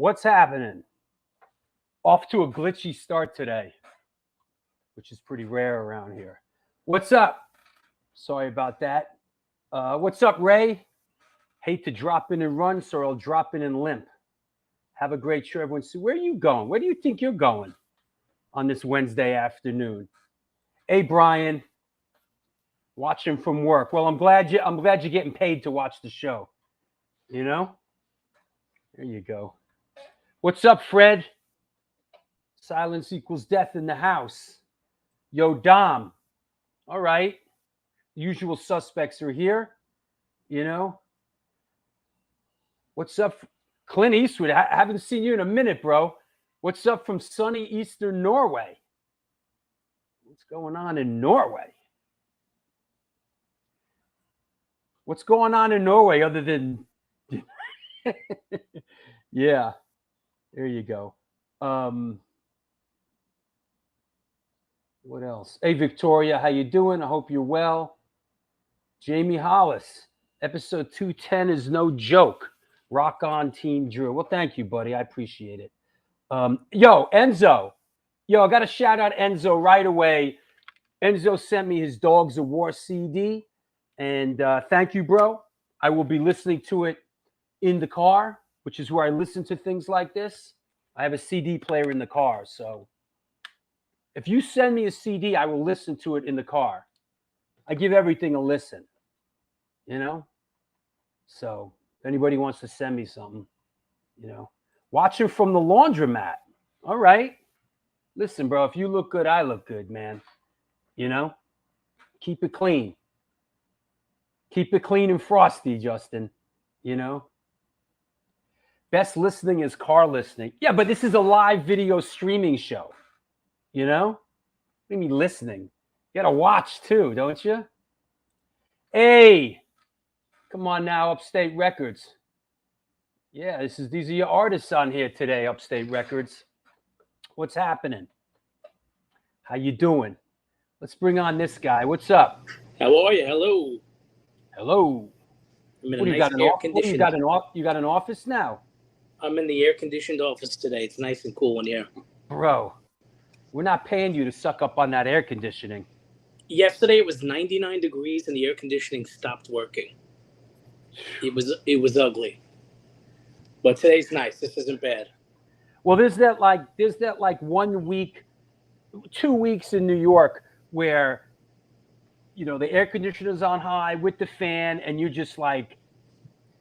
What's happening? Off to a glitchy start today, which is pretty rare around here. What's up? Sorry about that. What's up, Ray? Hate to drop in and run, so I'll drop in and limp. Have a great show, everyone. So where are you going? Where do you think you're going on this Wednesday afternoon? Hey, Brian. Watching from work. Well, I'm glad you're getting paid to watch the show. You know? There you go. What's up, Fred? Silence equals death in the house. Yo, Dom. All right. Usual suspects are here. You know? What's up, Clint Eastwood? I haven't seen you in a minute, bro. What's up from sunny eastern Norway? What's going on in Norway? What's going on in Norway other than... Yeah. There you go. What else? Hey, Victoria, how you doing? I hope you're well. Jamie Hollis, episode 210 is no joke. Rock on, Team Drew. Well, thank you, buddy. I appreciate it. Yo, Enzo. Yo, I got to shout out Enzo right away. Enzo sent me his Dogs of War CD, and thank you, bro. I will be listening to it in the car, which is where I listen to things like this. I have a CD player in the car, so if you send me a CD, I will listen to it in the car. I give everything a listen, you know? So if anybody wants to send me something, you know, watching from the laundromat. All right. Listen, bro, if you look good, I look good, man. You know, keep it clean. Keep it clean and frosty, Justin. You know, best listening is car listening. Yeah, but this is a live video streaming show. You know, what do you mean listening? You got to watch too, don't you? Hey, come on now, Upstate Records. Yeah, these are your artists on here today, Upstate Records. What's happening? How you doing? Let's bring on this guy. What's up? How are you? Hello. Hello. I'm in you got an office now? I'm in the air-conditioned office today. It's nice and cool in here. Bro, we're not paying you to suck up on that air conditioning. Yesterday it was 99 degrees and the air conditioning stopped working. It was ugly. But today's nice. This isn't bad. Well, there's that 1 week, 2 weeks in New York where, you know, the air conditioner's on high with the fan, and you're just like,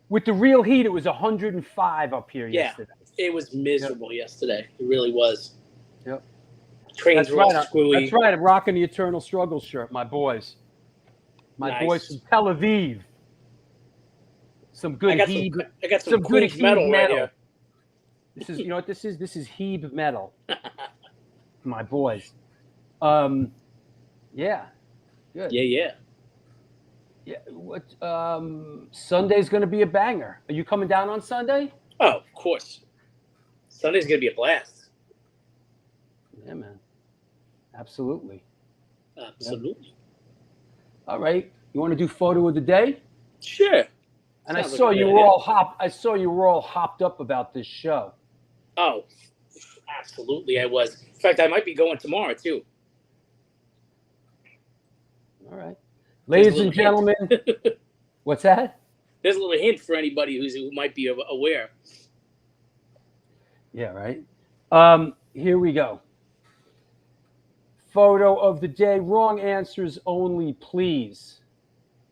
with the real heat, it was 105 up here yesterday. It was miserable yesterday. It really was. Yep. Trains were all screwy. That's right. I'm rocking the Eternal Struggle shirt, my boys. My boys from Tel Aviv. Some good Heeb. I got some good metal right here. This is, you know what this is? This is Heeb metal. My boys. Yeah. Good. Yeah. What? Sunday's going to be a banger. Are you coming down on Sunday? Oh, of course. Sunday's going to be a blast. Yeah, man. Absolutely. Absolutely. Yeah. All right. You want to do photo of the day? Sure. And I saw you were all hopped up about this show. Oh, absolutely, I was. In fact, I might be going tomorrow too. All right, ladies and gentlemen, what's that? There's a little hint for anybody who might be aware. Yeah, right. Here we go. Photo of the day. Wrong answers only, please.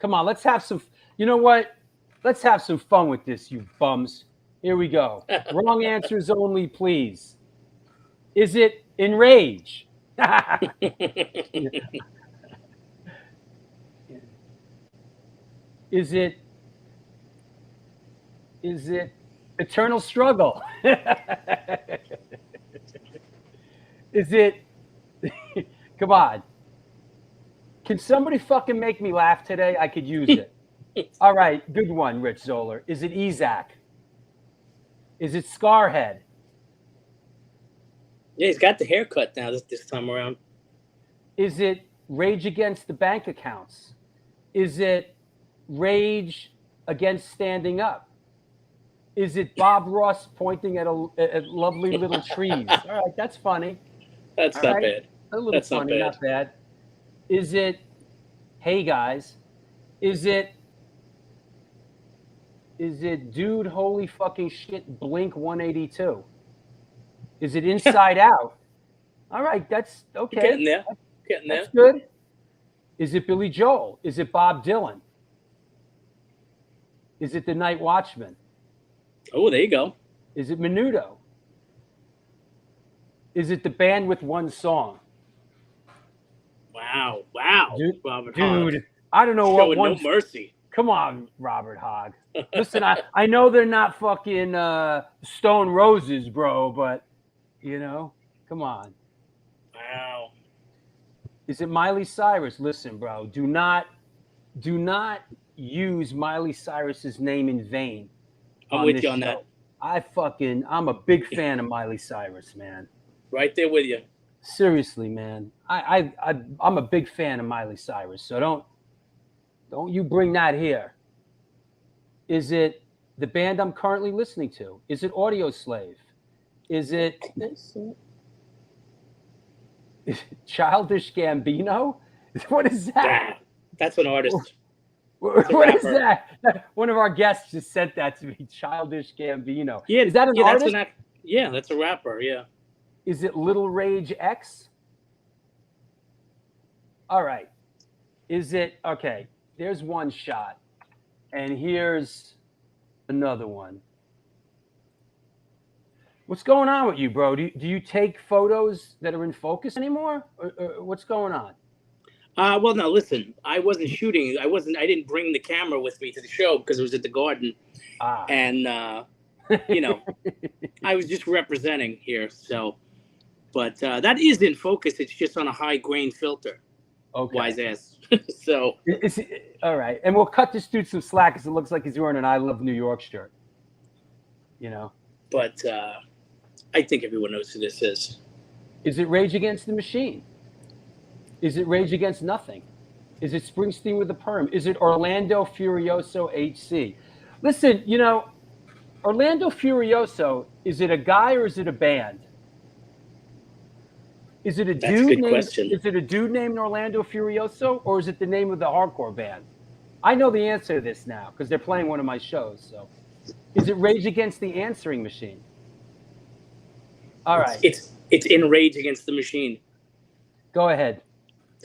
Come on, let's have some. You know what? Let's have some fun with this, you bums. Here we go. Wrong answers only, please. Is it enrage? Is it eternal struggle? Is it? Come on. Can somebody fucking make me laugh today? I could use it. All right, good one, Rich Zoller. Is it Ezak? Is it Scarhead? Yeah, he's got the haircut now this time around. Is it Rage Against the Bank Accounts? Is it Rage Against Standing Up? Is it Bob Ross pointing at lovely little trees? All right, that's funny. That's All not right, bad. a little That's not funny, bad. not bad. Is it, hey guys? Is it dude? Holy fucking shit! Blink 182. Is it Inside Out? All right, that's You're getting okay. there. Getting That's there. good. Is it Billy Joel? Is it Bob Dylan? Is it The Night Watchman? Oh, there you go. Is it Menudo? Is it the band with one song? Wow. Dude, Robert Hogg. dude, I don't know what Showing no one. mercy. Come on, Robert Hogg. Listen, I know they're not fucking Stone Roses, bro, but come on. Wow. Is it Miley Cyrus? Listen, bro, do not use Miley Cyrus's name in vain I'm on with this you on show. that. I'm a big fan of Miley Cyrus, man. Right there with you. Seriously, man. I'm a big fan of Miley Cyrus, so don't you bring that here. Is it the band I'm currently listening to? Is it Audio Slave? Is it Childish Gambino? What is that? That's an artist. What is that? One of our guests just sent that to me. Childish Gambino. Yeah, Is that an artist? That's a rapper. Yeah. Is it Little Rage X? All right. Is it okay? There's one shot, and here's another one. What's going on with you, bro? Do you take photos that are in focus anymore, or what's going on? Well, no. Listen, I wasn't shooting. I didn't bring the camera with me to the show because it was at the Garden, and I was just representing here. So, but that is in focus. It's just on a high grain filter. Okay. Wise ass. So. All right, and we'll cut this dude some slack because it looks like he's wearing an "I Love New York" shirt. But I think everyone knows who this is. Is it Rage Against the Machine? Is it Rage Against Nothing? Is it Springsteen with a Perm? Is it Orlando Furioso HC? Listen, Orlando Furioso, is it a guy or is it a band? Is it a That's a good dude question. Is it a dude named Orlando Furioso, or is it the name of the hardcore band? I know the answer to this now because they're playing one of my shows. So, is it Rage Against the Answering Machine? All right. It's in Rage Against the Machine. Go ahead.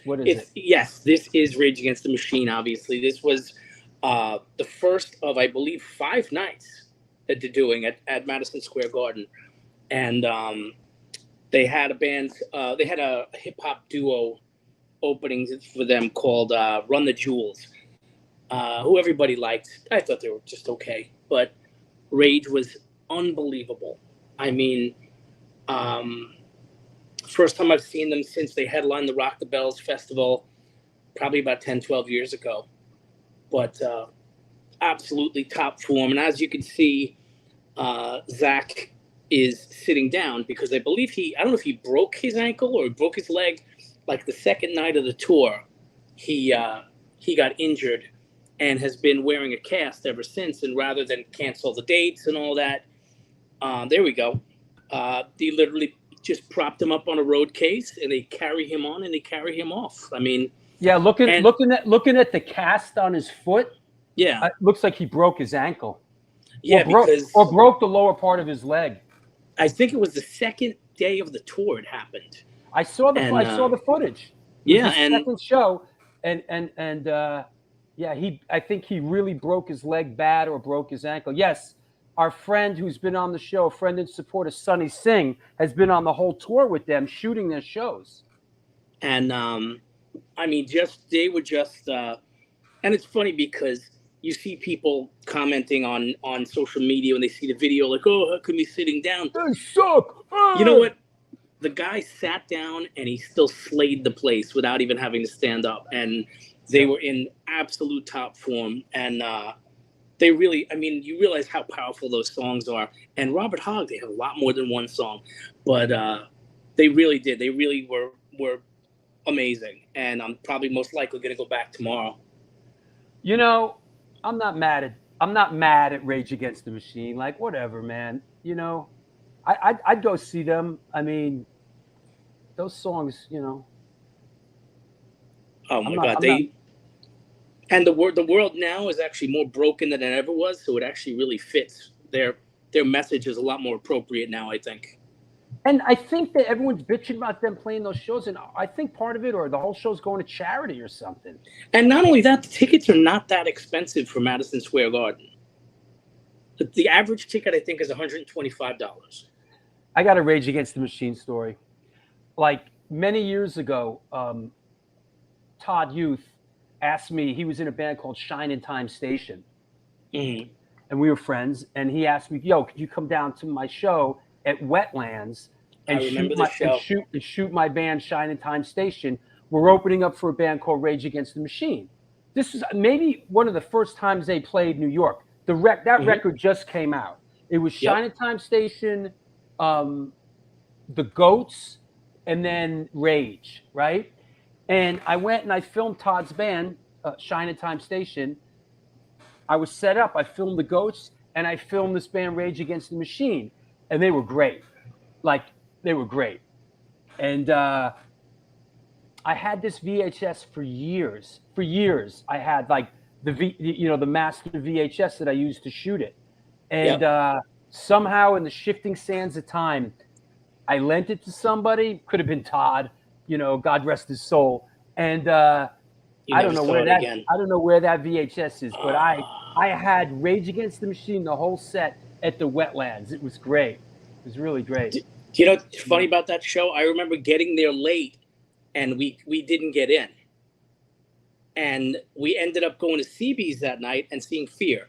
What is it? Yes, this is Rage Against the Machine, obviously. This was the first of, I believe, 5 nights that they're doing at Madison Square Garden. And they had a band, they had a hip-hop duo opening for them called Run the Jewels, who everybody liked. I thought they were just okay. But Rage was unbelievable. I mean, first time I've seen them since they headlined the Rock the Bells Festival, probably about 10, 12 years ago. But absolutely top form. And as you can see, Zach is sitting down because I believe I don't know if he broke his ankle or broke his leg. Like the second night of the tour, he got injured and has been wearing a cast ever since. And rather than cancel the dates and all that, there we go. They literally just propped him up on a road case and they carry him on and they carry him off. I mean, yeah, looking at the cast on his foot, yeah, it looks like he broke his ankle. Yeah, or broke the lower part of his leg. I think it was the second day of the tour it happened. I saw the footage. Yeah, and second show, and I think he really broke his leg bad or broke his ankle. Yes. Our friend who's been on the show, friend and supporter Sonny Singh, has been on the whole tour with them, shooting their shows. And I mean, they were just, and it's funny because you see people commenting on social media when they see the video, like, "Oh, how come he's sitting down? They suck." You know what? The guy sat down and he still slayed the place without even having to stand up, and they were in absolute top form. And they really, I mean, you realize how powerful those songs are. And Robert Hogg, they have a lot more than one song, but they really did. They really were amazing. And I'm probably most likely going to go back tomorrow. I'm not mad I'm not mad at Rage Against the Machine. Like, whatever, man. You know, I'd go see them. I mean, those songs, you know. Oh I'm my not. God, I'm not. and the world now is actually more broken than it ever was, so it actually really fits. Their message is a lot more appropriate now, I think. And I think that everyone's bitching about them playing those shows, and I think part of it, or the whole show's going to charity or something. And not only that, the tickets are not that expensive for Madison Square Garden. The average ticket, I think, is $125. I got a Rage Against the Machine story. Like many years ago, Todd Youth asked me. He was in a band called Shine in Time Station, Mm-hmm. and we were friends. And he asked me, "Yo, could you come down to my show at Wetlands I and remember the show. shoot my band Shine in Time Station? We're opening up for a band called Rage Against the Machine." This is maybe one of the first times they played New York. That record just came out. It was Shine in Time Station, the Goats, and then Rage, right? And I went and I filmed Todd's band, Shine in Time Station. I was set up. I filmed the Goats, and I filmed this band, Rage Against the Machine, and they were great. Like, they were great. And I had this VHS for years. For years, I had like the master VHS that I used to shoot it. And somehow, in the shifting sands of time, I lent it to somebody. Could have been Todd. God rest his soul. And I don't know where that VHS is, but I had Rage Against the Machine, the whole set at the Wetlands. It was great. It was really great. Do you know what's funny about that show? I remember getting there late, and we didn't get in, and we ended up going to CB's that night and seeing Fear.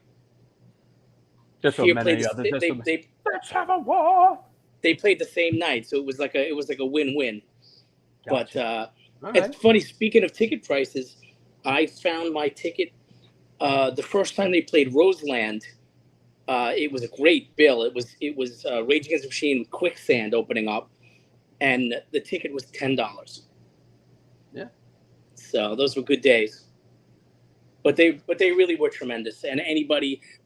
Fear played. Let's have a war. They played the same night, so it was like a win-win. Gotcha. But it's funny. Speaking of ticket prices, I found my ticket the first time they played Roseland. It was a great bill. It was Rage Against the Machine with Quicksand opening up, and the ticket was $10. Yeah. So those were good days. But they really were tremendous. And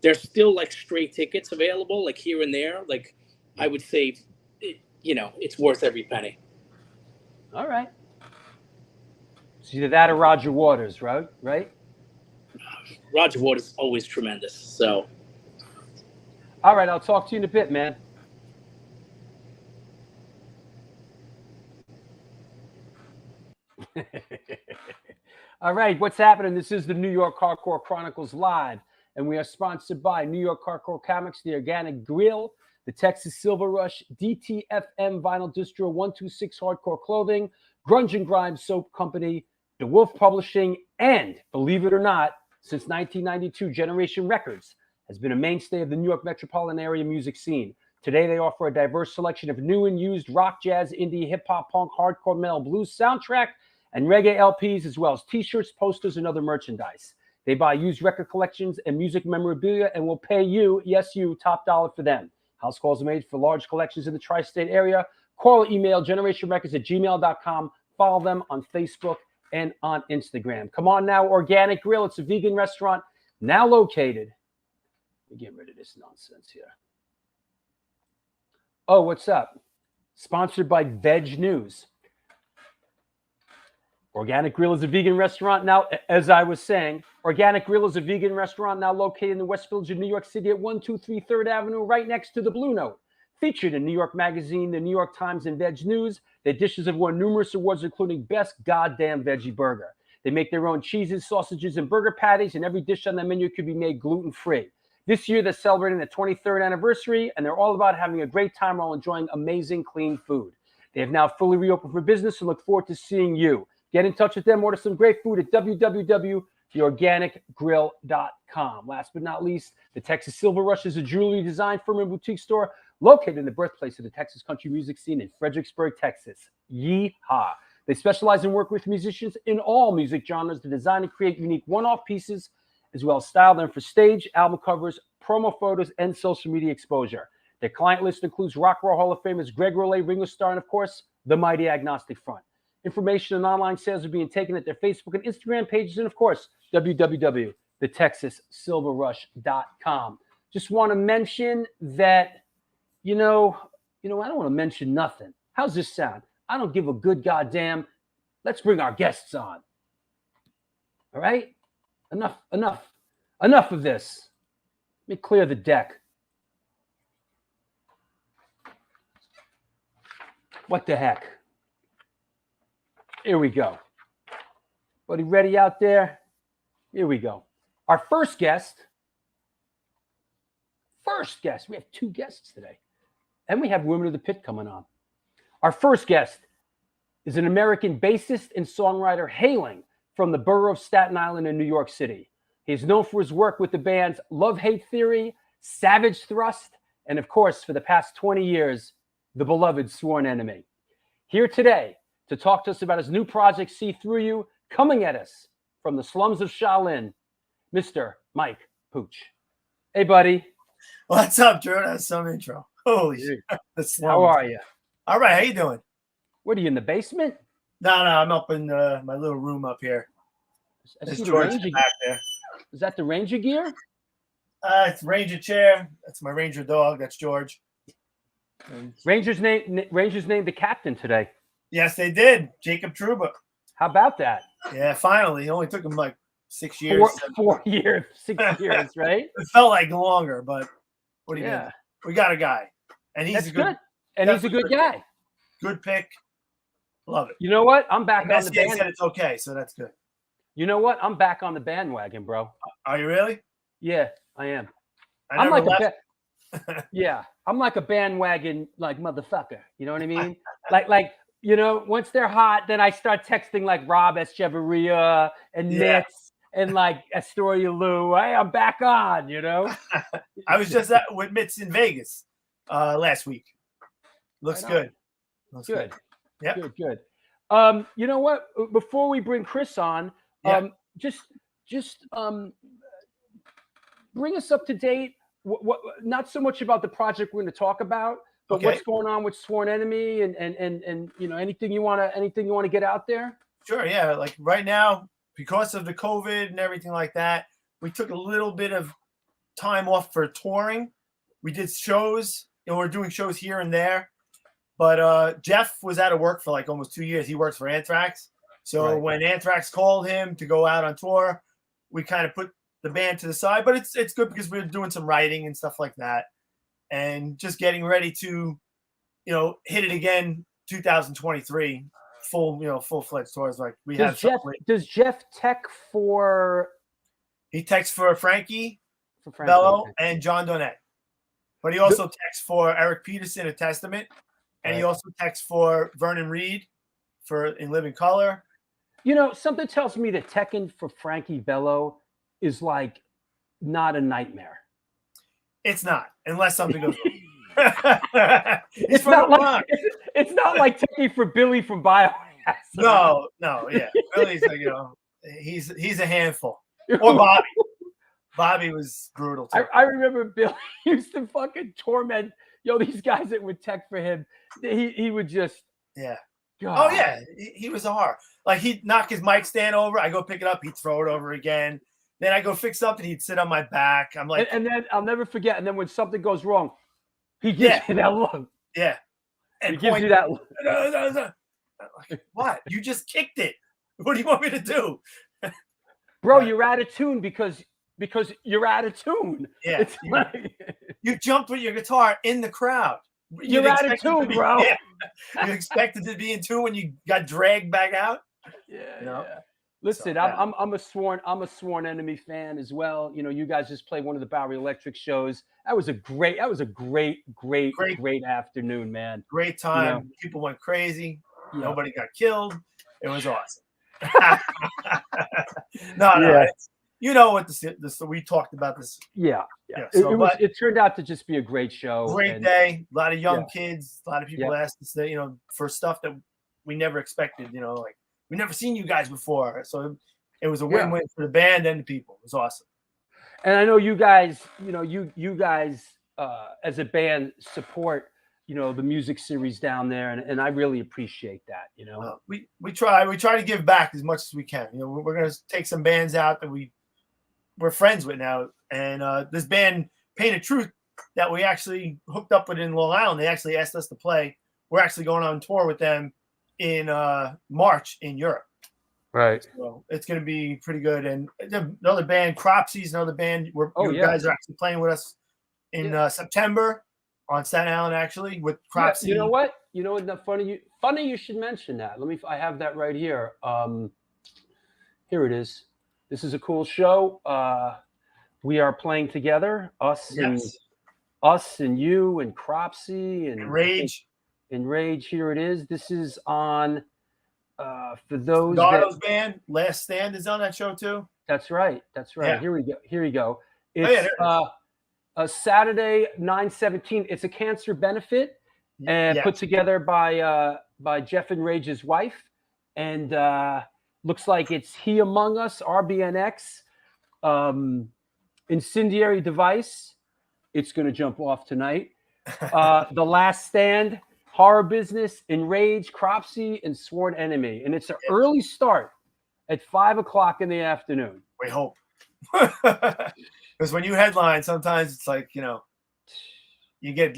there's still like stray tickets available, like here and there. Like I would say, it's worth every penny. All right. It's either that or Roger Waters, right? Right. Roger Waters is always tremendous. So. All right, I'll talk to you in a bit, man. All right, what's happening? This is the New York Hardcore Chronicles Live, and we are sponsored by New York Hardcore Comics, The Organic Grill, the Texas Silver Rush, DTFM Vinyl Distro, 126 Hardcore Clothing, Grunge and Grime Soap Company, DeWolf Publishing, and, believe it or not, since 1992, Generation Records has been a mainstay of the New York metropolitan area music scene. Today, they offer a diverse selection of new and used rock, jazz, indie, hip-hop, punk, hardcore, metal, blues, soundtrack, and reggae LPs, as well as T-shirts, posters, and other merchandise. They buy used record collections and music memorabilia and will pay you, yes, you, top dollar for them. House calls are made for large collections in the tri-state area. Call or email generationrecords@gmail.com. Follow them on Facebook and on Instagram. Come on now, Organic Grill. It's a vegan restaurant now located. Let me get rid of this nonsense here. Oh, what's up? Sponsored by Veg News. Organic Grill is a vegan restaurant now, as I was saying. Organic Grill is a vegan restaurant now located in the West Village of New York City at 123 3rd Avenue, right next to the Blue Note. Featured in New York Magazine, the New York Times, and Veg News, their dishes have won numerous awards, including Best Goddamn Veggie Burger. They make their own cheeses, sausages, and burger patties, and every dish on the menu could be made gluten-free. This year, they're celebrating their 23rd anniversary, and they're all about having a great time while enjoying amazing, clean food. They have now fully reopened for business and look forward to seeing you. Get in touch with them. Order some great food at www.theorganicgrill.com. Last but not least, the Texas Silver Rush is a jewelry design firm and boutique store located in the birthplace of the Texas country music scene in Fredericksburg, Texas. Yeehaw. They specialize in work with musicians in all music genres to design and create unique one-off pieces, as well as style them for stage, album covers, promo photos, and social media exposure. Their client list includes Rock and Roll Hall of Famers Greg Rolle, Ringo Starr, and of course, the Mighty Agnostic Front. Information and online sales are being taken at their Facebook and Instagram pages, and of course, www.theorganicgrill.com. the TexasSilverRush.com. Just want to mention that, I don't want to mention nothing. How's this sound? I don't give a good goddamn. Let's bring our guests on. All right? Enough of this. Let me clear the deck. What the heck? Here we go. Buddy, ready out there? Here we go. Our first guest. We have 2 guests today. And we have Women of the Pit coming on. Our first guest is an American bassist and songwriter hailing from the borough of Staten Island in New York City. He is known for his work with the bands Love Hate Theory, Savage Thrust, and of course, for the past 20 years, the beloved Sworn Enemy. Here today to talk to us about his new project, See Through You, coming at us from the slums of Shaolin, Mr. Mike Puch. Hey, buddy. What's up, Drew? That's some intro. Holy shit. How are you? All right. How you doing? What are you, in the basement? No, I'm up in my little room up here. There's George back there. Is that the Ranger gear? It's Ranger chair. That's my Ranger dog. That's George. Rangers named the captain today. Yes, they did. Jacob Truba. How about that? Yeah, finally. It only took him like 6 years. 4 years, 6 years, right? It felt like longer, but what do you do? Yeah. We got a guy. And he's good. And he's a good guy. Good pick. Love it. You know what? I'm back on the bandwagon. band. Said it's okay, so that's good. You know what? I'm back on the bandwagon, bro. Are you really? Yeah, I am. I'm like I'm like a bandwagon like motherfucker. You know what I mean? like once they're hot, then I start texting like Rob Echeverria and Nitz and like Astoria Lou. Hey, I'm back on, I was just with Mitz in Vegas last week. Looks good. Looks good. Yeah. Good. You know what? Before we bring Chris on, just bring us up to date. What not so much about the project we're going to talk about, but what's going on with Sworn Enemy and anything you want to get out there? Sure, yeah. Like right now, because of the COVID and everything like that, we took a little bit of time off for touring. We did shows, we're doing shows here and there. But Jeff was out of work for like almost 2 years. He works for Anthrax. So when Anthrax called him to go out on tour, we kind of put the band to the side. But it's good because we're doing some writing and stuff like that. And just getting ready to, hit it again 2023, full-fledged tours. Like we have. Does Jeff tech for? He techs for Frankie Bello and John Donette. But he also techs for Eric Peterson at Testament. And he also texts for Vernon Reed in Living Color. Something tells me that teching for Frankie Bello is like not a nightmare. It's not, unless something goes wrong. It's not like teching for Billy from Biohazard. No, yeah. Billy's like, he's a handful. Or Bobby. Bobby was brutal too. I remember Billy used to fucking torment these guys that would tech for him. He would just God. Oh yeah, he was a horror. Like he'd knock his mic stand over, I go pick it up, he'd throw it over again. Then I go fix something, he'd sit on my back. I'm like, and then I'll never forget. And then when something goes wrong, he gives you that look. Yeah, and he gives you that look. Like, what? You just kicked it. What do you want me to do, bro? You're out of tune because you're out of tune. Yeah, you jumped with your guitar in the crowd. You're out of tune, bro. Yeah. You expected to be in tune when you got dragged back out. Yeah. Listen, I'm a Sworn Enemy fan as well. You guys just played one of the Bowery Electric shows. That was a great afternoon, man. Great time. People went crazy. Nobody got killed. It was awesome. No. What this we talked about this. Yeah. It turned out to just be a great show. Great day. A lot of young kids. A lot of people asked us to, for stuff that we never expected. Like we never seen you guys before. So it was a win-win for the band and the people. It was awesome. And I know you guys. You guys as a band support. The music series down there, and I really appreciate that. We try to give back as much as we can. We're gonna take some bands out that we we're friends with now. And this band, Pain of Truth, that we actually hooked up with in Long Island, they actually asked us to play. We're actually going on tour with them in March in Europe. Right. So it's going to be pretty good. And another band, Cropsy's another band. Guys are actually playing with us in September on Staten Island, actually, with Cropsy. You know what? Funny you should mention that. I have that right here. Here it is. This is a cool show. We are playing together, us and you and Cropsy and Rage. And Rage. Here it is. This is on for those Dardo's band, Last Stand, is on that show too. That's right. Yeah. Here we go. It's a Saturday, 9/17. It's a cancer benefit and put together by Jeff and Rage's wife. And looks like it's He Among Us, RBNX, Incendiary Device. It's going to jump off tonight. The Last Stand, Horror Business, Enrage, Cropsy, and Sworn Enemy. And it's an early start at 5:00 in the afternoon. We hope. Because when you headline, sometimes it's like, you get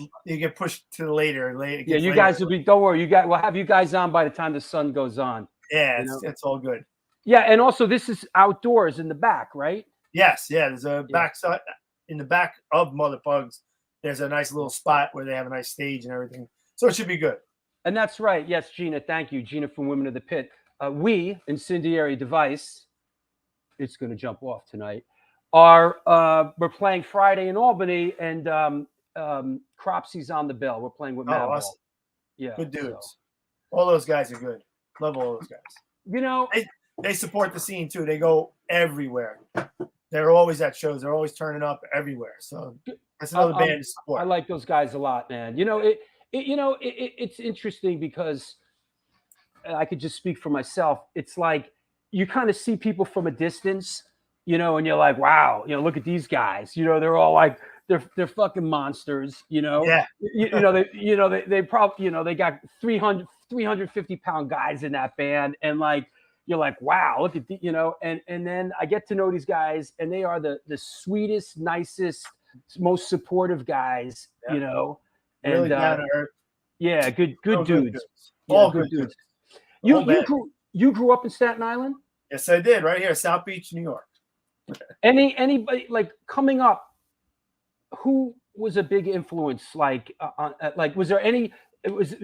pushed to later. Yeah, you guys will be. Don't worry, we'll have you guys on by the time the sun goes on. Yeah, it's all good. Yeah, and also this is outdoors in the back, right? Yes, there's a backside in the back of Mother Pugs. There's a nice little spot where they have a nice stage and everything, so it should be good. And that's right. Yes, Gina. Thank you, Gina from Women of the Pit. We, Incendiary Device, it's going to jump off tonight. We're playing Friday in Albany, and Cropsy's on the bill. We're playing with Madball. Awesome. Yeah, good dudes. All those guys are good. Love all those guys. They support the scene too. They go everywhere. They're always at shows. They're always turning up everywhere. So that's another band to support. I like those guys a lot, man. It's interesting because I could just speak for myself. It's like you kind of see people from a distance, and you're like, wow, look at these guys. They're all like they're fucking monsters. Yeah. They probably they got 350-pound guys in that band, and like you're like, wow, look at and then I get to know these guys, and they are the sweetest, nicest, most supportive guys. And really down to earth. Yeah, good dudes. All good dudes. You grew up in Staten Island? Yes, I did. Right here, South Beach, New York. Anybody like coming up? Who was a big influence? Was there any? Was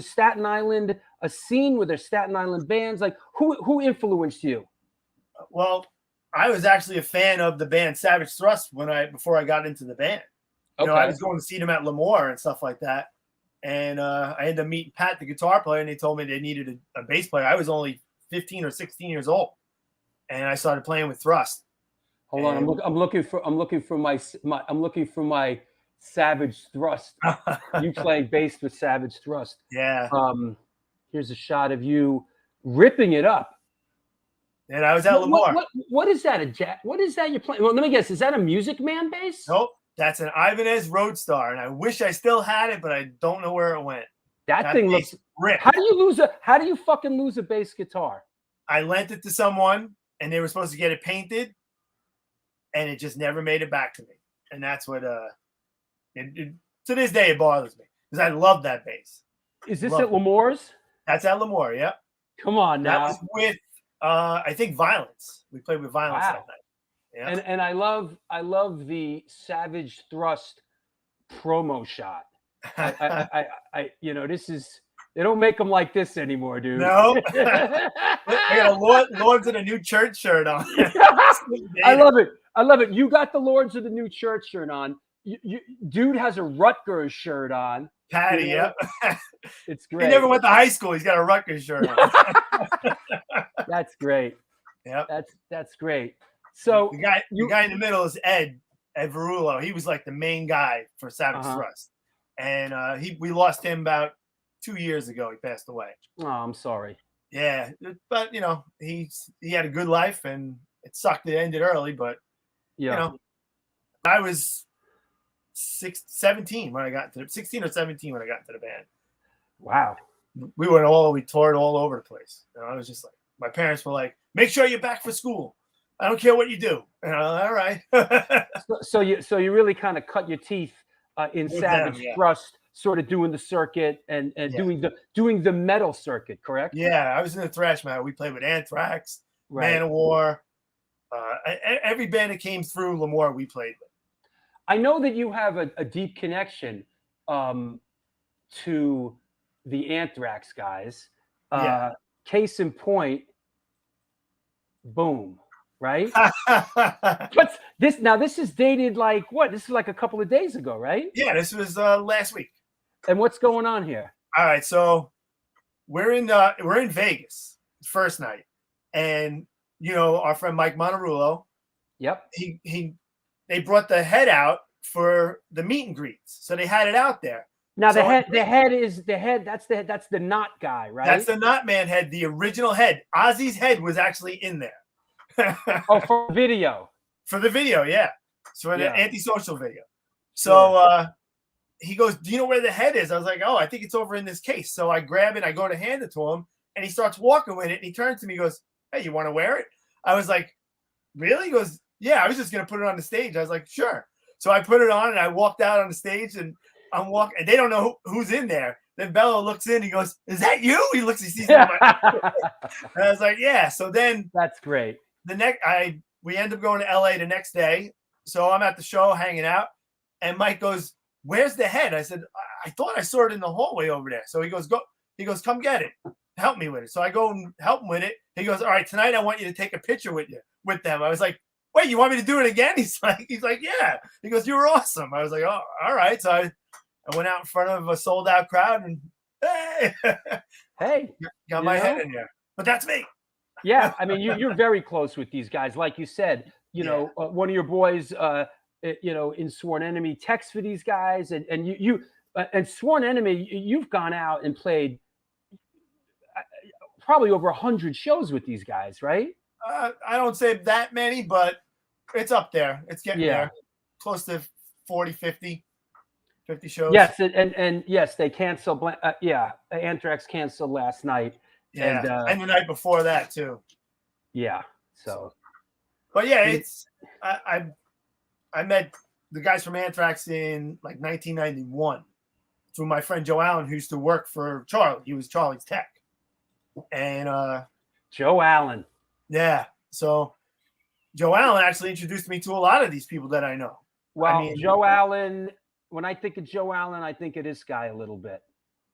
Staten Island a scene? Were there Staten Island bands? Like who influenced you? Well, I was actually a fan of the band Savage Thrust before I got into the band. I was going to see them at Lemoore and stuff like that. And I ended up meeting Pat, the guitar player, and they told me they needed a bass player. I was only 15 or 16 years old, and I started playing with Thrust. Hold on, I'm looking for my Savage Thrust. You playing bass with Savage Thrust? Yeah. Here's a shot of you ripping it up. And I was at Lemoore. What is that? What is that you're playing? Well, let me guess. Is that a Music Man bass? Nope. That's an Ibanez Roadstar, and I wish I still had it, but I don't know where it went. That thing looks ripped. How do you fucking lose a bass guitar? I lent it to someone, and they were supposed to get it painted, and it just never made it back to me. And that's what to this day it bothers me because I love that bass. Is this at Lemoore's? That's at Lemoore. Yep. Come on now. That was with I think Violence. We played with Violence that night. Yeah. And I love the Savage Thrust promo shot. This is, they don't make them like this anymore, dude. No. I got a Lords of the New Church shirt on. I love it. You got the Lords of the New Church shirt on. Dude has a Rutgers shirt on. Patty, yep. It's great. He never went to high school. He's got a Rutgers shirt on. That's great. Yeah. That's great. So the guy in the middle is Ed Verullo. He was like the main guy for Savage Thrust. And we lost him about 2 years ago. He passed away. Oh, I'm sorry. Yeah, but he had a good life, and it sucked that it ended early. But I was 17 when I got to 16 or 17 when I got into the band. Wow. We toured all over the place. I was just like, my parents were like, make sure you're back for school. I don't care what you do. All right. So you really kind of cut your teeth in With Savage them, yeah. Thrust, sort of doing the circuit and Yeah. doing the metal circuit, correct? Yeah, I was in the thrash metal. We played with Anthrax, Right. Manowar, every band that came through Lemoore, we played with. I know that you have a deep connection to the Anthrax guys. Yeah. Case in point, Boom, right? But this is dated like what? This is like a couple of days ago, right? Yeah, this was last week. And what's going on here? All right, so we're in Vegas first night, and our friend Mike Monterulo. Yep. They brought the head out for the meet and greets, so they had it out there. Now the head is the head. That's the knot guy, right? That's the Knot Man head, the original head. Ozzy's head was actually in there. Oh, for video. For the video, yeah. So an Yeah. antisocial video. So he goes, "Do you know where the head is?" I was like, "Oh, I think it's over in this case." So I grab it, I go to hand it to him, and he starts walking with it. And he turns to me, and goes, "Hey, you want to wear it?" I was like, "Really?" He goes, "Yeah, I was just gonna put it on the stage." I was like, "Sure." So I put it on, and I walked out on the stage, and I'm walking, and they don't know who's in there. Then Bello looks in, he goes, "Is that you?" He looks, he sees me. And I was like, "Yeah." So then that's great. We end up going to LA the next day. So I'm at the show hanging out, and Mike goes, "Where's the head?" I said, "I thought I saw it in the hallway over there." So he goes, "Go." He goes, "Come get it. Help me with it." So I go and help him with it. He goes, "All right, tonight I want you to take a picture with them." I was like, "Wait, you want me to do it again?" He's like, "Yeah." He goes, "You were awesome." I was like, "Oh, all right." So I went out in front of a sold out crowd and hey, got my head in there. But that's me. Yeah, I mean, you're very close with these guys. Like you said, one of your boys, in Sworn Enemy, texts for these guys, and you and Sworn Enemy, you've gone out and played probably over 100 shows with these guys, right? I don't say that many, but it's up there. It's getting there, close to 40, 50 shows. Yes, and yes, they canceled. Anthrax canceled last night. Yeah, and the night before that too. Yeah. So, but yeah, it's I met the guys from Anthrax in like 1991 through my friend Joe Allen, who used to work for Charlie. He was Charlie's tech. And Joe Allen. Yeah. So Joe Allen actually introduced me to a lot of these people that I know. Well, Joe Allen. When I think of Joe Allen, I think of this guy a little bit.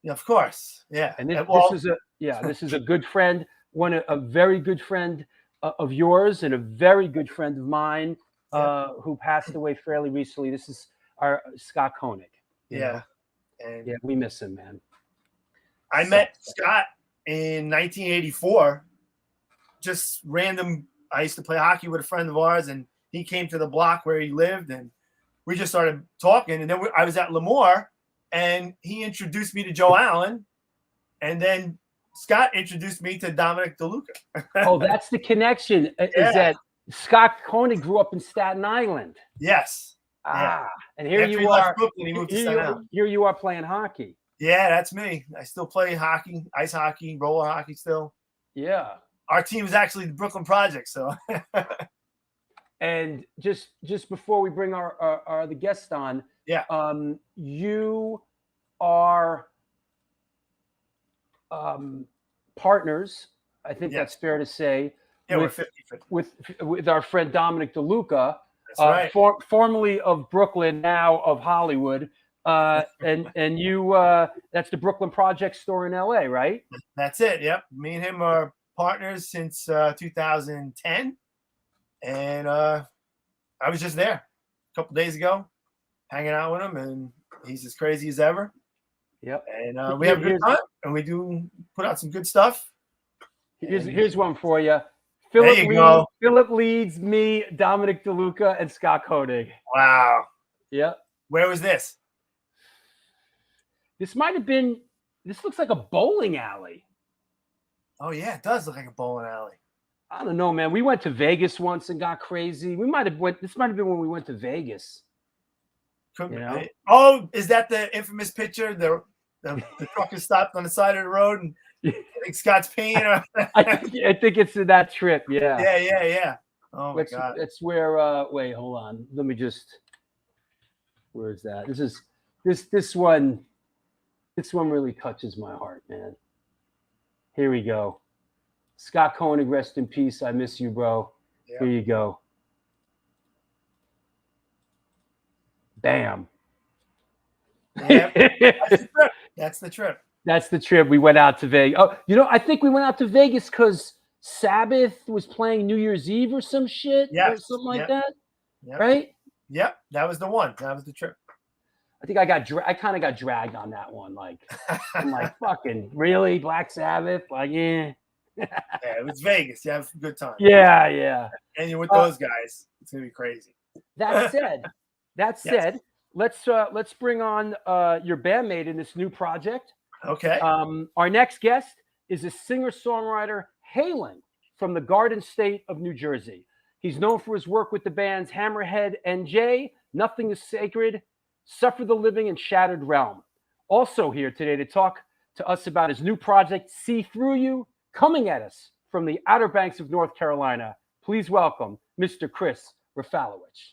Yeah, of course. Yeah. And this is a good friend, a very good friend of yours and a very good friend of mine who passed away fairly recently. This is our Scott Koenig. Yeah. And we miss him, man. I met Scott in 1984. Just random. I used to play hockey with a friend of ours, and he came to the block where he lived, and we just started talking. And then I was at Lemoore, and he introduced me to Joe Allen, and then Scott introduced me to Dominic DeLuca. Oh, that's the connection. Is that Scott Koenig grew up in Staten Island? Yes. And here After you are. Brooklyn, he moved to Staten Island. Here you are playing hockey. Yeah, that's me. I still play hockey, ice hockey, roller hockey still. Yeah. Our team is actually the Brooklyn Project, so. And just before we bring our other guest on, you are partners. I think that's fair to say. Yeah, with, we're 50-50. with our friend Dominic DeLuca, that's right. Formerly of Brooklyn, now of Hollywood, and you that's the Brooklyn Project store in LA, right? That's it. Yep. Me and him are partners since 2010. And I was just there a couple days ago, hanging out with him, and he's as crazy as ever. Yep. And we have a good time, and we do put out some good stuff. Here's one for you. Philip Leeds, me, Dominic DeLuca, and Scott Koenig. Wow. Yep. Where was this? This might have been. This looks like a bowling alley. Oh yeah, it does look like a bowling alley. I don't know, man. We went to Vegas once and got crazy. This might have been when we went to Vegas. Oh, is that the infamous picture? The truck is stopped on the side of the road, and I think Scott's peeing. I think it's that trip. Yeah. Yeah. Oh my God. That's where. Wait, hold on. Let me just. Where is that? This one. This one really touches my heart, man. Here we go. Scott Koenig, rest in peace. I miss you, bro. Yep. Here you go. Bam. Yeah. That's the trip. That's the trip. That's the trip. We went out to Vegas. Oh, I think we went out to Vegas because Sabbath was playing New Year's Eve or some shit or Yes. something like Yep. that. Yep. Right? Yep. That was the one. That was the trip. I think I kind of got dragged on that one. Like, I'm like, fucking really? Black Sabbath? Like, yeah. Yeah, it was Vegas. You have a good time. Yeah. And you're with those guys. It's gonna be crazy. That said, Yes. let's bring on your bandmate in this new project. Okay. Our next guest is a singer-songwriter hailing from the Garden State of New Jersey. He's known for his work with the bands Hammerhead NJ, Nothing is Sacred, Suffer the Living, and Shattered Realm. Also here today to talk to us about his new project, See Through You, coming at us from the Outer Banks of North Carolina. Please welcome Mr. Chris Rafalowich.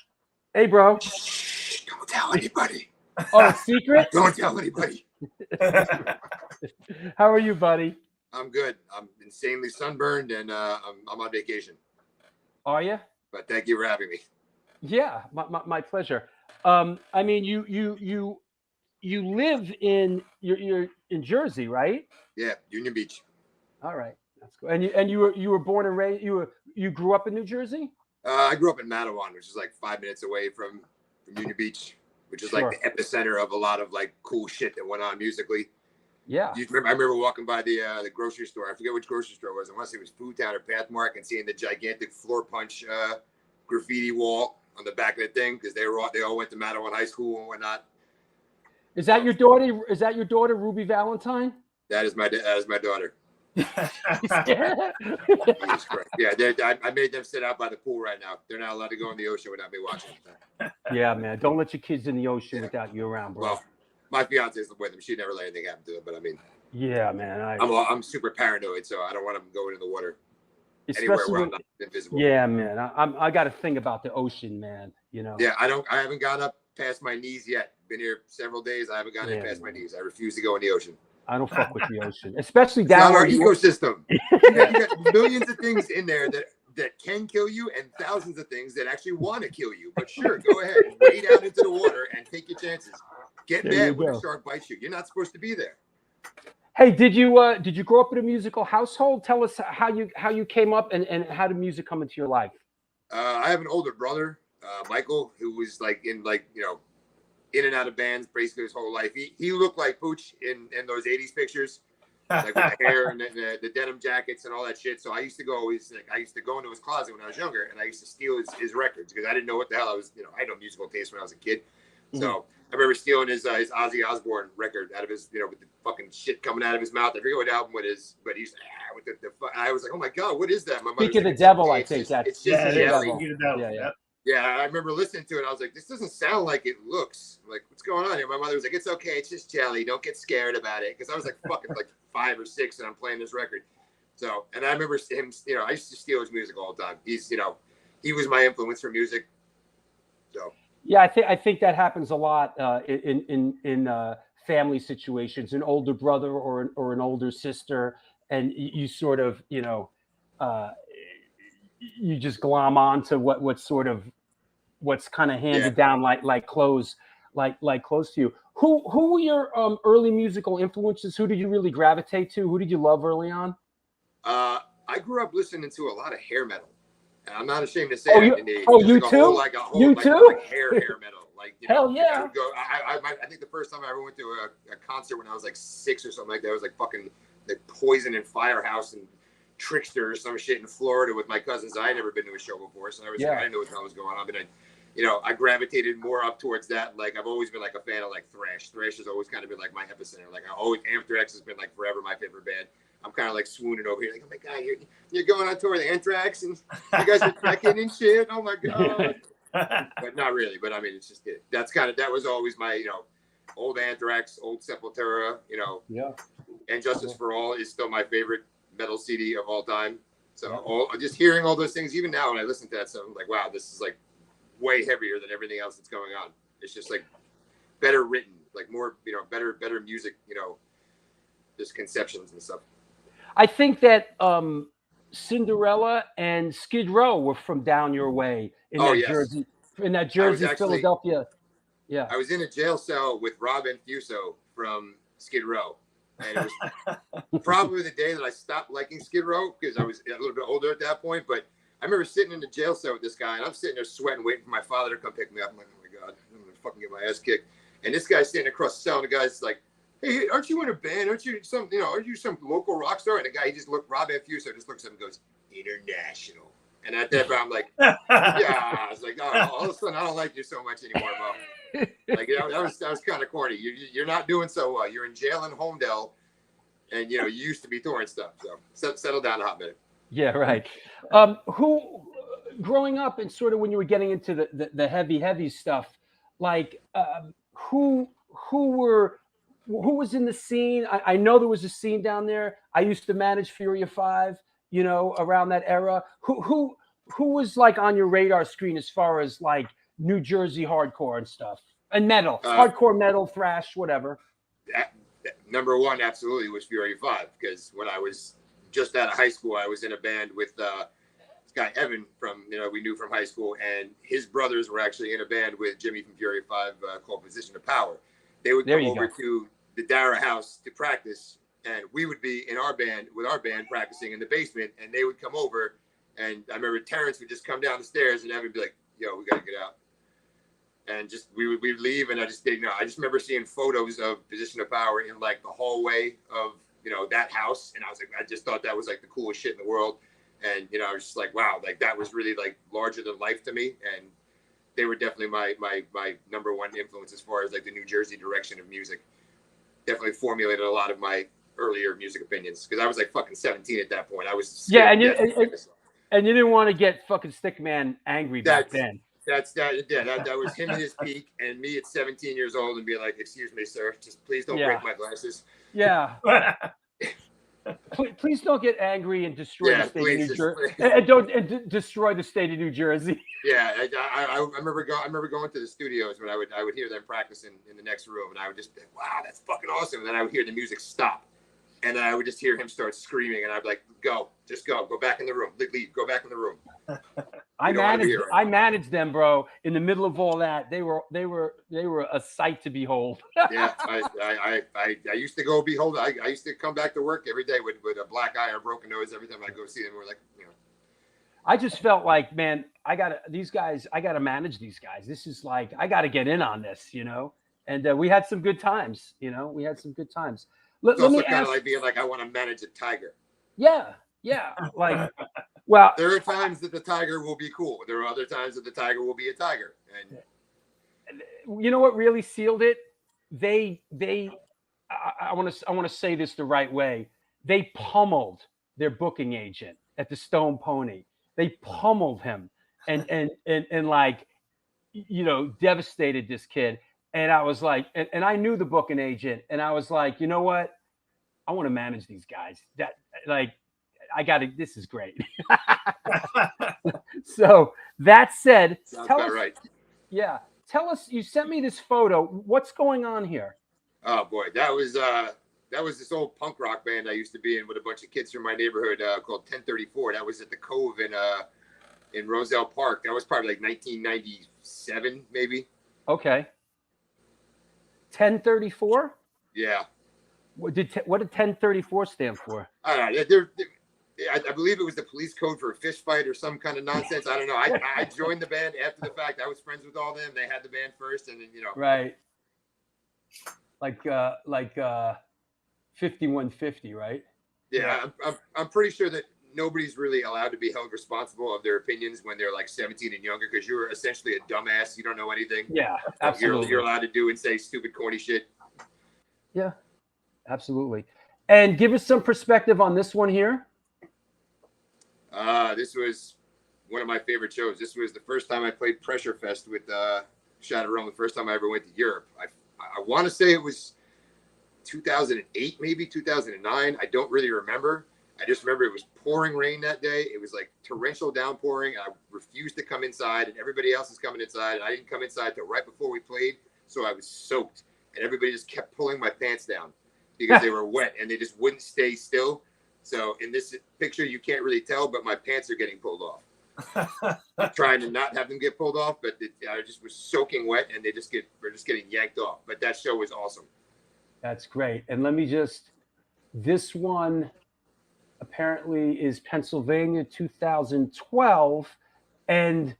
Hey, bro. Shh, don't tell anybody. Oh, it's secret? Don't tell anybody. How are you, buddy? I'm good. I'm insanely sunburned and I'm on vacation. Are you? But thank you for having me. Yeah, my pleasure. I mean, you live in you're in Jersey, right? Yeah, Union Beach. All right, that's cool. And you were born and raised. You grew up in New Jersey? I grew up in Mattawan, which is like 5 minutes away from Union Beach, which is like the epicenter of a lot of like cool shit that went on musically. Yeah. I remember walking by the grocery store. I forget which grocery store it was. I want to say it was Food Town or Pathmark, and seeing the gigantic floor punch graffiti wall on the back of the thing because they all went to Mattawan High School and whatnot. Is that your daughter? Is that your daughter, Ruby Valentine? That is my daughter. Yeah. Jesus Christ. Yeah, I made them sit out by the pool right now. They're not allowed to go in the ocean without me watching. Yeah, man. Don't let your kids in the ocean without you around, bro. Well, my fiance's with them. She'd never let anything happen to them. But I mean, yeah, man. I'm super paranoid, so I don't want them going in the water anywhere where I'm not invisible. Yeah, man. I got a thing about the ocean, man. Yeah, I haven't gone up past my knees yet. Been here several days. I haven't gone in past my knees. I refuse to go in the ocean. I don't fuck with the ocean, especially down down our ecosystem. You got millions of things in there that can kill you, and thousands of things that actually want to kill you. But sure, go ahead, wade out into the water and take your chances. Get mad when a shark bites you. You're not supposed to be there. Hey, did you grow up in a musical household? Tell us how you came up and how did music come into your life? I have an older brother, Michael, who was in and out of bands basically his whole life. He looked like Puch in those 80s pictures, like with the hair and the denim jackets and all that shit. So I used to go into his closet when I was younger, and I used to steal his records because I didn't know what the hell I was. I had no musical taste when I was a kid. So I remember stealing his Ozzy Osbourne record out of his, with the fucking shit coming out of his mouth. I forget what album it is, but he's with the I was like, oh my God, what is that? My Speak of the Devil, I think that's. It's just jelly. Yeah. Yeah, I remember listening to it. I was like, this doesn't sound like it looks. I'm like, what's going on here? My mother was like, it's okay. It's just jelly. Don't get scared about it. Because I was like fucking like 5 or 6 and I'm playing this record. So, and I remember him, I used to steal his music all the time. He's, he was my influence for music. So. Yeah, I think that happens a lot in family situations. An older brother or an older sister, and you sort of, you just glom on to what's kind of handed down like close to you. Who were your early musical influences? Who did you really gravitate to? Who did you love early on? I grew up listening to a lot of hair metal, and I'm not ashamed to say that. You too? You too? Like hair metal. Like hell yeah. I think the first time I ever went to a concert when I was like 6 or something like that, it was like fucking the Poison and Firehouse and Trickster or some shit in Florida with my cousins. I had never been to a show before, so I didn't know what the hell was going on. But I gravitated more up towards that. Like I've always been like a fan of like thrash. Thrash has always kind of been like my epicenter. Like Anthrax has been like forever my favorite band. I'm kind of like swooning over here, like, oh my God, you're going on tour with Anthrax and you guys are trekking and shit. Oh my God. But not really. But I mean, it's just that was always my old Anthrax, old Sepultura. And Justice for All is still my favorite metal CD of all time. So just hearing all those things, even now when I listen to that stuff, I'm like, wow, this is like way heavier than everything else that's going on. It's just like better written, like more, better music, just conceptions and stuff. I think that Cinderella and Skid Row were from down your way in Jersey, Philadelphia. Yeah, I was in a jail cell with Robin Fuso from Skid Row, and it was probably the day that I stopped liking Skid Row because I was a little bit older at that point. But I remember sitting in the jail cell with this guy, and I'm sitting there sweating, waiting for my father to come pick me up. I'm like, oh my God, I'm gonna fucking get my ass kicked. And this guy's standing across the cell, and the guy's like, hey, aren't you in a band? Aren't you some local rock star? And the guy, he just looked, Robin Fuso just looks at him and goes, international. And at that point, I'm like, yeah. I was like, oh, all of a sudden, I don't like you so much anymore, Bo. Like, that was kind of corny. You're not doing so well. You're in jail in Homedale, and you used to be touring stuff. So settle down a hot minute. Yeah, right. Who, growing up and sort of when you were getting into the heavy stuff, like who was in the scene? I know there was a scene down there. I used to manage Furia 5, around that era. Who was like on your radar screen as far as like New Jersey hardcore and stuff and metal, hardcore metal, thrash, whatever? Number one, absolutely, was Furia 5, because when I was just out of high school, I was in a band with this guy Evan from we knew from high school, and his brothers were actually in a band with Jimmy from Furia 5 called Position of Power. They would come over to the Dara house to practice, and we would be in our band practicing in the basement, and they would come over, and I remember Terrence would just come down the stairs, and Evan would be like, yo, we gotta get out. And just we'd leave, and I just remember seeing photos of Position of Power in like the hallway of that house, and I was like, I just thought that was like the coolest shit in the world. And I was just like, wow, like that was really like larger than life to me. And they were definitely my number one influence as far as like the New Jersey direction of music. Definitely formulated a lot of my earlier music opinions, because I was like fucking 17 at that point. I was and you didn't want to get fucking Stickman angry back then. That was him at his peak, and me at 17 years old and be like, excuse me, sir, just please don't break my glasses. Yeah. Please don't get angry and destroy the state of New Jersey. And don't destroy the state of New Jersey. Yeah, I remember going to the studios when I would hear them practicing in the next room, and I would just be like, wow, that's fucking awesome. And then I would hear the music stop, and then I would just hear him start screaming, and I'd be like, go back in the room, leave, go back in the room. I managed them, bro. In the middle of all that, they were a sight to behold. Yeah, I used to go behold. I used to come back to work every day with a black eye or a broken nose every time I go see them. We're like, I just felt like, man, I gotta manage these guys. This is like, I gotta get in on this, And we had some good times, We had some good times. It's also kind of like being like, I want to manage a tiger. Yeah. Like, well, there are times that the tiger will be cool. There are other times that the tiger will be a tiger. And you know what really sealed it? I want to say this the right way. They pummeled their booking agent at the Stone Pony. They pummeled him and like, devastated this kid. And I was like, and I knew the booking agent, and I was like, you know what? I want to manage these guys. That like, this is great. So that said, tell us, you sent me this photo. What's going on here? Oh boy, that was this old punk rock band I used to be in with a bunch of kids from my neighborhood called 1034. That was at the Cove in Roselle Park. That was probably like 1997, maybe. Okay. 1034? Yeah. What did 1034 stand for? I don't know. I believe it was the police code for a fist fight or some kind of nonsense. I don't know. I joined the band after the fact. I was friends with all them. They had the band first, and then Right. Like 5150, right? Yeah, I'm pretty sure that nobody's really allowed to be held responsible of their opinions when they're like 17 and younger, because you're essentially a dumbass. You don't know anything. Yeah, absolutely. You're allowed to do and say stupid, corny shit. Yeah, absolutely. And give us some perspective on this one here. This was one of my favorite shows. This was the first time I played Pressure Fest with Shadow Realm. The first time I ever went to Europe. I want to say it was 2008, maybe 2009. I don't really remember. I just remember it was pouring rain that day. It was like torrential downpouring. I refused to come inside, and everybody else is coming inside. And I didn't come inside till right before we played, so I was soaked. And everybody just kept pulling my pants down because they were wet, and they just wouldn't stay still. So in this picture, you can't really tell, but my pants are getting pulled off. I'm trying to not have them get pulled off, but I just was soaking wet, and we're just getting yanked off. But that show was awesome. That's great. And let me this one apparently is Pennsylvania 2012, and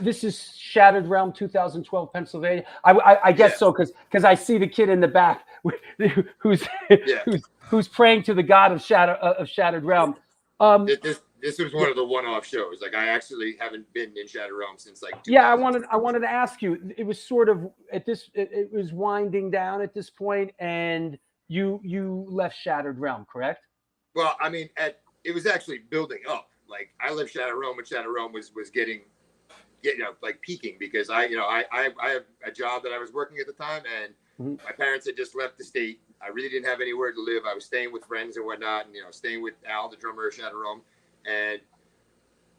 this is Shattered Realm 2012 Pennsylvania. I guess so, because I see the kid in the back who's praying to the god of Shattered Realm. This was one of the one-off shows. Like, I actually haven't been in Shattered Realm since like. Yeah, I wanted to ask you. It was sort of it was winding down at this point, and you left Shattered Realm, correct? Well, I mean, it was actually building up. Like, I left Shattered Realm, and Shattered Realm was getting like peaking, because I have a job that I was working at the time, and my parents had just left the state. I really didn't have anywhere to live. I was staying with friends and whatnot, and staying with Al, the drummer of Shattered Realm, and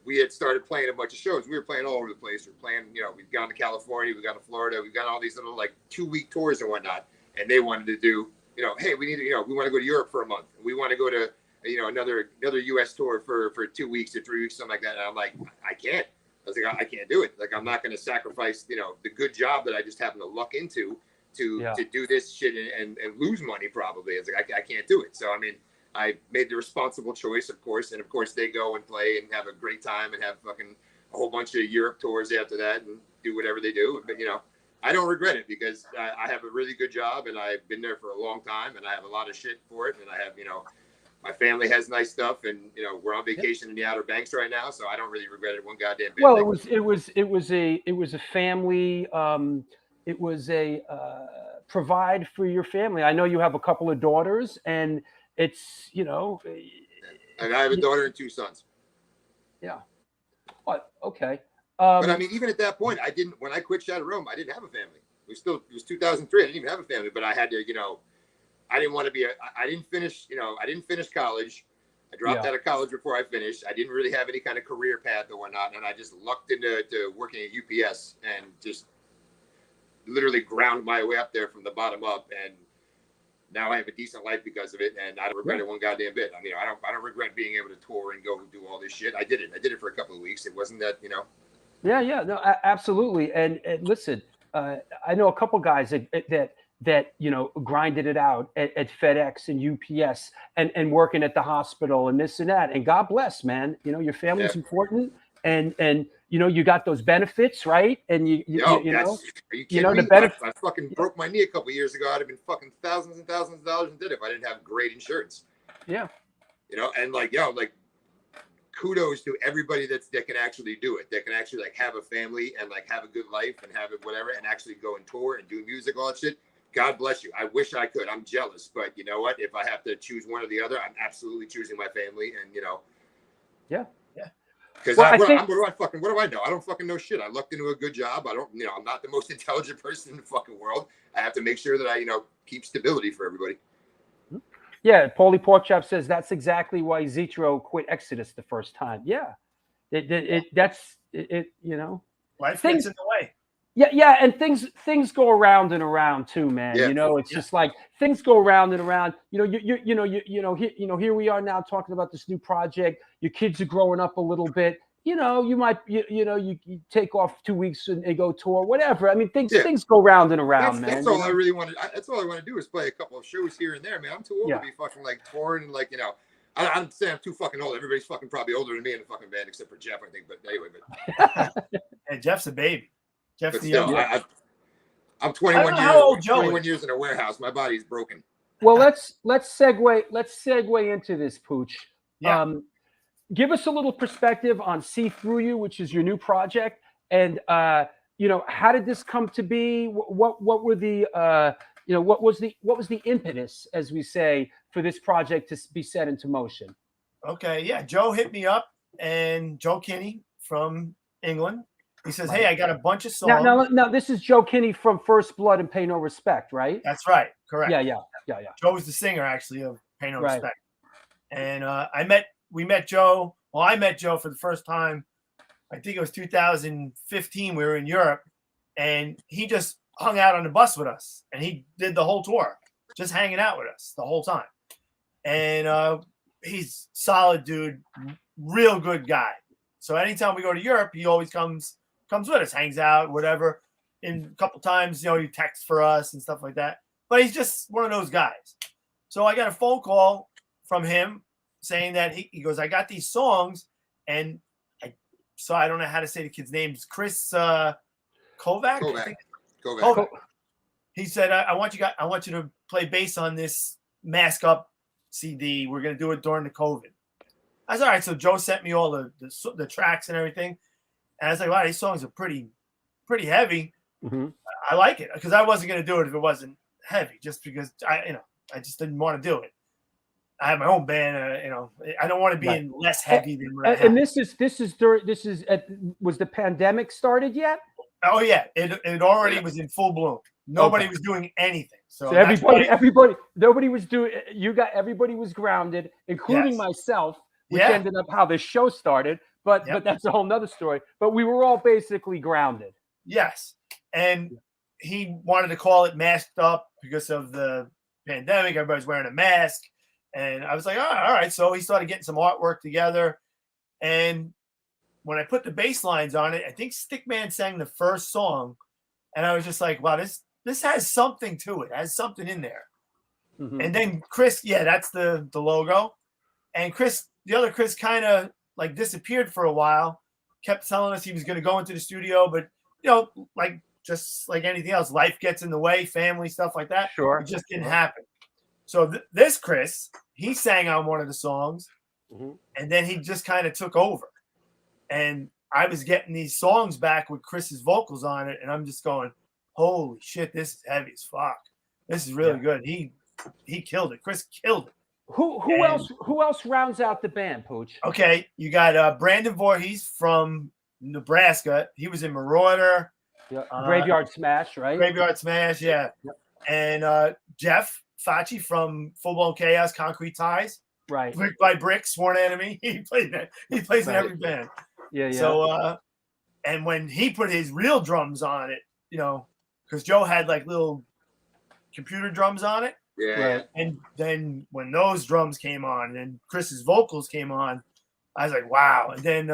we had started playing a bunch of shows. We were playing all over the place. We were playing, we've gone to California, we've gone to Florida, we've got all these little like 2-week tours and whatnot, and they wanted to do, hey, we need to, we want to go to Europe for a month. We want to go to another U.S. tour for 2 weeks or 3 weeks, something like that. And I'm like, I can't. I was like, I can't do it. Like, I'm not going to sacrifice, the good job that I just happened to luck into to do this shit and lose money probably. It's like, I can't do it. So, I mean, I made the responsible choice, of course. And of course, they go and play and have a great time and have fucking a whole bunch of Europe tours after that and do whatever they do. But, I don't regret it, because I have a really good job, and I've been there for a long time, and I have a lot of shit for it. And I have, my family has nice stuff, and we're on vacation in the Outer Banks right now, so I don't really regret it one goddamn bit. Well, it was a family. It was a provide for your family. I know you have a couple of daughters, and it's And I have a daughter and 2 sons. Yeah. What? Okay. But I mean, even at that point, when I quit Shattered Realm, I didn't have a family. It was 2003. I didn't even have a family, but I had to, I didn't want to be I didn't finish college. I dropped out of college before I finished. I didn't really have any kind of career path or whatnot. And I just lucked into working at UPS and just literally ground my way up there from the bottom up. And now I have a decent life because of it. And I don't regret it one goddamn bit. I mean, I don't regret being able to tour and go do all this shit. I did it for a couple of weeks. It wasn't that, Yeah, no, absolutely. And listen, I know a couple guys that grinded it out at FedEx and UPS and working at the hospital and this and that. And God bless, man. Your family's important, and you got those benefits, right? And you are you kidding me? The benefits. I fucking broke my knee a couple of years ago. I'd have been fucking thousands and thousands of dollars in debt if I didn't have great insurance. Yeah. And like kudos to everybody that can actually do it. That can actually like have a family and like have a good life and have it whatever, and actually go and tour and do music, all that shit. God bless you. I wish I could. I'm jealous, but you know what? If I have to choose one or the other, I'm absolutely choosing my family. And Yeah. Because what do I know? I don't fucking know shit. I lucked into a good job. I don't, I'm not the most intelligent person in the fucking world. I have to make sure that I, keep stability for everybody. Yeah, Paulie Porkchop says that's exactly why Zetro quit Exodus the first time. Yeah, that's it. Life gets in the way. Yeah, and things go around and around too, man. Yeah. It's just like things go around and around. Here we are now talking about this new project. Your kids are growing up a little bit. You might you take off 2 weeks and go tour, whatever. I mean, things go round and around, man. That's all I really want to. That's all I want to do is play a couple of shows here and there, man. I'm too old to be fucking like touring and like I'm saying I'm too fucking old. Everybody's fucking probably older than me in the fucking band except for Jeff, I think. But anyway, Hey, Jeff's a baby. Jeff's the still, young. I'm 21 years. Old Joe 21 years in a warehouse. My body's broken. Well, let's segue into this, Puch. Yeah. Give us a little perspective on See Through You, which is your new project, and how did this come to be? What were the what was the impetus, as we say, for this project to be set into motion? Okay, yeah. Joe hit me up, and Joe Kinney from England. He says, "Hey, I got a bunch of songs." Now, this is Joe Kinney from First Blood and Pay No Respect, right? That's right. Correct. Yeah. Joe was the singer, actually, of pay no Right. respect. And we met Joe. Well, I met Joe for the first time. I think it was 2015. We were in Europe, and he just hung out on the bus with us, and he did the whole tour, just hanging out with us the whole time. And he's solid dude, real good guy. So anytime we go to Europe, he always comes with us, hangs out, whatever. And a couple times, he texts for us and stuff like that. But he's just one of those guys. So I got a phone call from him saying that he goes, I got these songs, and I don't know how to say the kid's name. It's Chris Kovac. Kovac. He said, I want you to play bass on this Mask Up CD. We're gonna do it during the COVID. I was all right. So Joe sent me all the tracks and everything, and I was like, wow, these songs are pretty heavy. Mm-hmm. I like it, because I wasn't gonna do it if it wasn't heavy, just because I just didn't want to do it. I have my own band, I don't want to be in less heavy than what I have. And this is was the pandemic started yet? Oh yeah, it already was in full bloom. Nobody was doing anything. So nobody was doing. Everybody was grounded, including myself, which ended up how this show started. But that's a whole nother story. But we were all basically grounded. Yes, and he wanted to call it Masked Up because of the pandemic. Everybody's wearing a mask, and I was like, all right. So he started getting some artwork together, and when I put the bass lines on it, I think Stickman sang the first song, and I was just like, wow, this has something to it. It has something in there. Mm-hmm. And then Chris, that's the logo. And the other Chris kind of like disappeared for a while, kept telling us he was going to go into the studio, but like just like anything else, life gets in the way, family, stuff like that. Sure. It just didn't happen. So this Chris, he sang on one of the songs, mm-hmm. and then he just kind of took over. And I was getting these songs back with Chris's vocals on it, and I'm just going, holy shit, this is heavy as fuck. This is really good. He killed it. Chris killed it. Who else rounds out the band, Puch? Okay, you got Brandon Voorhees from Nebraska. He was in Marauder. Yeah. Graveyard Smash, right? Graveyard Smash, yeah. Yep. And Jeff Facci from Full Blown Chaos, Concrete Ties. Right. Brick by Brick, Sworn Enemy. He plays in every band. Yeah. So and when he put his real drums on it, because Joe had like little computer drums on it. Yeah. Right. And then when those drums came on and Chris's vocals came on, I was like, wow. And then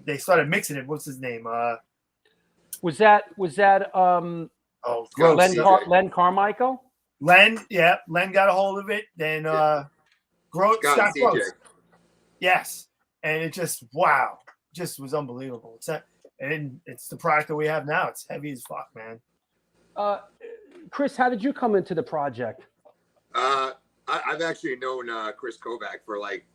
they started mixing it. What's his name? Was that Len Carmichael? Len got a hold of it. Then Scott Gross. Yes. And it just was unbelievable. It's the product that we have now. It's heavy as fuck, man. Chris, how did you come into the project? I've actually known Chris Kovac for like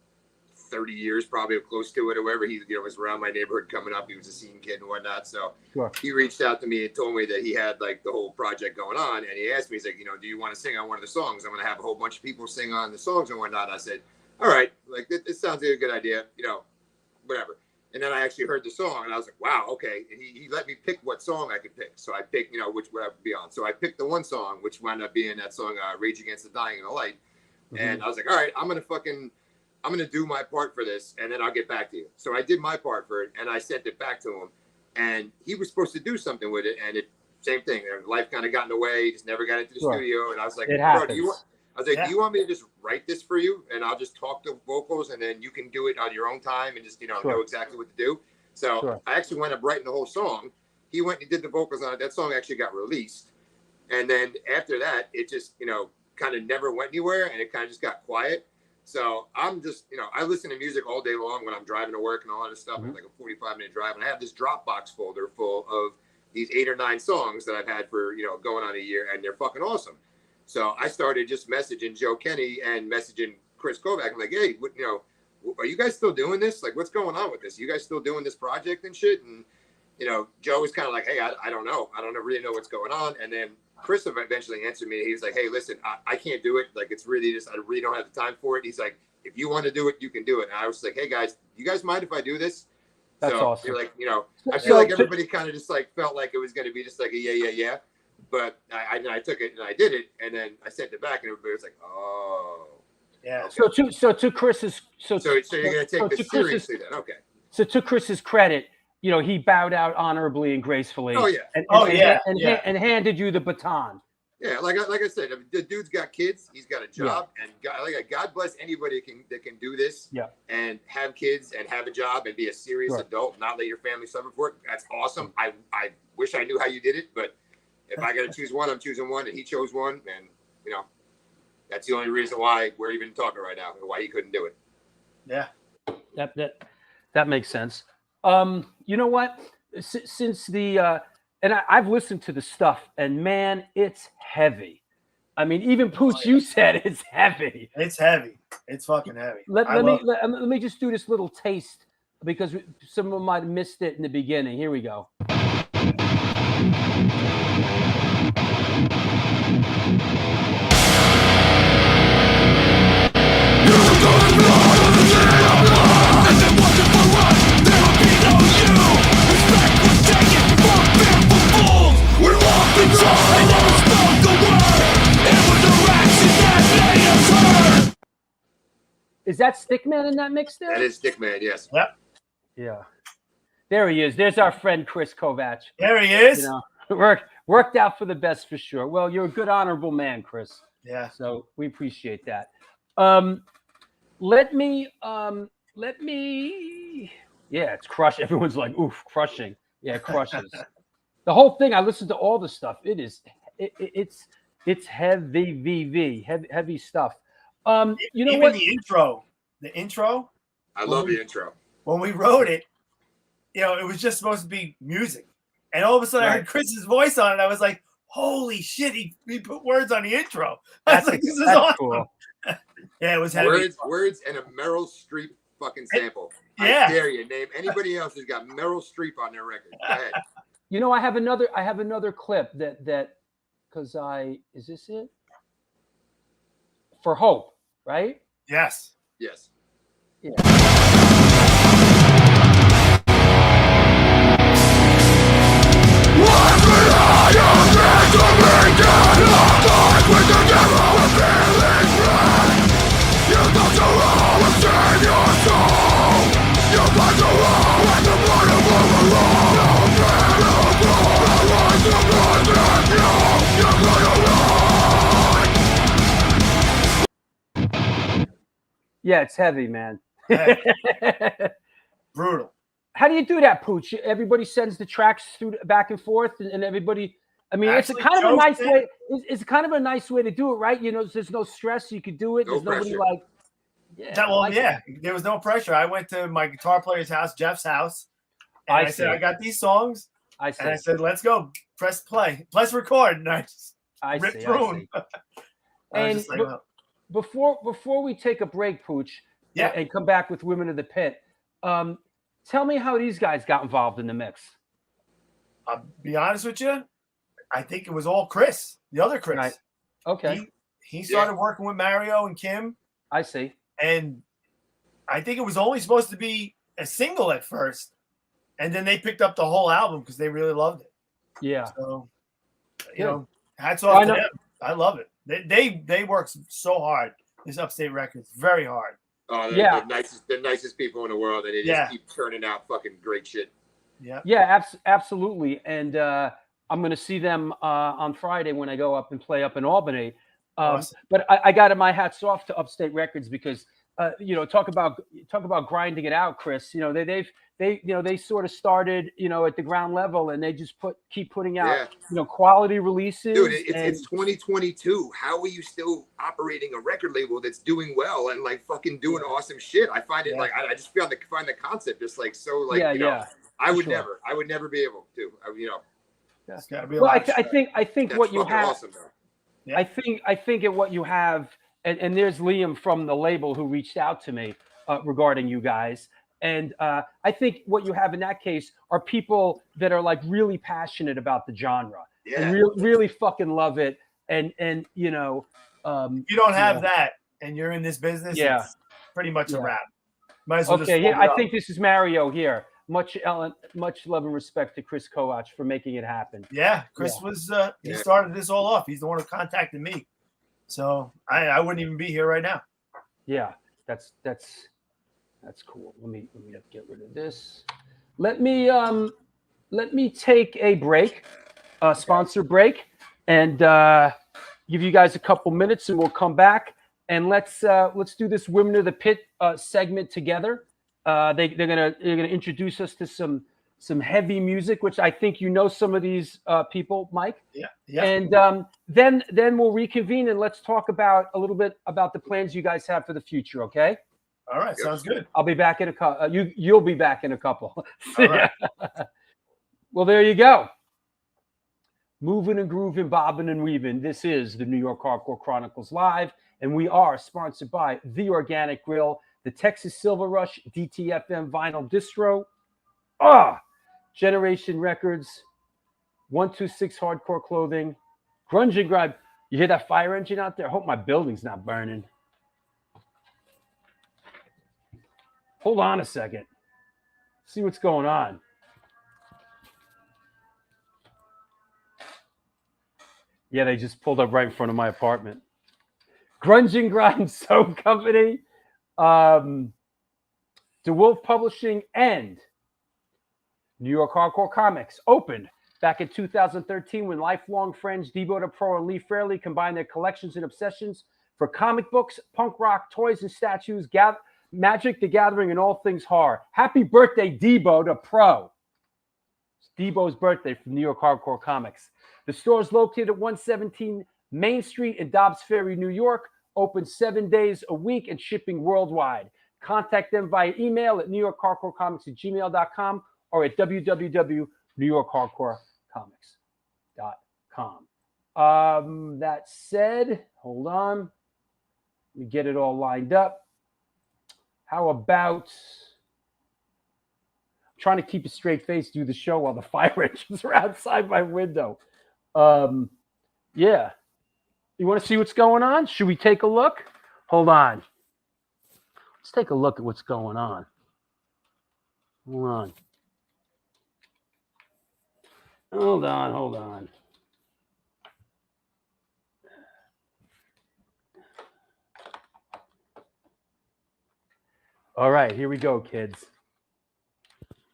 30 years, probably close to it, or wherever he was around my neighborhood coming up. He was a scene kid and whatnot. So He reached out to me and told me that he had like the whole project going on. And he asked me, he's like, do you want to sing on one of the songs? I'm going to have a whole bunch of people sing on the songs and whatnot. I said, all right, like this sounds like a good idea, whatever. And then I actually heard the song and I was like, wow, okay. And he let me pick what song I could pick. So I picked, which would I be on. So I picked the one song, which wound up being that song, Rage Against the Dying of the Light. Mm-hmm. And I was like, all right, I'm going to do my part for this and then I'll get back to you. So I did my part for it and I sent it back to him and he was supposed to do something with it. And same thing. Life kind of got in the way. He just never got into the studio. And I was like, bro, do you want me to just write this for you and I'll just talk the vocals and then you can do it on your own time and just, know exactly what to do. So I actually wound up writing the whole song. He went and did the vocals on it. That song actually got released. And then after that, it just, kind of never went anywhere and it kind of just got quiet. So I'm just, I listen to music all day long when I'm driving to work and all that stuff. Mm-hmm. It's like a 45-minute drive. And I have this Dropbox folder full of these 8 or 9 songs that I've had for, going on a year and they're fucking awesome. So I started just messaging Joe Kenny and messaging Chris Kovac. I'm like, hey, are you guys still doing this? Like, what's going on with this? You guys still doing this project and shit? And, Joe was kind of like, hey, I don't know. I don't really know what's going on. And then Chris eventually answered me. He was like, hey, listen, I can't do it. Like, it's really just, I really don't have the time for it. He's like, if you want to do it, you can do it. And I was like, hey, guys, you guys mind if I do this? That's awesome. You're like, I feel like everybody kind of just like felt like it was going to be just like a yeah. But I took it and I did it, and then I sent it back, and everybody was like, "Oh, Yeah. okay." So to Chris's So you're gonna take this to Chris's, seriously then? Okay. so to Chris's credit, you know, he bowed out honorably and gracefully. Oh yeah. And handed you the baton. Yeah, like I said, the dude's got kids. He's got a job, and God bless anybody that can do this. Yeah. And have kids and have a job and be a serious adult, not let your family suffer for it. That's awesome. I wish I knew how you did it, but if I got to choose one, I'm choosing one, and he chose one, and you know, that's the only reason why we're even talking right now and why he couldn't do it. Yeah. That makes sense. You know what? Since the and I've listened to the stuff, and man, it's heavy. I mean, even Puch, you said it's heavy. It's heavy. It's fucking heavy. Let me just do this little taste because some of them might have missed it in the beginning. Here we go. Is that Stickman in that mix there? That is Stickman, yes. Yep. Yeah. There he is. There's our friend Chris Kovac. There he is. You know, worked out for the best for sure. Well, you're a good, honorable man, Chris. Yeah. So we appreciate that. Let me. Yeah, it's crush. Everyone's like, oof, crushing. Yeah, it crushes. The whole thing. I listened to all the stuff. It's heavy stuff. You know even what? The intro. I love the intro. When we wrote it, you know, it was just supposed to be music, and all of a sudden I heard Chris's voice on it. I was like, "Holy shit!" He put words on the intro. I was like, "This is awesome." Cool. Yeah, it was heavy. Words, and a Meryl Streep fucking sample. Yeah. I dare you name anybody else who's got Meryl Streep on their record. Go ahead. You know, I have another clip that because is this it? For Hope, right? Yes. Yes. Yeah. Yeah, it's heavy, man. Brutal. How do you do that, Puch? Everybody sends the tracks through back and forth, and everybody. I mean, Actually, it's kind of a nice way. It's kind of a nice way to do it, right? You know, there's no stress. You could do it. There's nobody like. Yeah. There was no pressure. I went to my guitar player's house, Jeff's house, and I said, "I got these songs." I said, "Let's go. Press play. Let's record." And I just ripped through them. And before we take a break, Puch, and come back with Women of the Pit, tell me how these guys got involved in the mix. I'll be honest with you. I think it was all Chris, the other Chris. Right. Okay. He started working with Mario and Kim. I see. And I think it was only supposed to be a single at first. And then they picked up the whole album because they really loved it. Yeah. So, you know, hats off to them. I love it. They work so hard. This Upstate Records, very hard. Oh, they're the nicest people in the world, and they just keep turning out fucking great shit. Yeah. Yeah, absolutely. And I'm going to see them on Friday when I go up and play up in Albany. Awesome. But I got my hats off to Upstate Records because you know, talk about grinding it out, Chris. You know, they sort of started, you know, at the ground level, and they just keep putting out you know, quality releases. Dude, it's 2022. How are you still operating a record label that's doing well and like fucking doing awesome shit? I find it like I just find the concept just like so like you know, I would never be able to. You know. Yeah. Well, I think what you have. Awesome, I think at what you have, and there's Liam from the label who reached out to me regarding you guys. And I think what you have in that case are people that are like really passionate about the genre and really fucking love it. And you know, if you don't have that and you're in this business, it's pretty much a wrap. Might as well I think this is Mario here. much love and respect to Chris Koach for making it happen. Yeah, Chris was he started this all off. He's the one who contacted me, so I wouldn't even be here right now. Yeah, that's cool. Let me get rid of this. Let me take a break, sponsor break, and give you guys a couple minutes, and we'll come back and let's do this Women of the Pit segment together. They're gonna introduce us to some heavy music, which I think you know some of these people, Mike. Yeah. And then we'll reconvene and let's talk about a little bit about the plans you guys have for the future. Okay. All right, sounds good. I'll be back in a couple. You'll be back in a couple. All right. Well, there you go. Moving and grooving, bobbing and weaving. This is the New York Hardcore Chronicles Live, and we are sponsored by The Organic Grill, the Texas Silver Rush DTFM Vinyl Distro, Generation Records, 126 Hardcore Clothing, Grunge and Grind. You hear that fire engine out there? I hope my building's not burning. Hold on a second. See what's going on. Yeah, they just pulled up right in front of my apartment. Grunge and Grind Soap Company, DeWolf Publishing, and New York Hardcore Comics opened back in 2013 when lifelong friends Debo DePro and Lee Fairley combined their collections and obsessions for comic books, punk rock, toys and statues, Magic the Gathering, and all things horror. Happy birthday, Debo DePro. It's Debo's birthday from New York Hardcore Comics. The store is located at 117 Main Street in Dobbs Ferry, New York. Open 7 days a week and shipping worldwide. Contact them via email at newyorkhardcorecomics@gmail.com or at www.newyorkhardcorecomics.com. That said, hold on. Let me get it all lined up. How about trying to keep a straight face, do the show while the fire engines are outside my window? Yeah. You want to see what's going on? Should we take a look? Hold on. Let's take a look at what's going on. Hold on. Hold on. All right, here we go, kids.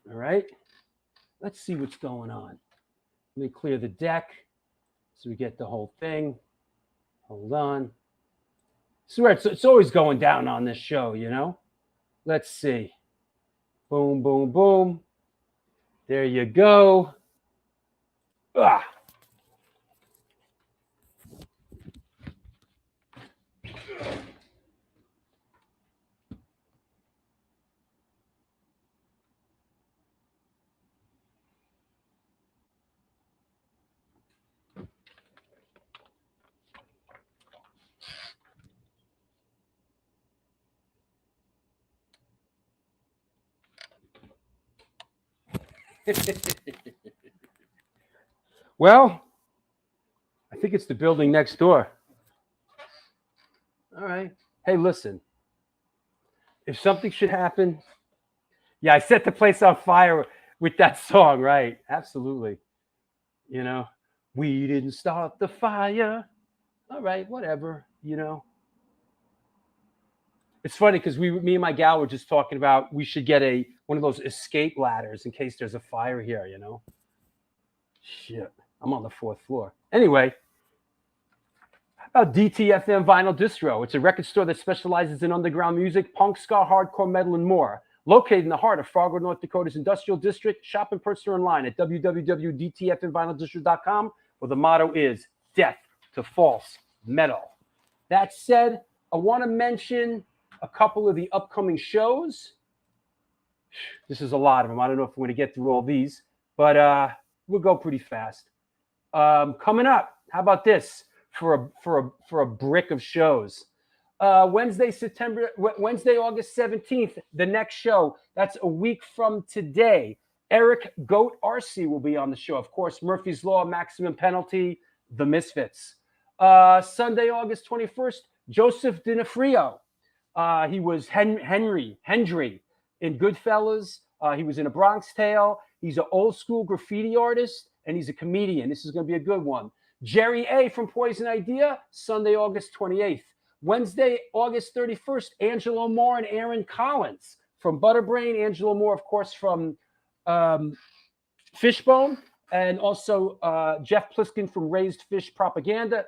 All right. Let's see what's going on. Let me clear the deck so we get the whole thing. Hold on. Swear it's always going down on this show, you know? Let's see. Boom, boom, boom. There you go. Ah. Well, I think it's the building next door. All right. Hey, listen. If something should happen, yeah, I set the place on fire with that song, right? Absolutely. You know, we didn't start the fire. All right, whatever, you know. It's funny because me and my gal were just talking about we should get one of those escape ladders in case there's a fire here, you know. Shit, I'm on the 4th floor. Anyway, how about DTFM Vinyl Distro? It's a record store that specializes in underground music, punk, ska, hardcore, metal, and more. Located in the heart of Fargo, North Dakota's industrial district. Shop in person or online at www.dtfmvinyldistro.com, where the motto is death to false metal. That said, I want to mention a couple of the upcoming shows. This is a lot of them. I don't know if we're going to get through all these, but we'll go pretty fast. Coming up, how about this for a brick of shows? Wednesday, August 17th, the next show. That's a week from today. Eric Goat Arcee will be on the show. Of course, Murphy's Law, Maximum Penalty, The Misfits. Sunday, August 21st, Joseph D'Onofrio. He was Henry in Goodfellas, He was in A Bronx Tale. He's an old school graffiti artist, and he's a comedian. This is going to be a good one. Jerry A. from Poison Idea, Sunday, August 28th. Wednesday, August 31st, Angelo Moore and Aaron Collins from Butterbrain. Angelo Moore, of course, from Fishbone, and also Jeff Pliskin from Raised Fist Propaganda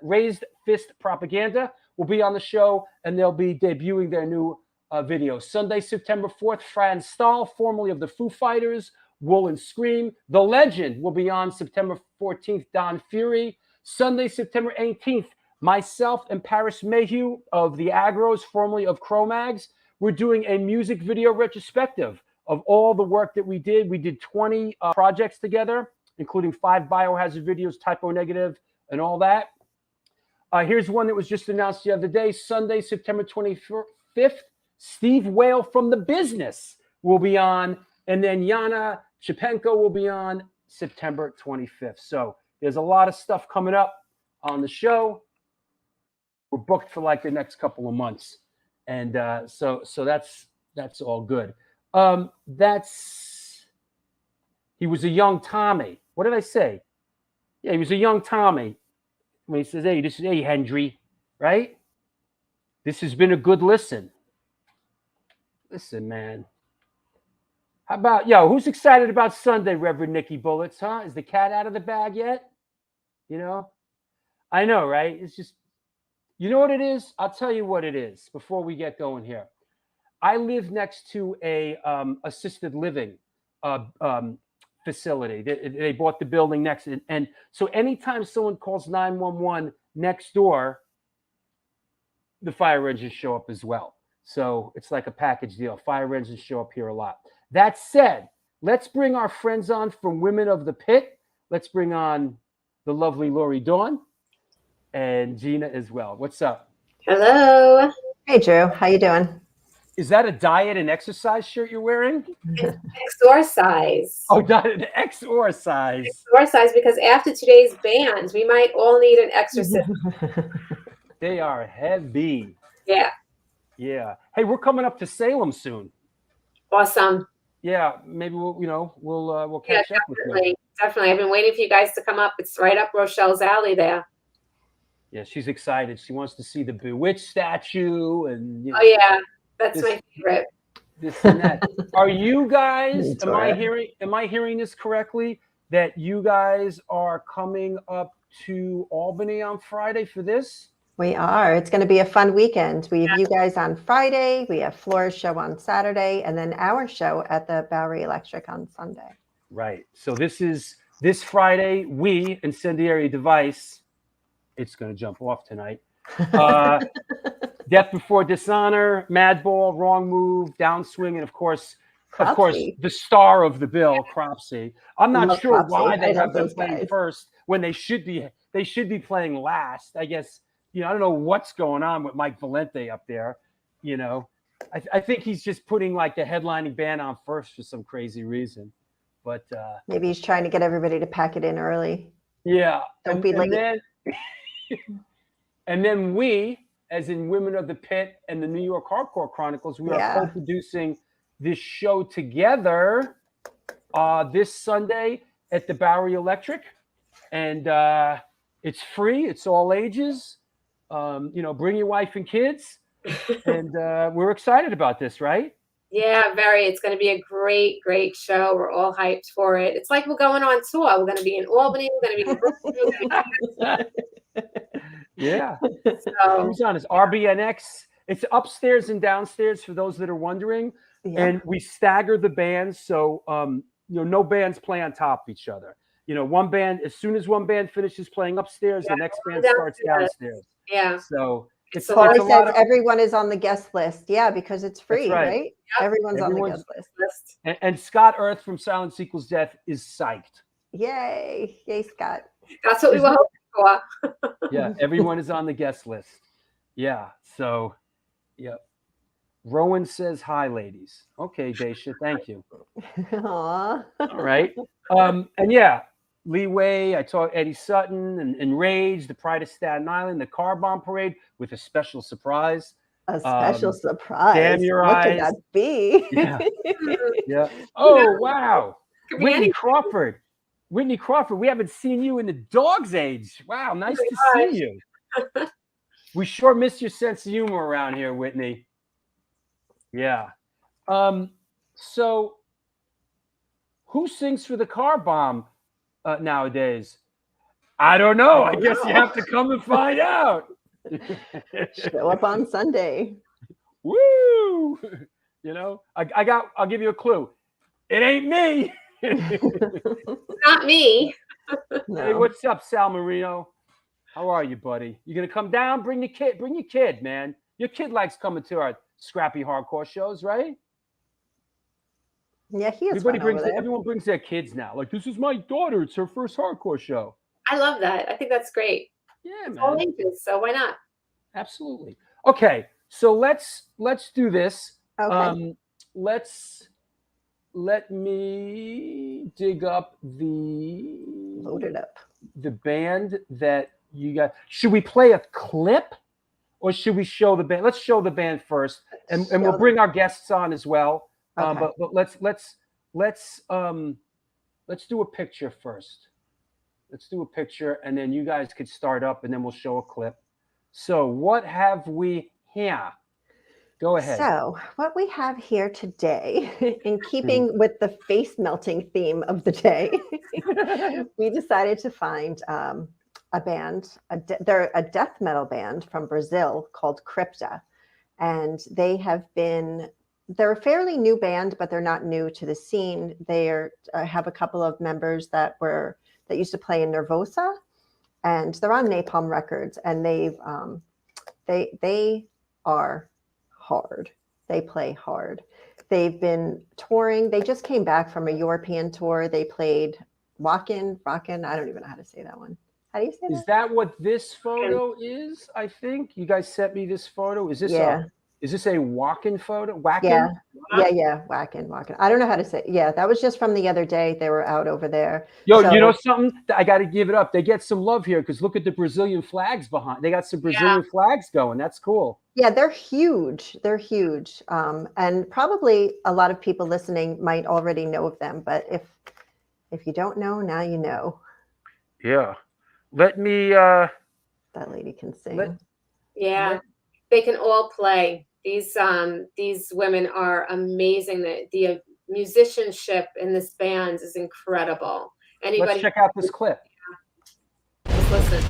will be on the show, and they'll be debuting their new video. Sunday, September 4th, Franz Stahl, formerly of the Foo Fighters, Wool and Scream. The Legend will be on September 14th, Don Fury. Sunday, September 18th, myself and Paris Mayhew of the Agros, formerly of Cro-Mags. We're doing a music video retrospective of all the work that we did. We did 20 projects together, including 5 Biohazard videos, Typo Negative, and all that. Here's one that was just announced the other day. Sunday, September 25th, Steve Whale from The Business will be on, and then Yana Chipenko will be on September 25th. So there's a lot of stuff coming up on the show. We're booked for like the next couple of months, and so that's all good. He was a young Tommy. What did I say? Yeah, he was a young Tommy. When he says, hey, Hendry, right? This has been a good listen. Listen, man. How about, who's excited about Sunday, Reverend Nikki Bullets, huh? Is the cat out of the bag yet? You know? I know, right? It's just, you know what it is? I'll tell you what it is before we get going here. I live next to a assisted living facility. They bought the building next, and so anytime someone calls 911 next door, the fire engines show up as well. So it's like a package deal. Fire engines show up here a lot. That said, let's bring our friends on from Women of the Pit. Let's bring on the lovely Lori Dawn and Gina as well. What's up? Hello. Hey, Drew. How you doing? Is that a diet and exercise shirt you're wearing? Exorcise. Oh, diet and exorcise. Exorcise, because after today's bans, we might all need an exorcism. They are heavy. Yeah. Yeah. Hey, we're coming up to Salem soon. Awesome. Yeah, maybe we'll catch up with you. Definitely. I've been waiting for you guys to come up. It's right up Rochelle's alley there. Yeah, she's excited. She wants to see the Bewitched statue and oh yeah, that's my favorite. This and that. Are you guys? Am I hearing this correctly? That you guys are coming up to Albany on Friday for this? We are. It's going to be a fun weekend. We have you guys on Friday. We have Flora's show on Saturday, and then our show at the Bowery Electric on Sunday. Right. So this Friday, we, Incendiary Device, it's going to jump off tonight. Death Before Dishonor, Madball, Wrong Move, Downswing, and of course, the star of the bill, Cropsy. I'm not sure why they have them playing first when they should be playing last. I guess. I don't know what's going on with Mike Valente up there. I think he's just putting like the headlining band on first for some crazy reason. But maybe he's trying to get everybody to pack it in early. Yeah. Don't be late. And then we, as in Women of the Pit and the New York Hardcore Chronicles, we are co-producing this show together this Sunday at the Bowery Electric. And it's free. It's all ages. Bring your wife and kids, and we're excited about this, right? Yeah, very. It's going to be a great, great show. We're all hyped for it. It's like we're going on tour. We're going to be in Albany. We're going to be in Brooklyn. Yeah. Who's on this? RBNX. It's upstairs and downstairs for those that are wondering. Yeah. And we stagger the bands, so no bands play on top of each other. One band, as soon as one band finishes playing upstairs, the next band starts downstairs. Yeah. So it's a lot of everyone is on the guest list. Yeah, because it's free, right? Yep. Everyone's on the guest list. And Scott Earth from Silence Equals Death is psyched. Yay. Yay, Scott. That's what we were hoping for. Yeah, everyone is on the guest list. Yeah. So, yeah. Rowan says hi, ladies. Okay, Daisha, thank you. Aww. All right. And yeah, Leeway, I talked Eddie Sutton and Rage, the Pride of Staten Island, the Car Bomb Parade with a special surprise. A special surprise. Damn your what eyes. could that be? Yeah. Yeah. Oh, wow. Could be Whitney anything. Crawford. Whitney Crawford, we haven't seen you in the dog's age. Wow, nice to see you. We sure miss your sense of humor around here, Whitney. Yeah. So who sings for the car bomb nowadays? I don't know. I guess you have to come and find out. Show up on Sunday. Woo! You know, I'll give you a clue. It ain't me. Not me. No. Hey, what's up, Sal Marino? How are you, buddy? You gonna come down? Bring your kid, man. Your kid likes coming to our scrappy hardcore shows, right? Yeah, he is fun over there. Everyone brings their kids now. Like, this is my daughter. It's her first hardcore show. I love that. I think that's great. Yeah, It's all man. ages, so why not? Absolutely. Okay, so let's do this. Okay. Let me dig up Load it up. the band that you got. Should we play a clip or should we show the band? Let's show the band first, and we'll Show bring our guests on as well. Okay. But let's do a picture first. Let's do a picture, and then you guys could start up, and then we'll show a clip. So what have we here? Go ahead. So what we have here today, in keeping with the face melting theme of the day, we decided to find a band. They're a death metal band from Brazil called Crypta, and they're a fairly new band, but they're not new to the scene. They have a couple of members that used to play in Nervosa, and they're on Napalm Records, and they are hard. They play hard. They've been touring. They just came back from a European tour. They played Rockin'. I don't even know how to say that one. How do you say that? Is that what this photo is? I think you guys sent me this photo. Is this a walk-in photo? Whackin'? Yeah. Whackin'. I don't know how to say. Yeah, that was just from the other day. They were out over there. Yo, you know something? I got to give it up. They get some love here because look at the Brazilian flags behind. They got some Brazilian flags going. That's cool. Yeah, they're huge. And probably a lot of people listening might already know of them. But if you don't know, now you know. Yeah. Let me. That lady can sing. They can all play. These women are amazing. The musicianship in this band is incredible. Let's check out this clip. Just listen.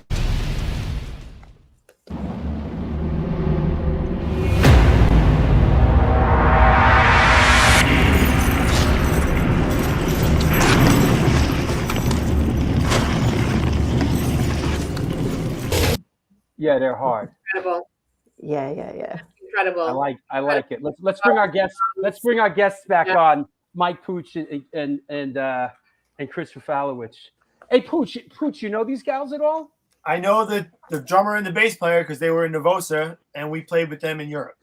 Yeah, they're hard. Incredible. Yeah. Incredible. I like it. Let's bring our guests. Let's bring our guests back on. Mike Puch and Chris Rafalowich. Hey, Puch, you know these gals at all? I know the drummer and the bass player because they were in Nervosa, and we played with them in Europe.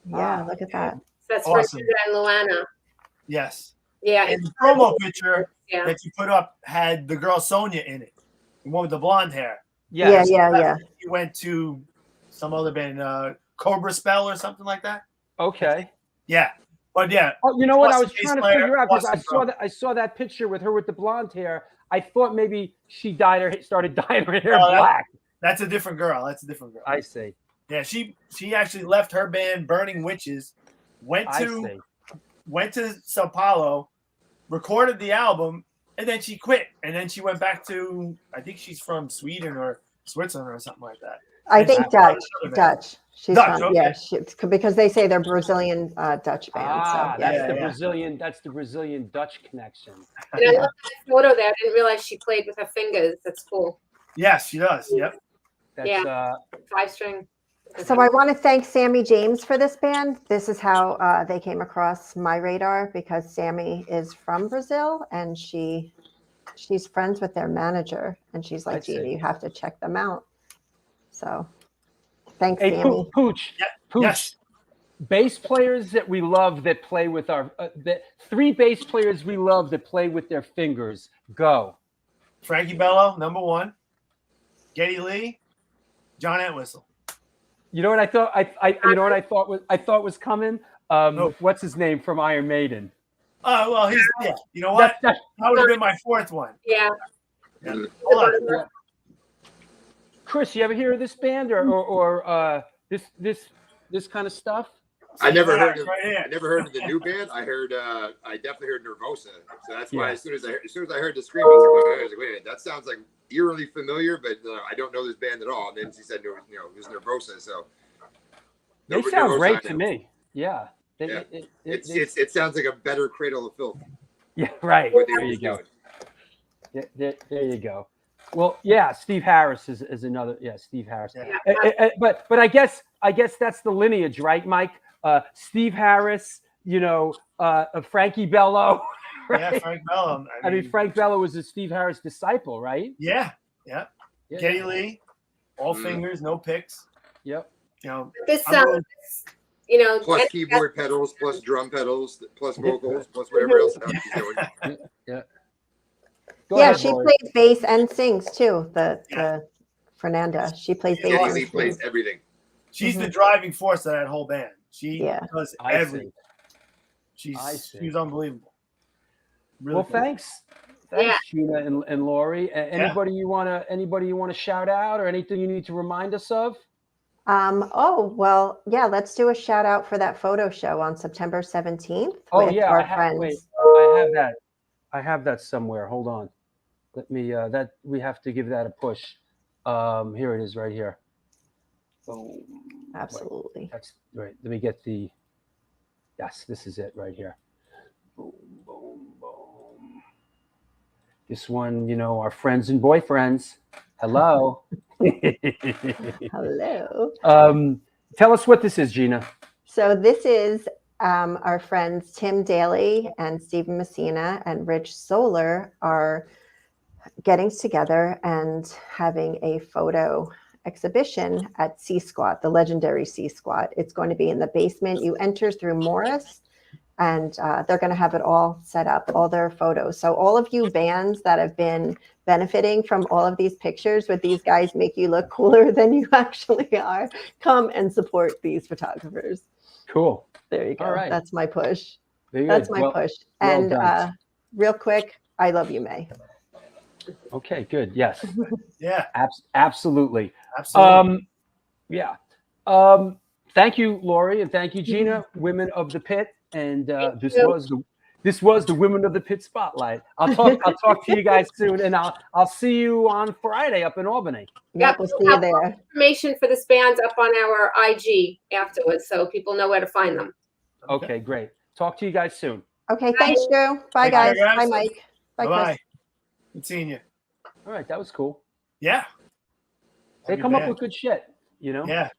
Yeah, look at that. That's Awesome. for and Luana. Yes. Yeah. And the promo picture Yeah. that you put up had the girl Sonia in it, the one with the blonde hair. Yes. Yeah. You went to some other band, Cobra Spell or something like that. Okay. Yeah, but yeah. Oh, you know what? I was Awesome trying to bass player, figure out because awesome I saw that picture with her with the blonde hair. I thought maybe she started dyeing her hair Oh, black. That's a different girl. I see. Yeah, she actually left her band Burning Witches, went to Sao Paulo, recorded the album, and then she quit. And then she went back to, I think she's from Sweden or Switzerland or something like that. I think Dutch. She's Dutch, from, okay. Because they say they're Brazilian Dutch band. So That's the Brazilian Dutch connection. And I love that photo there. I didn't realize she played with her fingers. That's cool. Yes, she does. Yep. That's, 5-string. So I want to thank Sammy James for this band. This is how they came across my radar because Sammy is from Brazil and she's friends with their manager. And she's like, Gina, you have to check them out. So thanks, Sammy. Puch. Yes. Bass players that we love that play with our 3 bass players we love that play with their fingers. Go. Frankie Bello, number 1. Geddy Lee, John Entwistle. You know what I thought? You know what I thought was coming. No. What's his name from Iron Maiden? Oh well, he's yeah. You know what? That- That would have been my fourth one. Yeah. Yeah. Hold on. yeah. Chris, you ever hear of this band or this kind of stuff? I never heard of. Right here. I never heard of the new band. I definitely heard Nervosa. So that's why Yeah. as soon as I heard the scream, I was like, wait a minute, that sounds like eerily familiar, but I don't know this band at all. And then she said, it was Nervosa. So They Nervosa, sound great I to know. me. Yeah. Yeah. It sounds like a better Cradle of Filth. yeah, right. What they There were you go. doing. There you go. Well, yeah, Steve Harris is another. Yeah, Steve Harris. Yeah. But I guess that's the lineage, right, Mike? Steve Harris, Frankie Bello. Right? Yeah, Frank Bellum. I mean, Frank Bello was a Steve Harris disciple, right? Yeah. Yeah. Geddy Lee, all fingers, no picks. Yep. This, I'm going- Plus keyboard pedals, plus drum pedals, plus vocals, plus whatever else she's doing. Yeah. Yeah, she plays bass and sings too. The Fernanda, she plays bass. Geddy and Lee sings. plays everything. She's the driving force of that whole band. She does I everything. see. She's unbelievable. Really Well, good. thanks, Gina and Lori. Anybody you want to shout out or anything you need to remind us of? Let's do a shout out for that photo show on September 17th. Oh with yeah, our I have, friends. wait, I have that. I have that somewhere. Hold on. Let me. That we have to give that a push. Here it is, right here. Boom. Absolutely. Wait, that's right. Let me get the. Yes, this is it right here. Boom, boom, boom. This one, our friends and boyfriends. Hello. Hello. Tell us what this is, Gina. So this is our friends Tim Daly and Stephen Messina and Rich Solar are getting together and having a photo exhibition at C Squat, the legendary C Squat. It's going to be in the basement. You enter through Morris, and they're going to have it all set up, all their photos. So all of you bands that have been benefiting from all of these pictures with these guys make you look cooler than you actually are, come and support these photographers. Cool. There you go. All right. That's my push. Very That's good. my push. well And done. real quick, I love you, May. Okay, good. Yes. Yeah, Absolutely. absolutely. Yeah. Thank you, Lori, and thank you, Gina, Women of the Pit. And this was the Women of the Pit spotlight. I'll talk to you guys soon, and I'll see you on Friday up in Albany. Yep, we'll see you there. Information for this band's up on our IG afterwards, so people know where to find them. Okay, great. Talk to you guys soon. Okay, thanks, Joe. Bye, Take care, guys. guys. Bye, Mike. Bye, Bye. Chris. Good seeing you. All right, that was cool. Yeah. They Heavy come up band. with good shit, Yeah.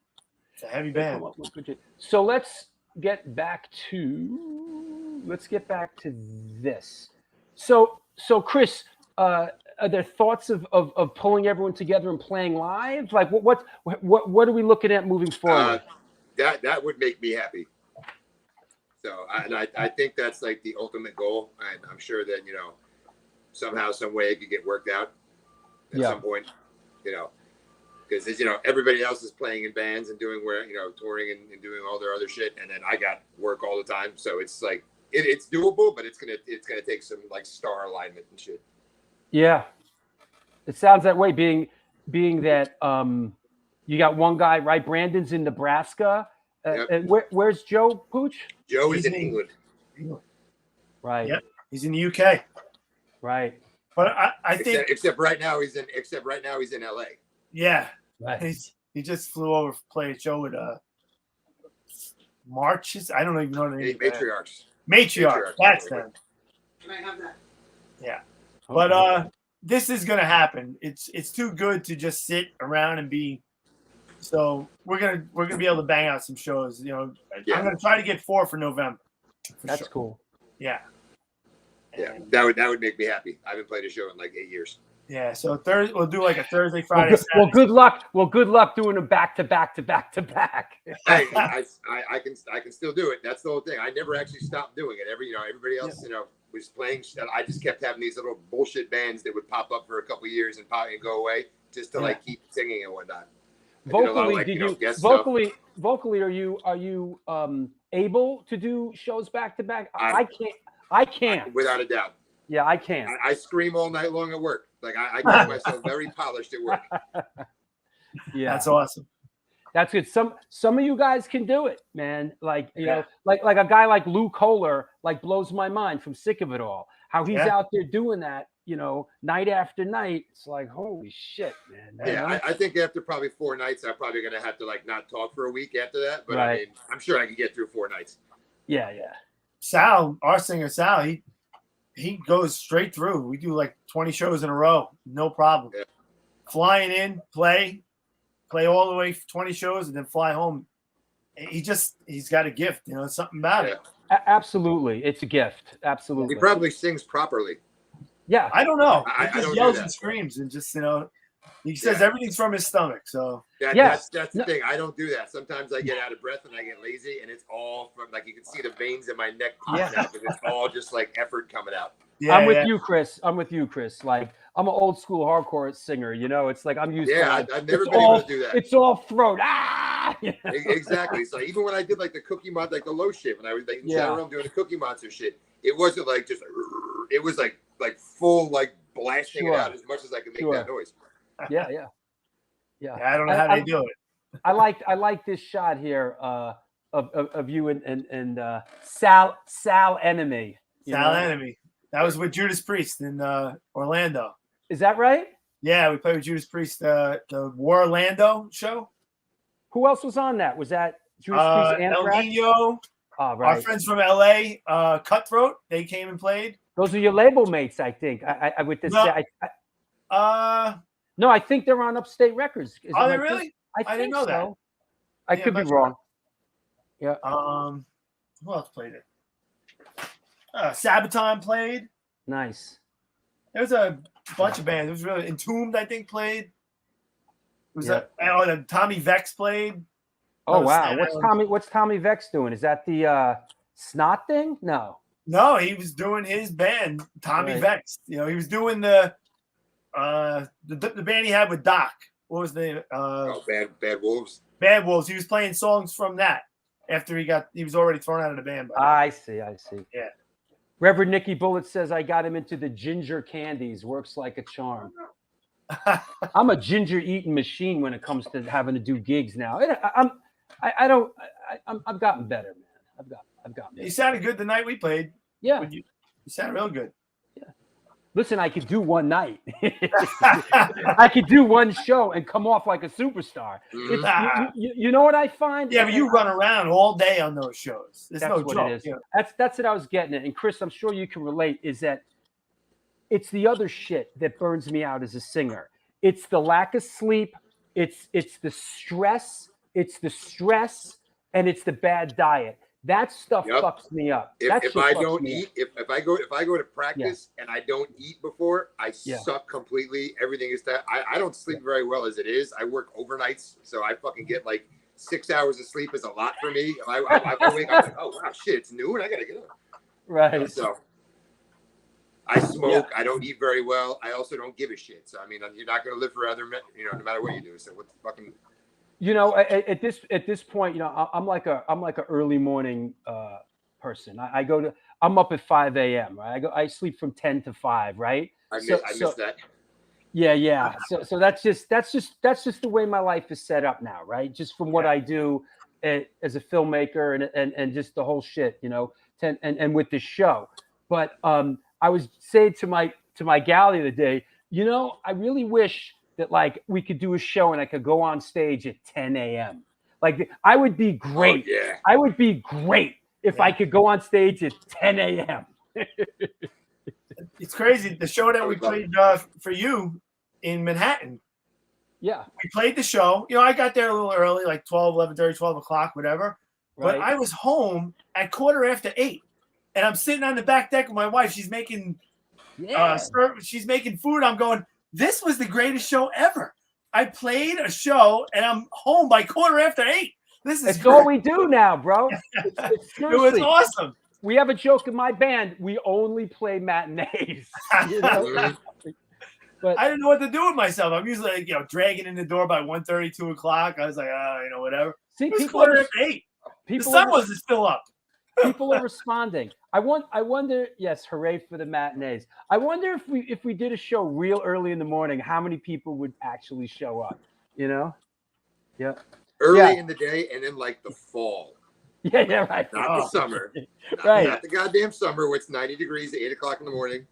It's a heavy They band. come up with good shit. So let's get back to this. So Chris, are there thoughts of pulling everyone together and playing live? Like what are we looking at moving forward? That would make me happy. So I think that's like the ultimate goal, and I'm sure that somehow, some way it could get worked out at some point. Because everybody else is playing in bands and doing touring and doing all their other shit, and then I got work all the time. So it's like it's doable, but it's gonna take some like star alignment and shit. Yeah, it sounds that way. Being that you got one guy, right? Brandon's in Nebraska, Yep. and where's Joe Puch? Joe is in England. Right. Yep. He's in the UK. Right. But I think Except right now he's in LA. yeah. Right. He just flew over to play a show with Marches. I don't even know the name. Matriarchs. Matriarch. That's them. Can I have that? Yeah. But this is gonna happen. It's too good to just sit around and be. So we're gonna be able to bang out some shows. Yeah. I'm gonna try to get 4 for November. That's sure. cool. Yeah. Yeah, that would make me happy. I haven't played a show in like 8 years. Yeah. So Thursday we'll do like a Thursday, Friday. Well, Saturday. good luck. Well, good luck doing them back to back. I can still do it. That's the whole thing. I never actually stopped doing it. Everybody else was playing. I just kept having these little bullshit bands that would pop up for a couple of years and go away just to like keep singing and whatnot. vocally, like, did you guest stuff. vocally are you able to do shows back to back? I can't. Without a doubt. Yeah, I can't. I scream all night long at work. Like I keep myself very polished at work. Yeah, That's awesome. That's good. Some of you guys can do it, man. Like, you know, like a guy like Lou Kohler, like, blows my mind from Sick of It All. How he's out there doing that, you know, night after night. It's like, holy shit, man. Yeah, I think after probably 4 nights, I'm probably gonna have to like not talk for a week after that. But I mean, I'm sure I can get through 4 nights. Yeah, yeah. Sal, our singer Sal, he goes straight through. We do like 20 shows in a row, no problem. Yeah. Flying in, play all the way 20 shows, and then fly home. He's got a gift, you know, something about it. Absolutely, it's a gift. Absolutely. He probably sings properly. Yeah, I don't know. I He just don't yells do and that. screams, and just, you know, he says everything's from his stomach. So That's the thing. I don't do that. Sometimes I get out of breath and I get lazy, and it's all from, like, you can see the veins in my neck popping out, but it's all just like effort coming out. yeah, I'm with you, Chris. Like, I'm an old school hardcore singer. You know, it's like I'm used to. Yeah, Like, I've never been able to do that. It's all throat. Ah, Exactly. So even when I did like the Cookie Monster, like the low shit, when I was like in chat room doing the Cookie Monster shit, it wasn't like just. It was like full, like, blasting it out as much as I could make that noise. Yeah. I don't know how they do it. I like this shot here of you and Sal Enemy. Sal Enemy. That was with Judas Priest in Orlando. Is that right? Yeah, we played with Judas Priest the War Orlando show. Who else was on that? Was that Judas Priest and El Nino? Oh, right. Our friends from LA, Cutthroat, they came and played. Those are your label mates, I think. I with this. No, no, I think they're on Upstate Records. Are they really? I didn't know that. I could be wrong. Yeah. Who else played it? Sabaton played. Nice. There was a bunch of bands. It was really Entombed, I think, played. It was Tommy Vex played. Oh wow! What's Tommy Vex doing? Is that the Snot thing? No, he was doing his band, Tommy Vex. You know, he was doing the band he had with Doc. What was the name? Bad Wolves. Bad Wolves. He was playing songs from that after he was already thrown out of the band. I see. Yeah. Reverend Nicky Bullet says I got him into the ginger candies. Works like a charm. I'm a ginger eating machine when it comes to having to do gigs now. I've gotten better, man. I've gotten better. You sounded good the night we played. Yeah. You sounded real good. Yeah. Listen, I could do one night. I could do one show and come off like a superstar. You know what I find? Yeah, but you run around all day on those shows. That's no what joke. it is. You know? That's what I was getting at. And Chris, I'm sure you can relate, is that it's the other shit that burns me out as a singer. It's the lack of sleep. It's the stress. It's the stress, and it's the bad diet. That stuff fucks me up. If I don't eat, if I go to practice and I don't eat before, I suck completely. Everything is that I don't sleep very well as it is. I work overnights, so I fucking get like 6 hours of sleep is a lot for me. I wake up like, oh wow, shit, it's noon. I gotta get up. Right. So I smoke. I don't eat very well. I also don't give a shit. So I mean, you're not gonna live forever, no matter what you do. So what the fucking. You know, at this point, you know, I'm like a early morning person. I'm up at 5 a.m. Right? I sleep from 10 to 5. Right? I miss that. Yeah. So that's just the way my life is set up now. Right? Just from what I do as a filmmaker and just the whole shit, you know, and with the show. But I was saying to my gal the other day, you know, I really wish that like we could do a show and I could go on stage at 10 a.m. Like I would be great. Oh, yeah. I would be great if I could go on stage at 10 a.m. It's crazy. The show that we played for you in Manhattan. Yeah. We played the show. You know, I got there a little early, like 12, 11:30, 12 o'clock, whatever. Right. But I was home at 8:15. And I'm sitting on the back deck with my wife. She's making she's making food. I'm going, this was the greatest show ever. I played a show and I'm home by 8:15. This is It's all we do now, bro. It's it was awesome. We have a joke in my band. We only play matinees. You know? But I didn't know what to do with myself. I'm usually like, dragging in the door by 1:30, 2 o'clock. I was like, whatever. see, It was people quarter are, after 8. The people sun are, wasn't still up. people are responding. I wonder. Yes, hooray for the matinees. I wonder if we did a show real early in the morning, how many people would actually show up? You know? Yeah. Early in the day and in like the fall, Yeah. Right. not Oh. the summer. Right. Not the goddamn summer where it's 90 degrees at 8 o'clock in the morning.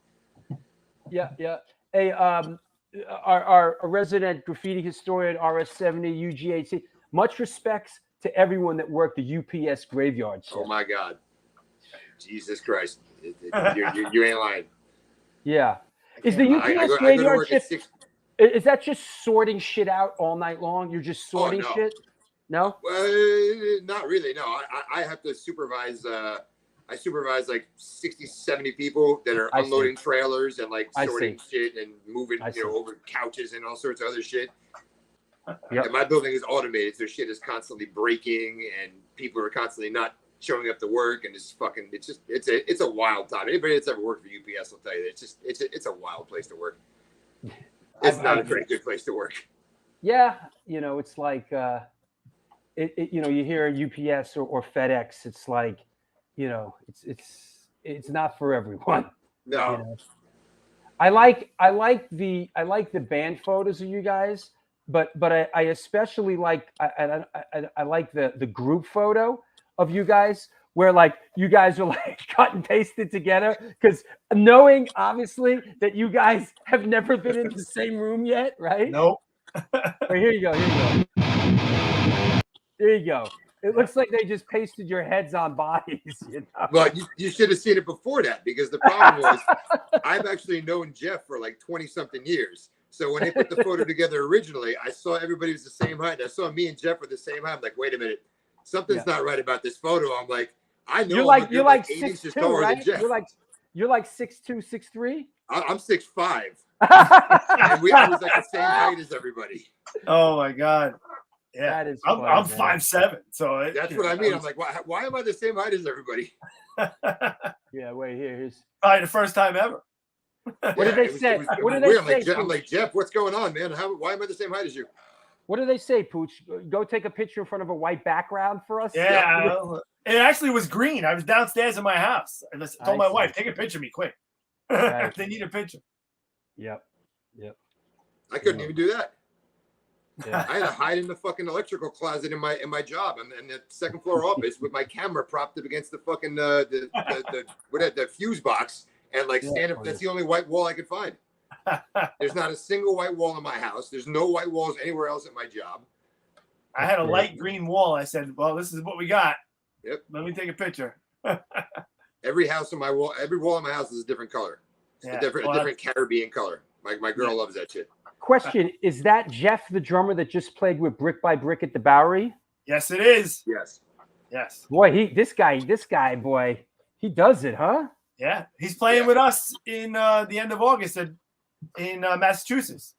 Yeah. Hey, our resident graffiti historian, RS70, UGHC. Much respects to everyone that worked the UPS graveyard shift. Oh my God. Jesus Christ. You ain't lying. Yeah. Is the I UPS go to graveyard work at shift, 6. is that just sorting shit out all night long? You're just sorting no. shit? No? Not really. No, I have to supervise. I supervise like 60, 70 people that are I see. unloading trailers and like I sorting shit and moving, I see. over couches and all sorts of other shit. Yep. And my building is automated, so shit is constantly breaking and people are constantly not showing up to work, and it's a wild time. Anybody that's ever worked for UPS will tell you that it's a wild place to work. It's not a very good place to work. Yeah. It's like, you hear UPS or FedEx, it's like, it's not for everyone. No. I like the band photos of you guys, but I especially like I like the group photo of you guys where like you guys are like cut and pasted together, because knowing obviously that you guys have never been in the same room yet, right? Nope. Right, here you go. There you go. It looks like they just pasted your heads on bodies. Well, you should have seen it before that, because the problem was I've actually known Jeff for like 20 something years. So when they put the photo together originally, I saw everybody was the same height. I saw me and Jeff were the same height. I'm like, wait a minute, something's not right about this photo. I'm like, I know you're like 8 inches 6'2", taller right? than Jeff. You're like 6'2", 6'3". I'm 6'5", and I was like the same height as everybody. Oh my God. Yeah, That is I'm funny, 5'7", so That's what I mean. I'm like, why am I the same height as everybody? Yeah, wait, here's probably the first time ever. what did they say? What did they say? I'm like, Jeff, what's going on, man? Why am I the same height as you? What do they say, Puch? Go take a picture in front of a white background for us. Yeah, it actually was green. I was downstairs in my house. I just told my see. wife, take a picture of me quick. Right. They need a picture. Yep. I couldn't even do that. Yeah. I had to hide in the fucking electrical closet in my job in the second floor office with my camera propped up against the fucking the fuse box and like stand up. That's the only white wall I could find. There's not a single white wall in my house. There's no white walls anywhere else at my job. I had a light green wall. I said, well, this is what we got. Yep. Let me take a picture. Every wall in my house is a different color. It's a different Caribbean color. My girl loves that shit. Question: is that Jeff, the drummer that just played with Brick by Brick at the Bowery? Yes, it is. Yes. Boy, this guy, boy, he does it, huh? Yeah, he's playing with us in the end of August in Massachusetts.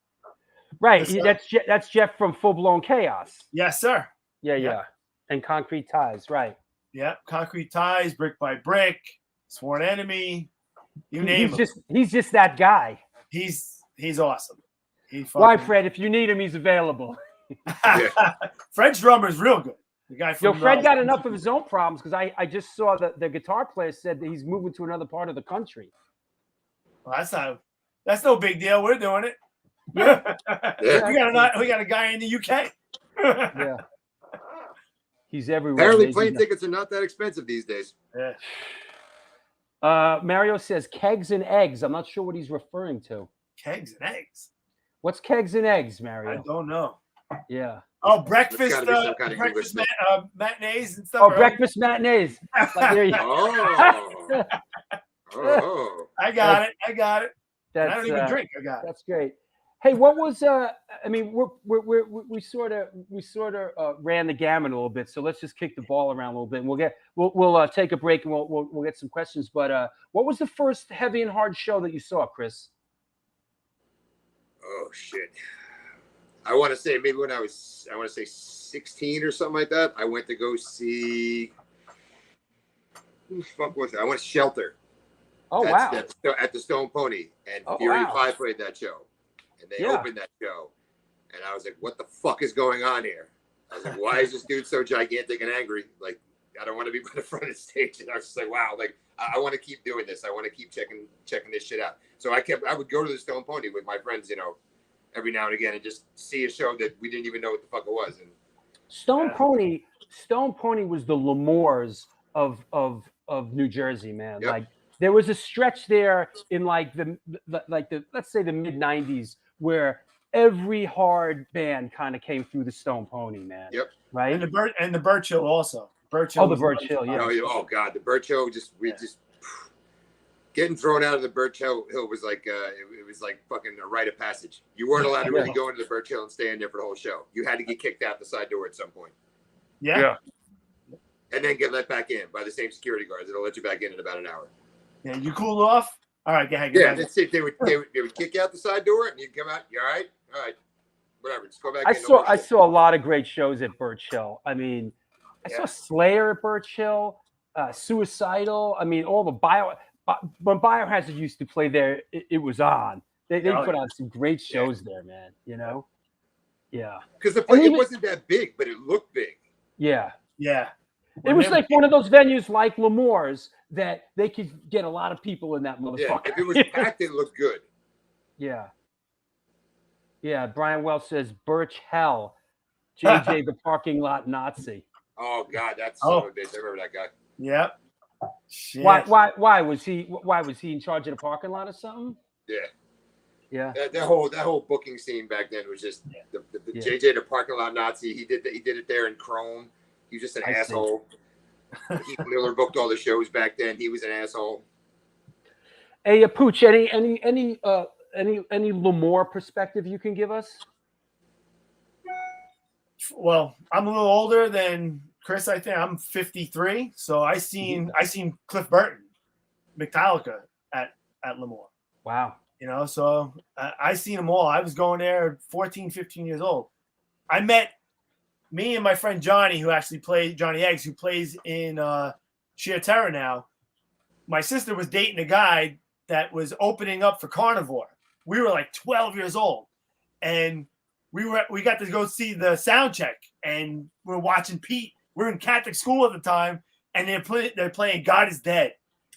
Right. Yes, That's Jeff from Full Blown Chaos. Yes, sir. Yeah. And Concrete Ties, right? Yeah, Concrete Ties, Brick by Brick, Sworn Enemy. You name him. He's just that guy. He's awesome. Why, Fred? If you need him, he's available. Fred's drummer is real good. The guy from Fred got enough of his own problems, because I just saw that the guitar player said that he's moving to another part of the country. Well, that's no big deal. We're doing it. We got a guy in the UK. Yeah. He's everywhere. Apparently, plane tickets are not that expensive these days. Yeah. Mario says kegs and eggs. I'm not sure what he's referring to. Kegs and eggs. What's kegs and eggs, Mario? I don't know. Yeah. Oh, breakfast, breakfast matinees and stuff. Oh, breakfast matinees. There you go. Oh. I got it. I don't even drink. I got it. That's great. Hey, what was I mean, we sort of ran the gamut a little bit, so let's just kick the ball around a little bit, and we'll take a break and we'll get some questions. But what was the first heavy and hard show that you saw, Chris? Oh shit! I want to say maybe when I was 16 or something like that. I went to go see. Who the fuck was it? I went to Shelter. Oh, wow! At the Stone Pony, and Fury 5 played that show. and they Yeah. opened that show, and I was like, "What the fuck is going on here?" I was like, "Why is this dude so gigantic and angry? Like, I don't want to be by the front of the stage." And I was just like, "Wow, like I want to keep doing this. I want to keep checking this shit out." So I would go to the Stone Pony with my friends, you know, every now and again, and just see a show that we didn't even know what the fuck it was. And Stone Pony was the Lemures of New Jersey, man. Yep. Like there was a stretch there in like the let's say the mid '90s where every hard band kind of came through the Stone Pony, man. Yep. Right. And the Birch Hill also. Birch Hill. Oh, the Birch Hill, yeah. Oh God, the Birch Hill just getting thrown out of the Birch Hill was like it was like fucking a rite of passage. You weren't allowed to really go into the Birch Hill and stay in there for the whole show. You had to get kicked out the side door at some point. Yeah. And then get let back in by the same security guards. It'll let you back in about an hour. Yeah, you cooled off. All right, go ahead. Yeah, that's it. They would kick you out the side door, and you'd come out. You all right? All right, whatever. Just go back. I saw a lot of great shows at Birch Hill. I mean, I saw Slayer at Birch Hill, Suicidal. I mean, all the when Biohazard used to play there, it was on. They put on some great shows there, man. You know, yeah. Because the place it wasn't that big, but it looked big. Yeah. Yeah. It was like one of those venues like Lemoore's that they could get a lot of people in that motherfucker. Yeah, if it was packed, it looked good. Yeah. Yeah, Brian Welch says Birch Hell, JJ the parking lot Nazi. Oh God, that's so bitch. I remember that guy. Yep. Shit. Why was he in charge of the parking lot or something? Yeah. Yeah. That whole booking scene back then was just the JJ the parking lot Nazi. He did it there in Chrome. He was just an asshole. Heath Miller booked all the shows back then. He was an asshole. Hey, Puch, any Lemore perspective you can give us? Well, I'm a little older than Chris. I think I'm 53, so I seen Cliff Burton, Metallica at Lemoore. Wow. You know, so I seen them all. I was going there 14, 15 years old. I met me and my friend Johnny, who actually played Johnny Eggs, who plays in Sheer Terror now. My sister was dating a guy that was opening up for Carnivore. We were like 12 years old, and we got to go see the sound check, and we're watching Pete. We're in Catholic school at the time, and they're playing God Is Dead,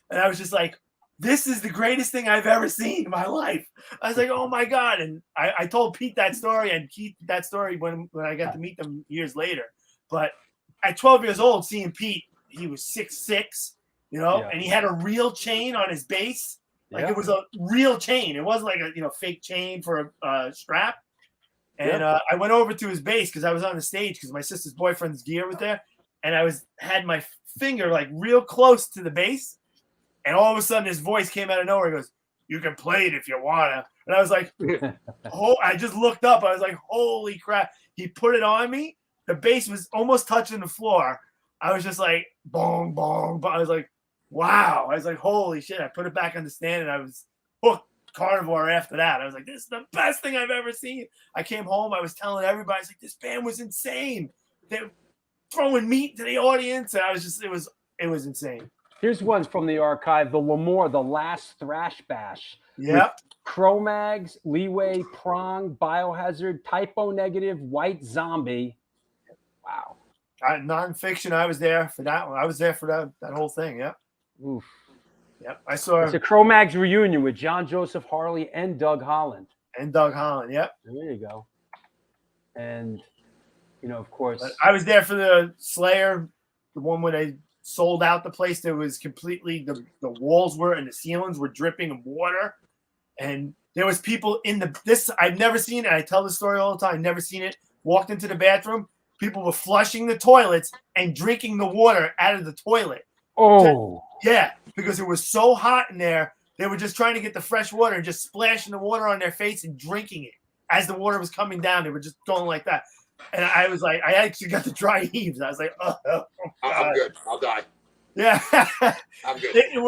and I was just like, this is the greatest thing I've ever seen in my life. I was like, oh my God. And I told Pete that story and Keith that story when I got to meet them years later. But at 12 years old, seeing Pete, he was 6'6", you know, and he had a real chain on his bass. Like it was a real chain. It wasn't like a fake chain for a strap. And I went over to his bass because I was on the stage because my sister's boyfriend's gear was there. And I had my finger like real close to the bass. And all of a sudden, his voice came out of nowhere. He goes, "You can play it if you wanna." And I was like, I just looked up. I was like, "Holy crap!" He put it on me. The bass was almost touching the floor. I was just like, "Bong, bong." But I was like, "Wow!" I was like, "Holy shit!" I put it back on the stand, and I was hooked. Carnivore after that. I was like, "This is the best thing I've ever seen." I came home. I was telling everybody, I was like, "This band was insane. They're throwing meat to the audience," and I was just, it was insane. Here's one from the archive: the Lemoore, the last thrash bash. Yep. Cro-Mags, Leeway, Prong, Biohazard, Typo Negative, White Zombie. Wow. Nonfiction. I was there for that one. I was there for that whole thing. Yep. Oof. Yep. I saw. It's a Cro-Mags reunion with John Joseph Harley and Doug Holland. Yep. There you go. And of course, but I was there for the Slayer, the one where they sold out the place. There was completely the walls were and the ceilings were dripping water, and there was people in this. I've never seen it. I tell the story all the time. Never seen it. Walked into the bathroom. People were flushing the toilets and drinking the water out of the toilet. Oh, yeah, because it was so hot in there. They were just trying to get the fresh water and just splashing the water on their face and drinking it as the water was coming down. They were just going like that. And I was like, I actually got the dry heaves. I was like, oh, I'm good. I'll die. Yeah. I'm good. It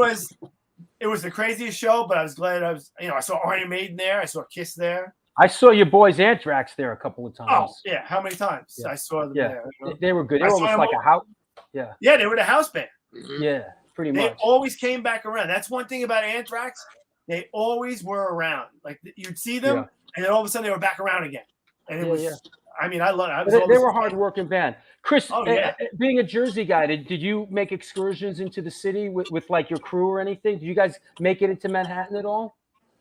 was the craziest show, but I was glad I saw Iron Maiden there. I saw Kiss there. I saw your boys Anthrax there a couple of times. Oh, yeah. How many times? Yeah. I saw them there. They were good. They were almost like a house. Yeah. Yeah, they were the house band. Mm-hmm. Yeah, pretty much. They always came back around. That's one thing about Anthrax. They always were around. Like you'd see them and then all of a sudden they were back around again, and it Yeah, was. yeah. I mean, I love. They were a hard-working band. Chris, Oh, yeah. Being a Jersey guy, did you make excursions into the city with like your crew or anything? Did you guys make it into Manhattan at all,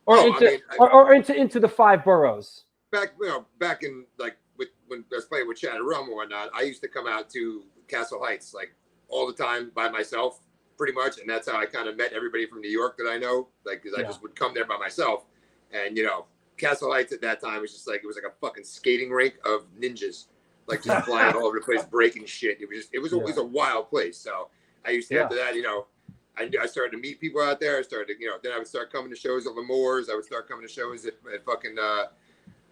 or into the 5 boroughs? Back in like when I was playing with Shattered Realm and whatnot, I used to come out to Castle Heights like all the time by myself, pretty much, and that's how I kind of met everybody from New York that I know, like because I just would come there by myself, and Castle Heights at that time was just like it was like a fucking skating rink of ninjas, like just flying all over the place, breaking shit. It was a wild place. So I used to after that, I started to meet people out there. I started, then I would start coming to shows at L'Amour's. I would start coming to shows at fucking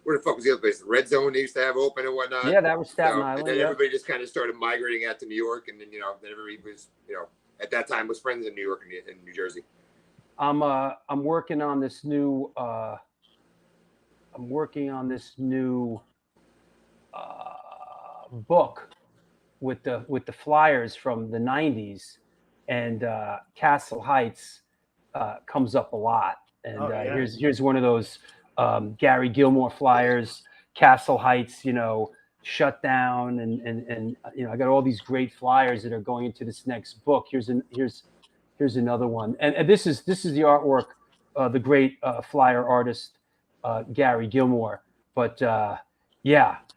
where the fuck was the other place? The Red Zone they used to have open and whatnot. Yeah, that was Staten Island. And then everybody just kind of started migrating out to New York, and then then everybody was at that time was friends in New York and New Jersey. I'm working on this new book with the Flyers from the 90s, and Castle Heights comes up a lot. And here's one of those Gary Gilmore Flyers, Castle Heights, shut down, and I got all these great flyers that are going into this next book. Here's another one, and this is the artwork, the great flyer artist Gary Gilmore. But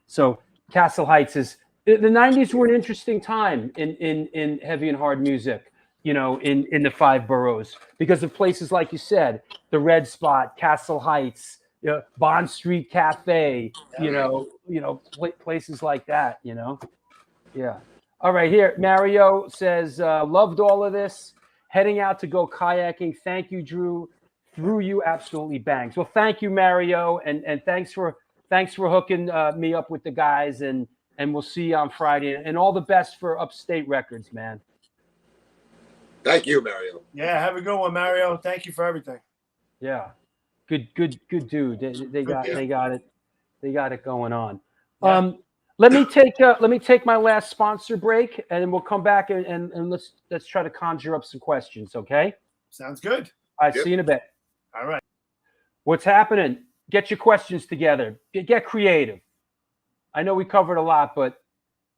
so Castle Heights is the 90s were an interesting time in heavy and hard music, in the 5 boroughs because of places like you said, the Red Spot, Castle Heights, Bond Street Cafe, places like that, Yeah. All right, here Mario says, loved all of this. Heading out to go kayaking. Thank you, Drew. Through you absolutely bangs. Well, thank you, Mario, and thanks for hooking me up with the guys, and we'll see you on Friday. And all the best for Upstate Records, man. Thank you, Mario. Yeah, have a good one, Mario. Thank you for everything. Yeah, good dude. They got it going on. Yeah. Let me take my last sponsor break, and then we'll come back and let's try to conjure up some questions. Okay. Sounds good. All right. See you in a bit. All right. What's happening? Get your questions together. Get creative. I know we covered a lot, but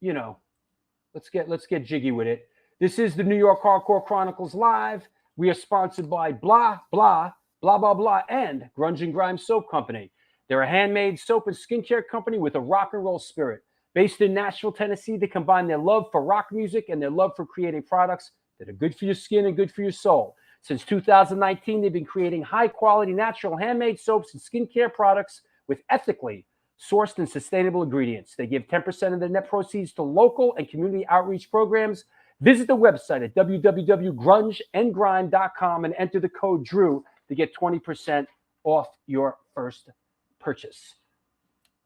let's get jiggy with it. This is the New York Hardcore Chronicles Live. We are sponsored by Blah Blah Blah Blah Blah and Grunge and Grime Soap Company. They're a handmade soap and skincare company with a rock and roll spirit. Based in Nashville, Tennessee, they combine their love for rock music and their love for creating products that are good for your skin and good for your soul. Since 2019, they've been creating high-quality, natural, handmade soaps and skincare products with ethically sourced and sustainable ingredients. They give 10% of their net proceeds to local and community outreach programs. Visit the website at www.grungeandgrime.com and enter the code DREW to get 20% off your first purchase.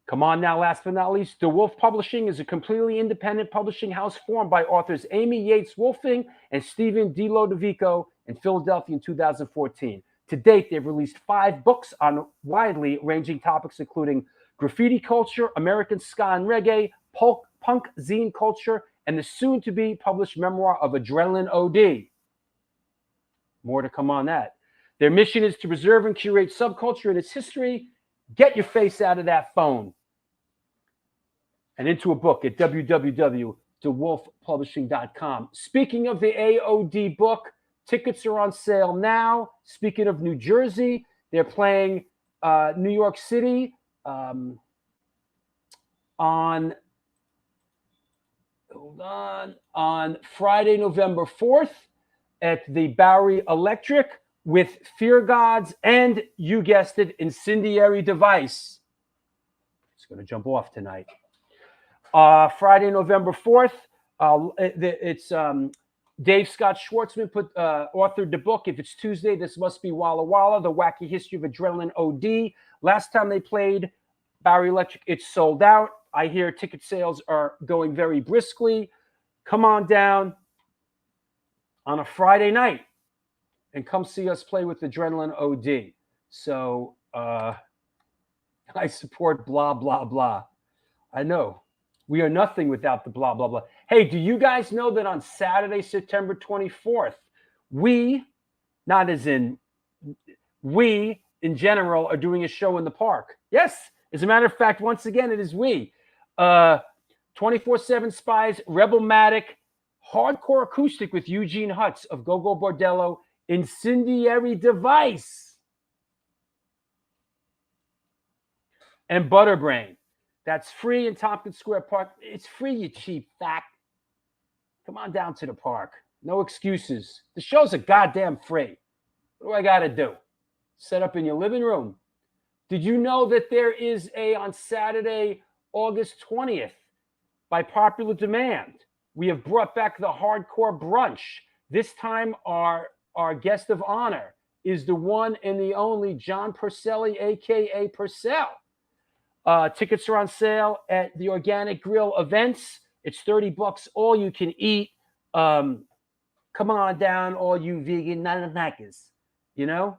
Come on now, last but not least, DeWolf Publishing is a completely independent publishing house formed by authors Amy Yates Wolfing and Stephen D. Lodovico in Philadelphia in 2014. To date, they've released 5 books on widely ranging topics, including graffiti culture, American ska and reggae, punk zine culture, and the soon-to-be published memoir of Adrenaline OD. More to come on that. Their mission is to preserve and curate subculture and its history. Get your face out of that phone and into a book at www.dewolfpublishing.com. Speaking of the AOD book, tickets are on sale now. Speaking of New Jersey, they're playing New York City on Friday, November 4th at the Bowery Electric with Fear Gods and, you guessed it, Incendiary Device. It's going to jump off tonight. Friday, November 4th, it's Dave Scott Schwartzman authored the book. If it's Tuesday, this must be Walla Walla, The Wacky History of Adrenaline OD. Last time they played Bowery Electric, it's sold out. I hear ticket sales are going very briskly. Come on down on a Friday night and come see us play with Adrenaline OD. So I support blah, blah, blah. I know. We are nothing without the blah, blah, blah. Hey, do you guys know that on Saturday, September 24th, we in general are doing a show in the park. Yes, as a matter of fact, once again, it is we. 24/7 Spies, Rebelmatic, hardcore acoustic with Eugene Hutz of Go-Go Bordello, Incendiary Device, and Butterbrain. That's free in Tompkins Square Park. It's free, you cheap fuck. Come on down to the park. No excuses. The shows are goddamn free. What do I got to do? Set up in your living room. Did you know that there is on Saturday, August 20th, by popular demand, we have brought back the hardcore brunch. This time, our guest of honor is the one and the only John Purcelli, a.k.a. Purcell. Tickets are on sale at the Organic Grill events. It's $30 all you can eat. Come on down, all you vegan nanakers. You know,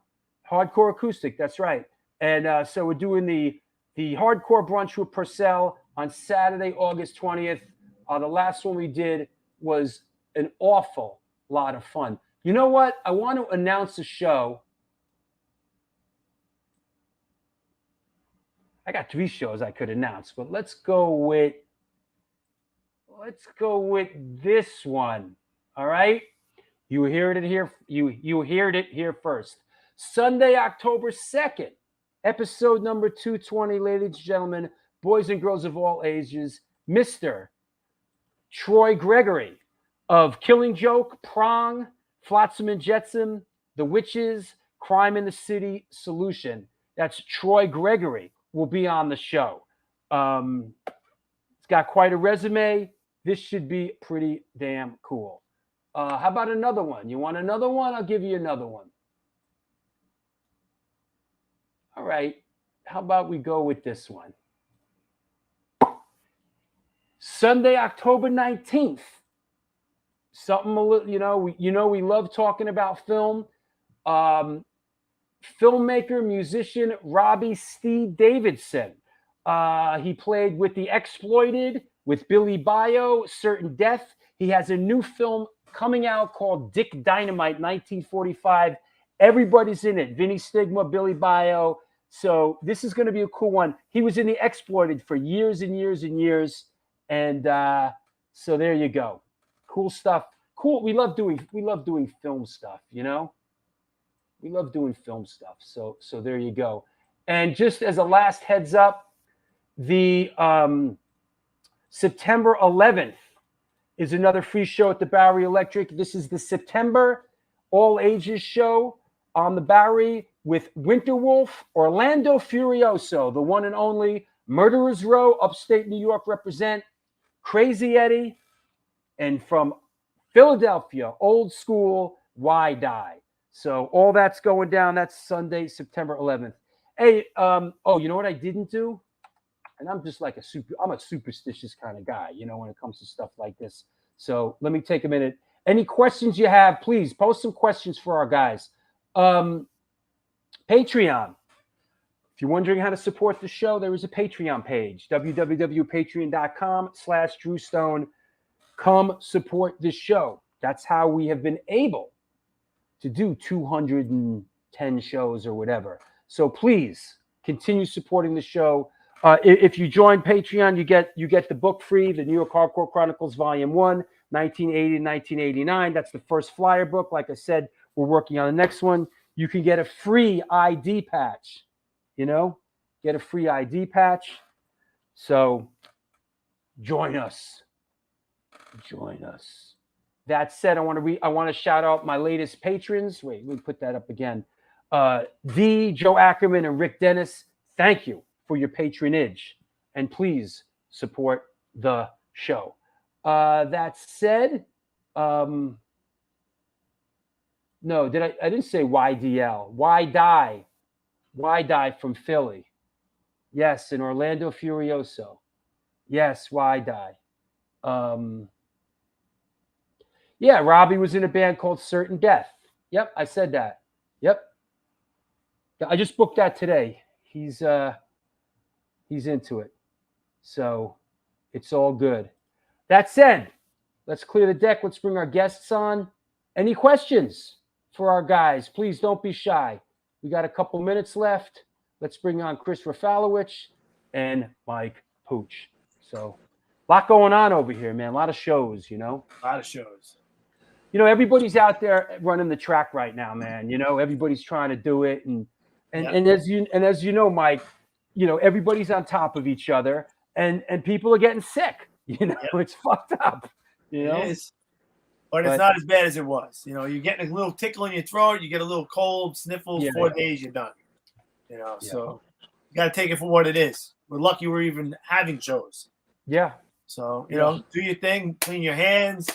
hardcore acoustic. That's right. And so we're doing the hardcore brunch with Purcell on Saturday, August 20th. The last one we did was an awful lot of fun. You know what? I want to announce a show. I got 3 shows I could announce, but let's go with this one. All right? You heard it here. You heard it here first. Sunday, October 2nd, episode number 220, ladies and gentlemen, boys and girls of all ages, Mr. Troy Gregory of Killing Joke, Prong, Flotsam and Jetsam, The Witches, Crime in the City, Solution. That's Troy Gregory will be on the show. It's got quite a resume. This should be pretty damn cool. How about another one? You want another one? I'll give you another one. All right. How about we go with this one? Sunday, October 19th. Something a little, we love talking about film. Filmmaker, musician Robbie Steve Davidson. He played with The Exploited, with Billy Bio, Certain Death. He has a new film coming out called Dick Dynamite, 1945. Everybody's in it. Vinny Stigma, Billy Bio. So this is going to be a cool one. He was in The Exploited for years and years and years. And so there you go. Cool stuff. Cool. We love doing film stuff, you know? We love doing film stuff. So there you go. And just as a last heads up, the September 11th is another free show at the Bowery Electric. This is the September all ages show on the Bowery with Winterwolf, Orlando Furioso, the one and only, Murderers Row, upstate New York represent, Crazy Eddie, and from Philadelphia, old school, Why Die. So all that's going down. That's Sunday, September 11th. Hey, you know what I didn't do? And I'm just like I'm a superstitious kind of guy, when it comes to stuff like this. So let me take a minute. Any questions you have, please post some questions for our guys. Patreon. If you're wondering how to support the show, there is a Patreon page, www.patreon.com/Drew Stone. Come support this show. That's how we have been able to do 210 shows or whatever. So please continue supporting the show. If you join Patreon, you get the book free, the New York Hardcore Chronicles Volume 1, 1980 to 1989. That's the first flyer book. Like I said, we're working on the next one. You can get a free ID patch, get a free ID patch. So join us. Join us. That said, I want to shout out my latest patrons. Wait, let me put that up again. D, Joe Ackerman, and Rick Dennis. Thank you for your patronage, and please support the show. That said, no, I didn't say YDL. Why Die? Why Die from Philly? Yes, and Orlando Furioso. Yes, Why Die? Yeah, Robbie was in a band called Certain Death. Yep, I said that. Yep. I just booked that today. He's into it. So it's all good. That said, let's clear the deck. Let's bring our guests on. Any questions for our guys? Please don't be shy. We got a couple minutes left. Let's bring on Chris Rafalowich and Mike Puch. So, a lot going on over here, man. A lot of shows, you know. A lot of shows. You know, everybody's out there running the track right now, man. You know, everybody's trying to do it, and as you know, Mike, you know, everybody's on top of each other, and people are getting sick. You know, it's fucked up. You know, it is. But it's not as bad as it was. You know, you're getting a little tickle in your throat, you get a little cold, sniffles, 4 days, you're done. You know, so you got to take it for what it is. We're lucky we're even having shows. Yeah. So, you know, do your thing, clean your hands,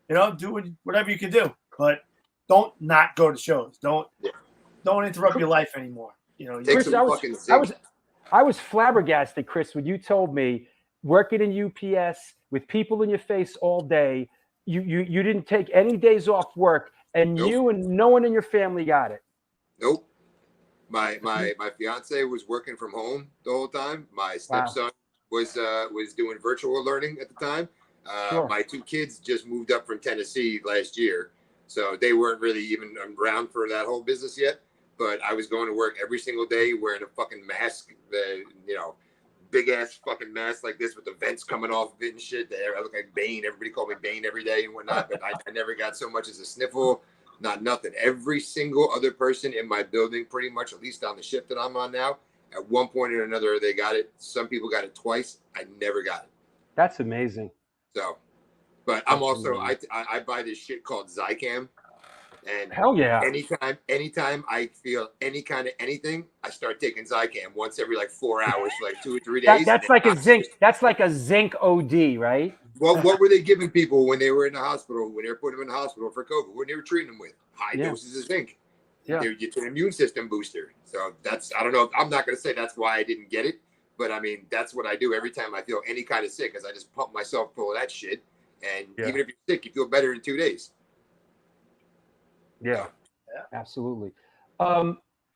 you know, do whatever you can do. But don't not go to shows. Don't interrupt your life anymore. You know, Chris, I was flabbergasted, Chris, when you told me working in UPS with people in your face all day, you didn't take any days off work, and you and no one in your family got it. Nope. My fiance was working from home the whole time. My stepson was doing virtual learning at the time. My 2 kids just moved up from Tennessee last year, so they weren't really even around for that whole business yet. But I was going to work every single day wearing a fucking mask, big ass fucking mask like this with the vents coming off of it and shit. I look like Bane. Everybody called me Bane every day and whatnot, but I never got so much as a sniffle, not nothing. Every single other person in my building, pretty much, at least on the shift that I'm on now, at one point or another, they got it. Some people got it twice. I never got it. That's amazing. So, but I'm also, I buy this shit called Zicam. And hell yeah. Anytime I feel any kind of anything, I start taking Zicam once every like 4 hours for like 2 or 3 days. That's like a zinc. That's like a zinc OD, right? Well, what were they giving people when they were in the hospital? When they were putting them in the hospital for COVID, what they were treating them with? High doses of zinc. Yeah, it's an immune system booster. So that's, I don't know. I'm not going to say that's why I didn't get it, but I mean that's what I do every time I feel any kind of sick, is I just pump myself full of that shit. And even if you're sick, you feel better in 2 days. Yeah, absolutely.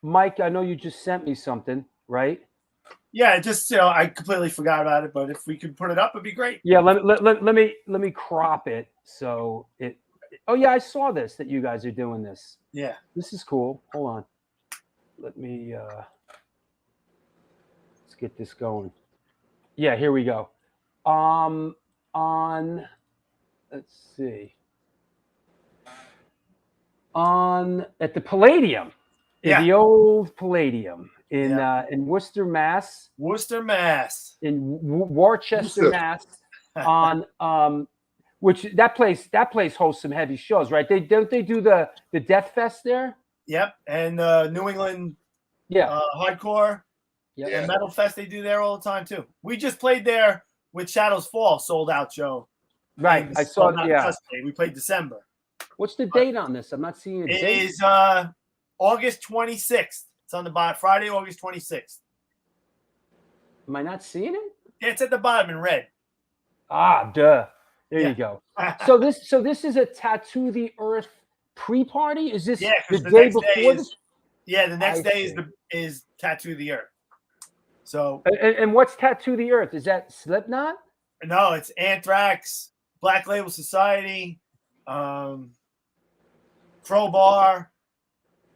Mike, I know you just sent me something, right? Yeah, just I completely forgot about it, but if we could put it up, it'd be great. Yeah, let me crop it so it. Oh yeah, I saw this, that you guys are doing this. Yeah, this is cool. Hold on, let me let's get this going. Yeah, here we go. Let's see. At the Palladium, the old Palladium in Worcester, Mass. In Worcester, Mass. On which that place hosts some heavy shows, right? They do the Death Fest there. Yep, and New England, hardcore, and Metal Fest they do there all the time too. We just played there with Shadows Fall, sold out show. Right, I saw that. Yeah, we played December. What's the date on this? I'm not seeing a date. It is August 26th. It's on the bottom. Friday, August 26th. Am I not seeing it? Yeah, it's at the bottom in red. Ah, duh. There you go. So this is a Tattoo the Earth pre-party? Is this the day before this? Yeah, the next day is Tattoo the Earth. So and what's Tattoo the Earth? Is that Slipknot? No, it's Anthrax, Black Label Society, Crowbar,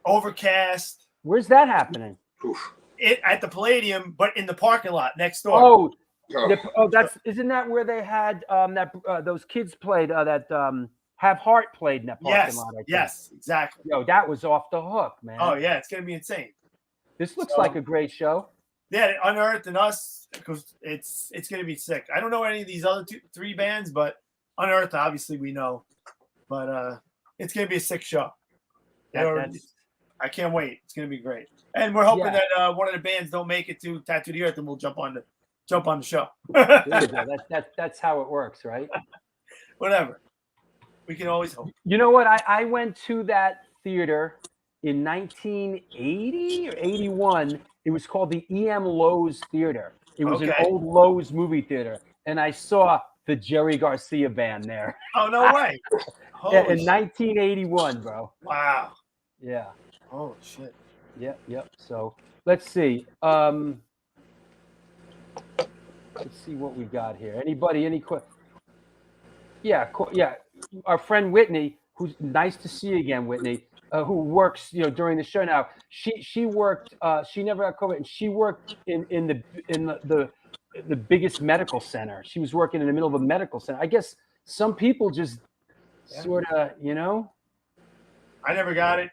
Overcast. Where's that happening? It at the Palladium, but in the parking lot next door. Isn't that where they had those kids played that Have Heart played in that parking lot? Yes, exactly. Yo, that was off the hook, man. Oh yeah, it's gonna be insane. This looks like a great show. Yeah, Unearthed and us, because it's gonna be sick. I don't know any of these other 3 bands, but Unearthed obviously we know. But it's gonna be a sick show. I can't wait. It's gonna be great. And we're hoping that one of the bands don't make it to Tattoo the Earth, and we'll jump on the show. There you go. That's how it works, right? Whatever. We can always hope. You know what? I went to that theater in 1980 or 81. It was called the E.M. Lowe's Theater. It was an old Lowe's movie theater, and I saw the Jerry Garcia band there. Oh no way! In 1981, bro. Wow. Yeah. Oh shit. Yep. So let's see. Let's see what we got here. Anybody? Any questions? Yeah. Our friend Whitney. who's nice to see you again, Whitney, who works, during the show now. She worked. She never got COVID, and she worked in the biggest medical center. She was working in the middle of a medical center. I guess some people just sort of, I never got it.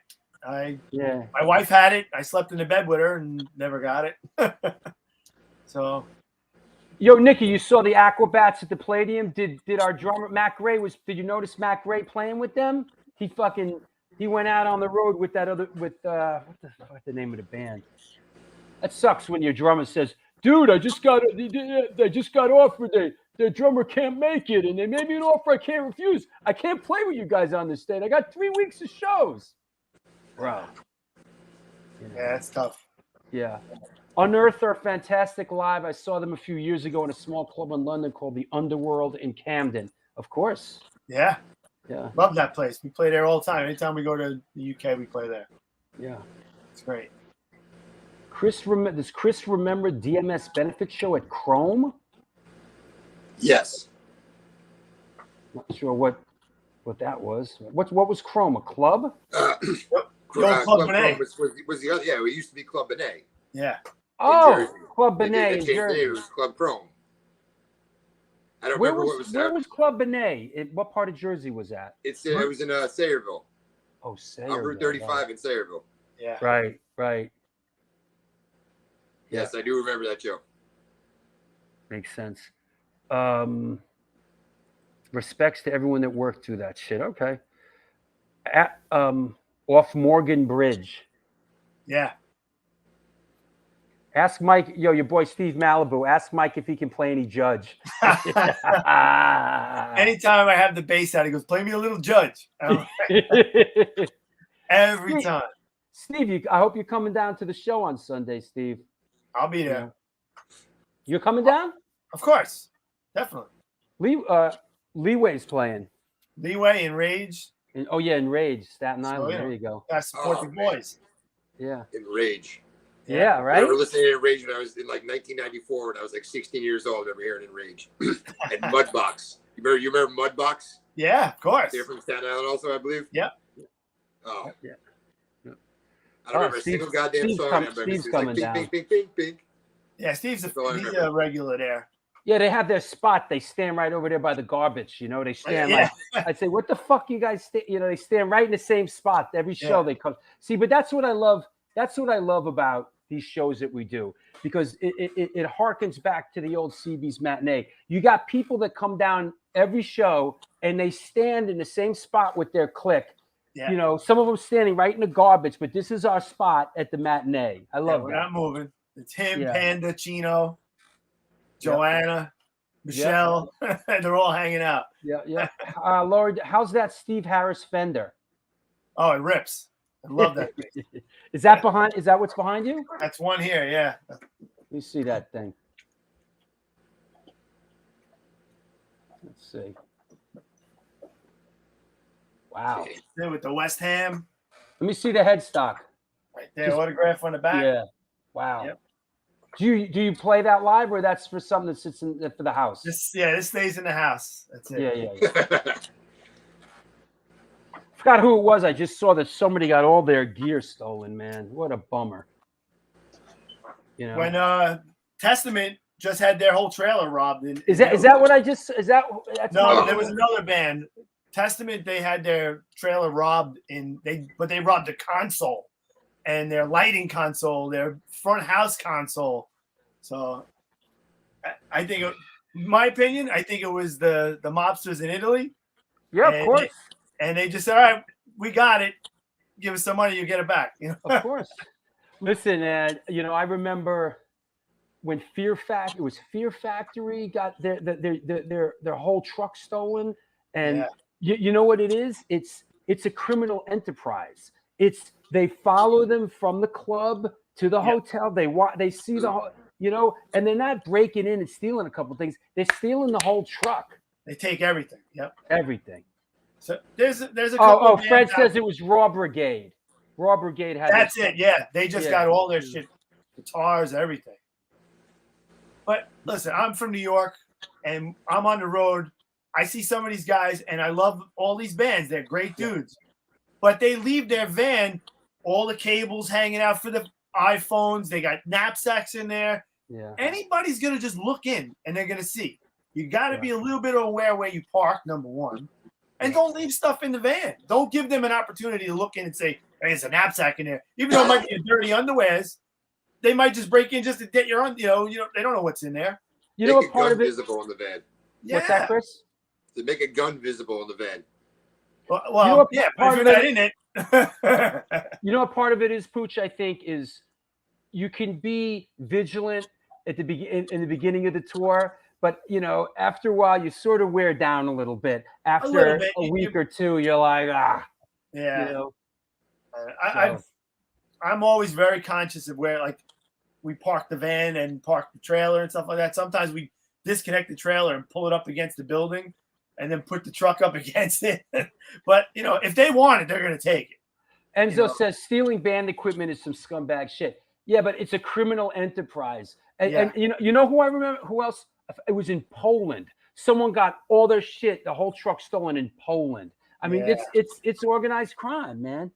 Yeah. My wife had it. I slept in the bed with her and never got it. So. Yo, Nikki, you saw the Aquabats at the Palladium. Did our drummer Matt Gray did you notice Matt Gray playing with them? He went out on the road with that other what the name of the band? That sucks when your drummer says, "Dude, I just got offered. The drummer can't make it, and they made me an offer I can't refuse. I can't play with you guys on this date. I got 3 weeks of shows." Bro. Yeah, it's tough. Yeah. Unearth are fantastic live. I saw them a few years ago in a small club in London called the Underworld in Camden. Of course. Yeah. Yeah. Love that place. We play there all the time. Anytime we go to the UK, we play there. Yeah. It's great. Does Chris remember DMS benefit show at Chrome? Yes. Not sure what that was. What was Chrome? A club? Club Benet. Was the other? Yeah, it used to be Club Benet. Yeah. Oh, Club Benet in Jersey. Jersey. It was Club Chrome. I don't Where remember what was. Where was Club Benet? What part of Jersey was that? It was in Sayreville. Oh, Sayreville. On Route 35 in Sayreville. Yeah. Right. Yes, I do remember that show. Makes sense. Respects to everyone that worked through that shit. Okay. Off Morgan Bridge. Yeah. Ask Mike, your boy Steve Malibu. Ask Mike if he can play any Judge. Anytime I have the bass out, he goes, "Play me a little Judge." Every time. Steve, I hope you're coming down to the show on Sunday, Steve. I'll be there. You're coming down? Of course. Definitely. Leeway's playing. Leeway and Rage. In Rage, Staten Island. yeah. There you go. Gotta support the boys. Yeah. In Rage. Yeah, I right? remember listening to Enrage when I was in 1994 when I was 16 years old. I remember hearing Enrage. And Mudbox. You remember Mudbox? Yeah, of course. They're from Staten Island also, I believe. Yeah. Oh. Yeah. I don't remember a single goddamn song. Steve's coming down. Pink. Yeah, Steve's a regular there. Yeah, they have their spot. They stand right over there by the garbage. They stand I'd say, what the fuck you guys they stand right in the same spot every show they come. See, but that's what I love. That's what I love about these shows that we do, because it harkens back to the old CB's matinee. You got people that come down every show and they stand in the same spot with their clique. Yeah. Some of them standing right in the garbage, but this is our spot at the matinee. I love we're that. not moving. It's him, Panda, Chino, Joanna, Michelle. They're all hanging out. Yeah. Lord, how's that Steve Harris Fender? Oh, it rips. I love that thing. Is that behind? Is that what's behind you? That's one here, yeah. Let me see that thing. Let's see. Wow. There with the West Ham. Let me see the headstock. Right there, autograph on the back. Yeah. Wow. Yep. Do you play that live, or that's for something that sits for the house? This stays in the house. That's it. Yeah. Forgot who it was. I just saw that somebody got all their gear stolen, man. What a bummer. When Testament just had their whole trailer robbed. Is that what I just there was another band. Testament, they had their trailer robbed but they robbed the console and their lighting console, their front house console. So I think, in my opinion, it was the mobsters in Italy. Yeah, of course. And they just said, "All right, we got it. Give us some money, you get it back." Of course. Listen, I remember when Fear Factory got their whole truck stolen, and you know what it is? It's a criminal enterprise. They follow them from the club to the hotel. They see and they're not breaking in and stealing a couple things. They're stealing the whole truck. They take everything. Yep, everything. So there's a couple. Fred says it was Raw Brigade. Raw Brigade had. That's it. Yeah, they just got all their shit, guitars, everything. But listen, I'm from New York, and I'm on the road I see some of these guys, and I love all these bands. They're great dudes, but they leave their van, all the cables hanging out for the iPhones. They got knapsacks in there. Yeah. Anybody's gonna just look in, and they're gonna see. You got to be a little bit aware where you park. Number one, and don't leave stuff in the van. Don't give them an opportunity to look in and say, "Hey, there's a knapsack in there," even though it might be dirty underwears. They might just break in just to get your, they don't know what's in there. You know Make what part a gun of it? visible in the van. Yeah. What's that, Chris? To make a gun visible in the van. Well, You know what yeah, but part if of you're not it- in it. You know what part of it is, Puch, I think, is you can be vigilant at the in the beginning of the tour, but after a while you sort of wear down a little bit. After bit. a week or two, you're like, Yeah. So. I'm always very conscious of where, like, we park the van and park the trailer and stuff like that. Sometimes we disconnect the trailer and pull it up against the building and then put the truck up against it. But, if they want it, they're going to take it. Enzo says stealing band equipment is some scumbag shit. Yeah, but it's a criminal enterprise. And you know who I remember? Who else? It was in Poland. Someone got all their shit, the whole truck stolen in Poland. I mean, it's organized crime, man.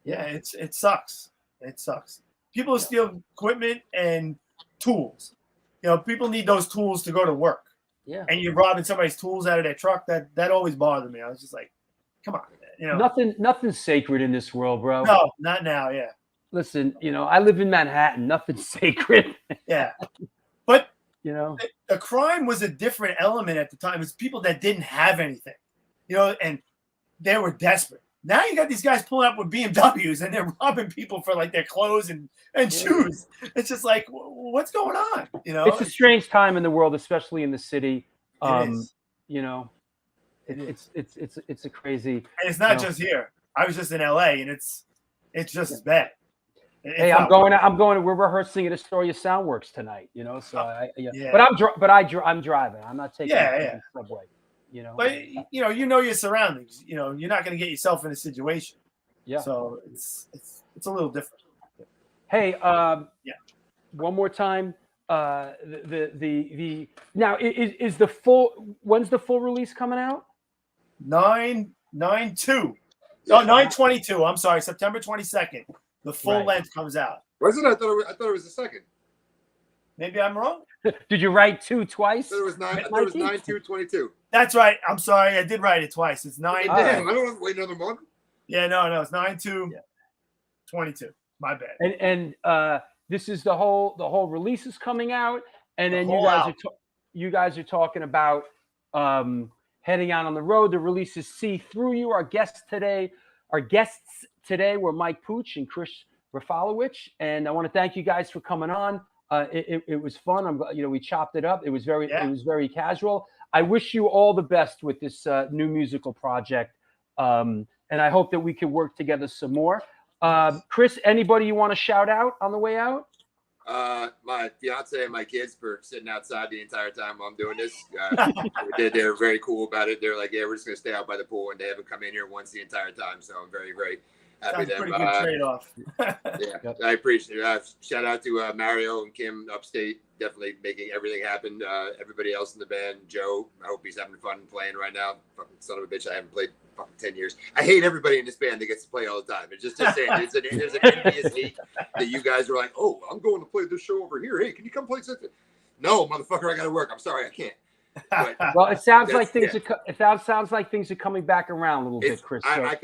Yeah, it sucks. It sucks. People steal equipment and tools. People need those tools to go to work. Yeah. And you're robbing somebody's tools out of their truck. That always bothered me. I was just like, come on. Nothing's sacred in this world, bro. No, not now. Yeah. Listen, I live in Manhattan. Nothing's sacred. Yeah. But the crime was a different element at the time. It's people that didn't have anything, and they were desperate. Now you got these guys pulling up with BMWs and they're robbing people for like their clothes and shoes. It's just like, what's going on? It's a strange time in the world, especially in the city. It is. It's a crazy. And it's not just here. I was just in LA, and it's just as bad. We're rehearsing at Astoria Soundworks tonight. So I'm driving. I'm not taking the subway. But your surroundings. You're not going to get yourself in a situation. Yeah. So it's a little different. Hey, one more time. The now is the full. When's the full release coming out? 9/2. No, 9/22. I'm sorry, September 22nd. The full length comes out. Wasn't it? I thought it was the second. Maybe I'm wrong. Did you write 2 twice? I thought it was 9. I thought it was 9/2/22. That's right. I'm sorry. I did write it twice. It's 9. Damn, I don't want to wait another month. Yeah, no. It's 9/2/22. My bad. And this is the whole release is coming out, and then you guys are talking about heading out on the road. The release is See Through You. Our guests today were Mike Puch and Chris Rafalowich, and I want to thank you guys for coming on. It was fun. I'm glad, we chopped it up. It was very casual. I wish you all the best with this new musical project, and I hope that we can work together some more. Chris, anybody you want to shout out on the way out? My fiance and my kids for sitting outside the entire time while I'm doing this. They're very cool about it. They're like, yeah, we're just gonna stay out by the pool, and they haven't come in here once the entire time. So I'm very, very happy. Sounds pretty good trade-off. Yeah, I appreciate it. Shout out to Mario and Kim upstate, definitely making everything happen. Everybody else in the band, Joe, I hope he's having fun playing right now. Fucking son of a bitch, I haven't played fucking 10 years. I hate everybody in this band that gets to play all the time. It's just saying, there's an envious hate that you guys are like, oh, I'm going to play this show over here. Hey, can you come play something? No, motherfucker, I got to work. I'm sorry, I can't. But well, it sounds like things are coming back around a little bit, Chris. I've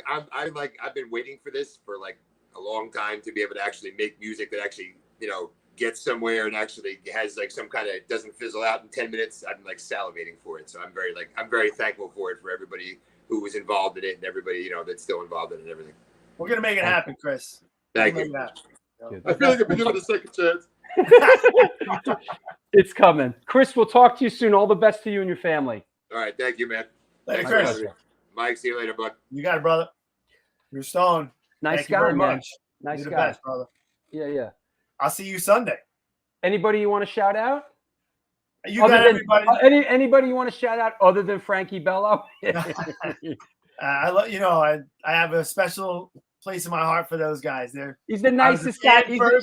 been waiting for this for like a long time to be able to actually make music that actually, gets somewhere and actually has like some kind of, doesn't fizzle out in 10 minutes. I'm like salivating for it. So I'm very thankful for it, for everybody who was involved in it and everybody, that's still involved in it and everything. We're going to make it happen, Chris. Thank you. I feel like I've been given a second chance. It's coming. Chris, we'll talk to you soon. All the best to you and your family. All right. Thank you, man. Later, Chris. Mike, see you later, bud. You got it, brother. You're stone. Nice Thank guy, you very man. much. Nice You're guy. the best, brother. Yeah. I'll see you Sunday. Anybody you want to shout out? You got everybody. Anybody you want to shout out other than Frankie Bello? I have a special place in my heart for those guys. He's the nicest guy. Good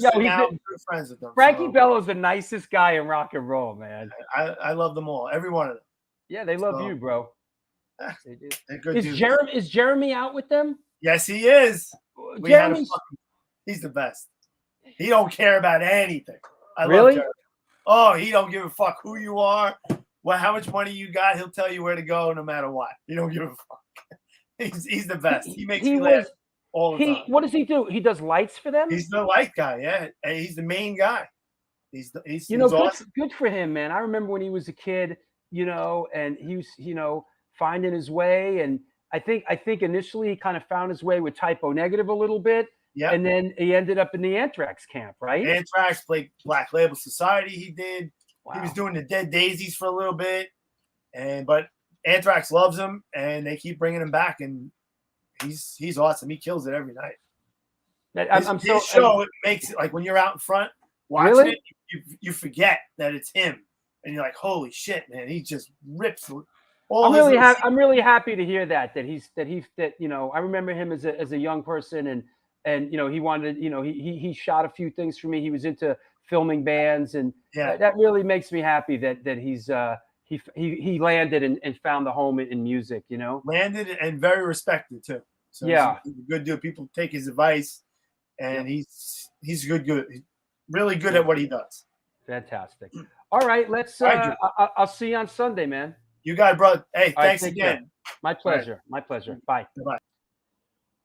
friends with them. Frankie Bello's the nicest guy in rock and roll, man. I love them all, every one of them. Yeah, they love So, you, bro. ah, They do. they're good Is dudes. Jeremy out with them? Yes, he is. We had a Jeremy's fucking, he's the best. He don't care about anything. I love really? Jeremy. Oh, he don't give a fuck who you are, how much money you got. He'll tell you where to go no matter what. He don't give a fuck. He's the best. He makes me laugh all the time. What does he do? He does lights for them? He's the light guy, yeah. And he's the main guy. He's You know, awesome. good for him, man. I remember when he was a kid, you know, and he was, you know, finding his way. And I think initially he kind of found his way with Typo Negative a little bit. Yeah. And then he ended up in the Anthrax camp, right? Anthrax played Black Label Society. He did. Wow. He was doing the Dead Daisies for a little bit, but Anthrax loves him, and they keep bringing him back, and he's awesome. He kills it every night. His show it makes it like when you're out in front watching really? it, you forget that it's him, and you're like, holy shit, man! He just rips. I'm really happy to hear that you know, I remember him as a young person, and you know, he wanted, you know, he shot a few things for me. He was into filming bands, and that really makes me happy that he's he landed and found the home in music, you know. Landed and very respected too. So yeah, he's a good dude. People take his advice, and he's good. He's really good at what he does. Fantastic. All right, let's. I'll see you on Sunday, man. You got it, bro. Hey, thanks again. Care. My pleasure. Right. My pleasure. Bye. Bye.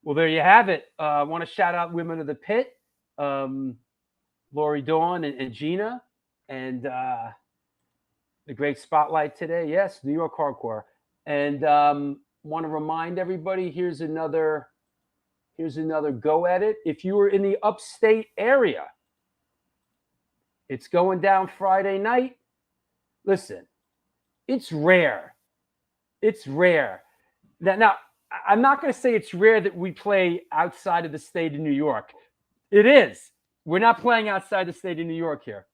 Well, there you have it. I want to shout out Women of the Pit, Lori Dawn and Gina, and the great spotlight today. Yes, New York Hardcore. And want to remind everybody, here's another go at it. If you were in the upstate area, it's going down Friday night. Listen, it's rare. It's rare. Now, I'm not going to say it's rare that we play outside of the state of New York. It is. We're not playing outside the state of New York here.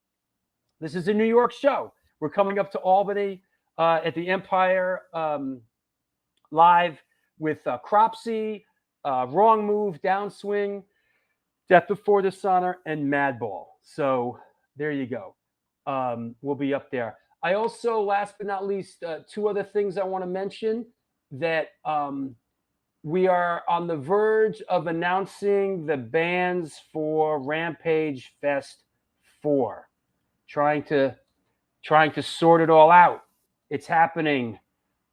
This is a New York show. We're coming up to Albany at the Empire live with Cropsy, Wrong Move, Downswing, Death Before Dishonor, and Madball. So there you go. We'll be up there. I also, last but not least, two other things I want to mention that we are on the verge of announcing the bands for Rampage Fest 4. Trying to sort it all out. It's happening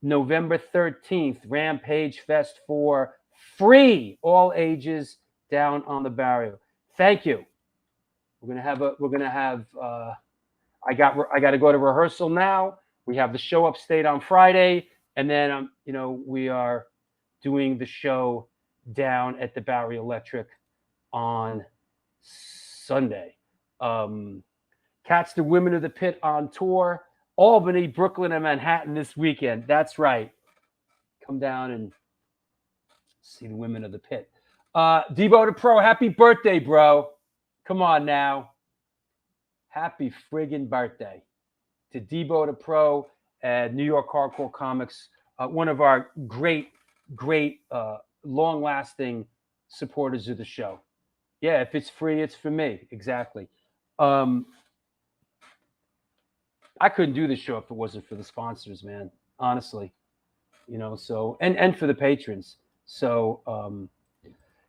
November 13th, Rampage Fest 4, free, all ages, down on the barrio. Thank you. We're gonna have I got to go to rehearsal now. We have the show upstate on Friday, and then you know, we are doing the show down at the Bowery Electric on Sunday. Catch the Women of the Pit on tour, Albany, Brooklyn, and Manhattan this weekend. That's right. Come down and see the Women of the Pit. Debo the Pro, happy birthday, bro. Come on now. Happy friggin' birthday to Debo the Pro at New York Hardcore Comics, one of our great, long-lasting supporters of the show. Yeah, if it's free, it's for me. Exactly. I couldn't do this show if it wasn't for the sponsors, man. Honestly, you know. So and for the patrons. So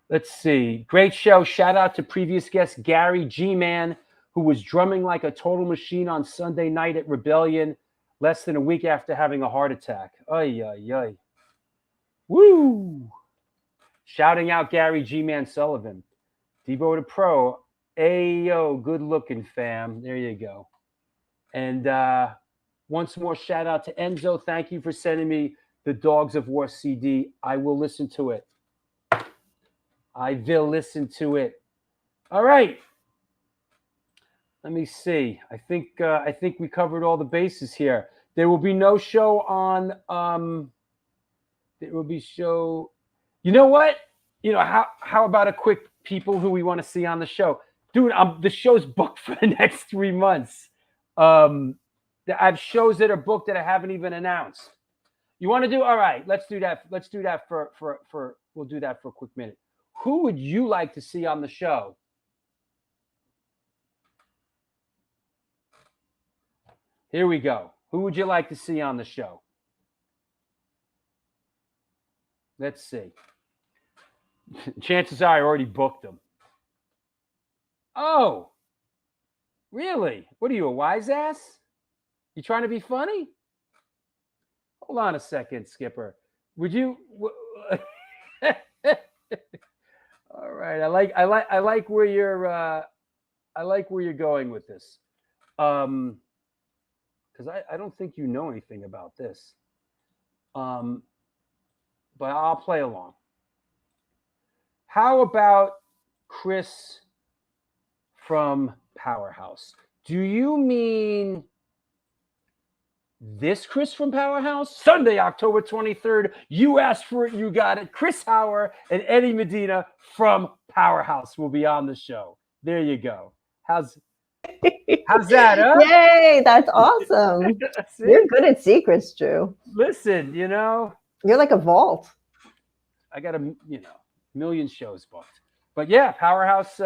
let's see. Great show. Shout out to previous guest Gary G-Man, who was drumming like a total machine on Sunday night at Rebellion, less than a week after having a heart attack. Ay, ay, ay. Woo! Shouting out Gary G-Man Sullivan. Debo the Pro. Ayo, good looking, fam. There you go. And once more, shout out to Enzo. Thank you for sending me the Dogs of War CD. I will listen to it. I will listen to it. All right. Let me see. I think we covered all the bases here. There will be no show on. There will be show. You know what? You know how about a quick people who we want to see on the show, dude? The show's booked for the next 3 months. I have shows that are booked that I haven't even announced. You want to do? All right, let's do that. Let's do that for we'll do that for a quick minute. Who would you like to see on the show? Here we go. Who would you like to see on the show? Let's see. Chances are I already booked them. Oh, really? What are you, a wise ass? You trying to be funny? Hold on a second, Skipper. Would you? All right. I like where you're. I like where you're going with this. Because I don't think you know anything about this. But I'll play along. How about Chris from Powerhouse? Do you mean this Chris from Powerhouse? Sunday, October 23rd. You asked for it, you got it. Chris Hauer and Eddie Medina from Powerhouse will be on the show. There you go. How's that, huh? Yay, that's awesome. You're good at secrets, Drew. Listen, You're like a vault. I got a million shows booked. But yeah, Powerhouse,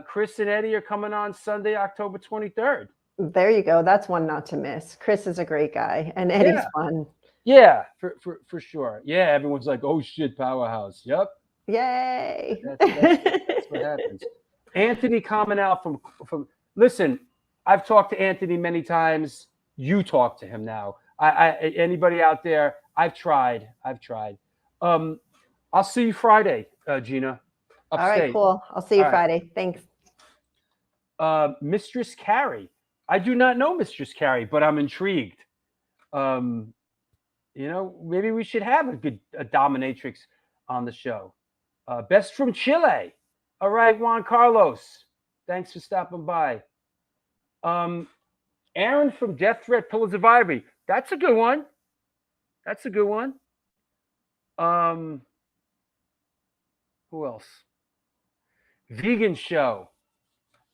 Chris and Eddie are coming on Sunday, October 23rd. There you go. That's one not to miss. Chris is a great guy, and Eddie's fun. Yeah, for sure. Yeah, everyone's like, oh shit, Powerhouse. Yep. Yay. That's what happens. Anthony coming out from listen, I've talked to Anthony many times. You talk to him now. Anybody out there, I've tried. I'll see you Friday, Gina. Upstate. All right, cool. I'll see you Friday. Thanks. Mistress Carrie. I do not know Mistress Carrie, but I'm intrigued. Maybe we should have a dominatrix on the show. Best from Chile. All right, Juan Carlos. Thanks for stopping by. Aaron from Death Threat Pillars of Ivory. That's a good one. Who else? Vegan show.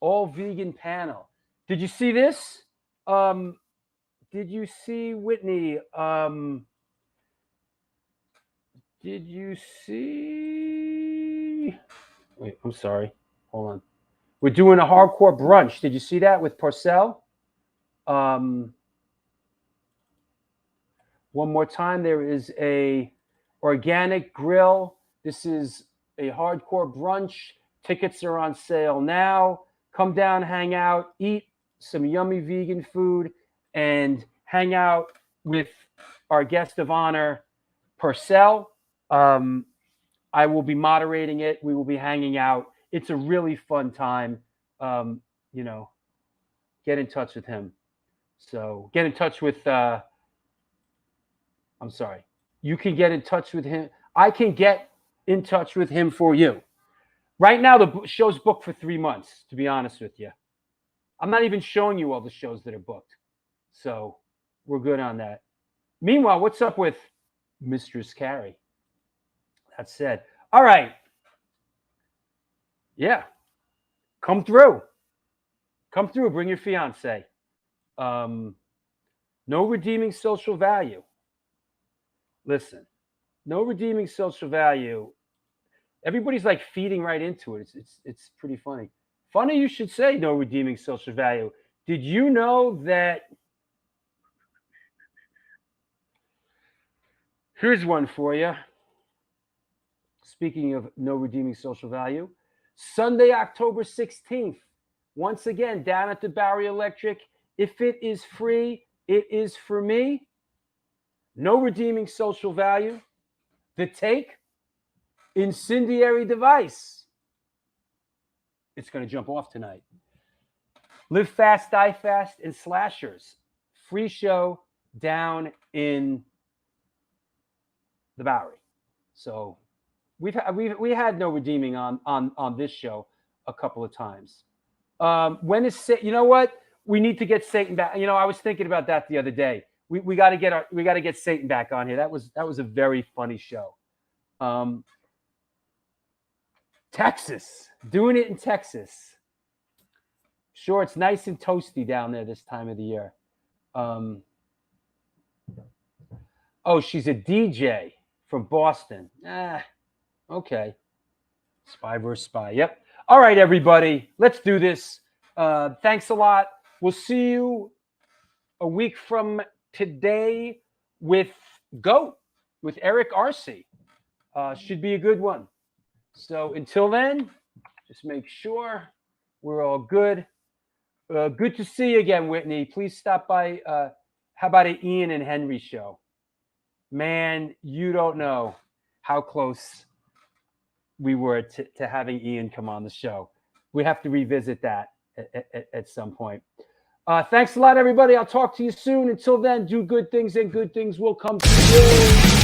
All vegan panel. Did you see this? Did you see Whitney? Did you see? Wait, I'm sorry. Hold on. We're doing a hardcore brunch. Did you see that with Porcel? One more time. There is a organic grill. This is a hardcore brunch. Tickets are on sale now. Come down, hang out, eat some yummy vegan food, and hang out with our guest of honor, Purcell. I will be moderating it. We will be hanging out. It's a really fun time. Get in touch with him. So get in touch with, I'm sorry. You can get in touch with him. I can get in touch with him for you. Right now, the show's booked for 3 months, to be honest with you. I'm not even showing you all the shows that are booked. So we're good on that. Meanwhile, what's up with Mistress Carrie? That said. All right. Yeah. Come through. Bring your fiance. No redeeming social value. Listen, no redeeming social value. Everybody's like feeding right into it. It's pretty funny. Funny you should say no redeeming social value. Did you know that? Here's one for you. Speaking of no redeeming social value, Sunday, October 16th, once again, down at the Bowery Electric. If it is free, it is for me. No redeeming social value. The Take, Incendiary Device. It's going to jump off tonight. Live Fast, Die Fast, and Slashers. Free show down in the Bowery. So we had no redeeming on this show a couple of times. When is you know what? We need to get Satan back. I was thinking about that the other day. We got to get Satan back on here. That was a very funny show. Texas, doing it in Texas. Sure, it's nice and toasty down there this time of the year. She's a DJ from Boston. Okay. Spy versus spy. Yep. All right, everybody. Let's do this. Thanks a lot. We'll see you a week from today with GOAT, with Eric Arce. Should be a good one. So until then, just make sure we're all good. Good to see you again, Whitney. Please stop by. How about an Ian and Henry show? Man, you don't know how close we were to having Ian come on the show. We have to revisit that at some point. Thanks a lot, everybody. I'll talk to you soon. Until then, do good things and good things will come to you.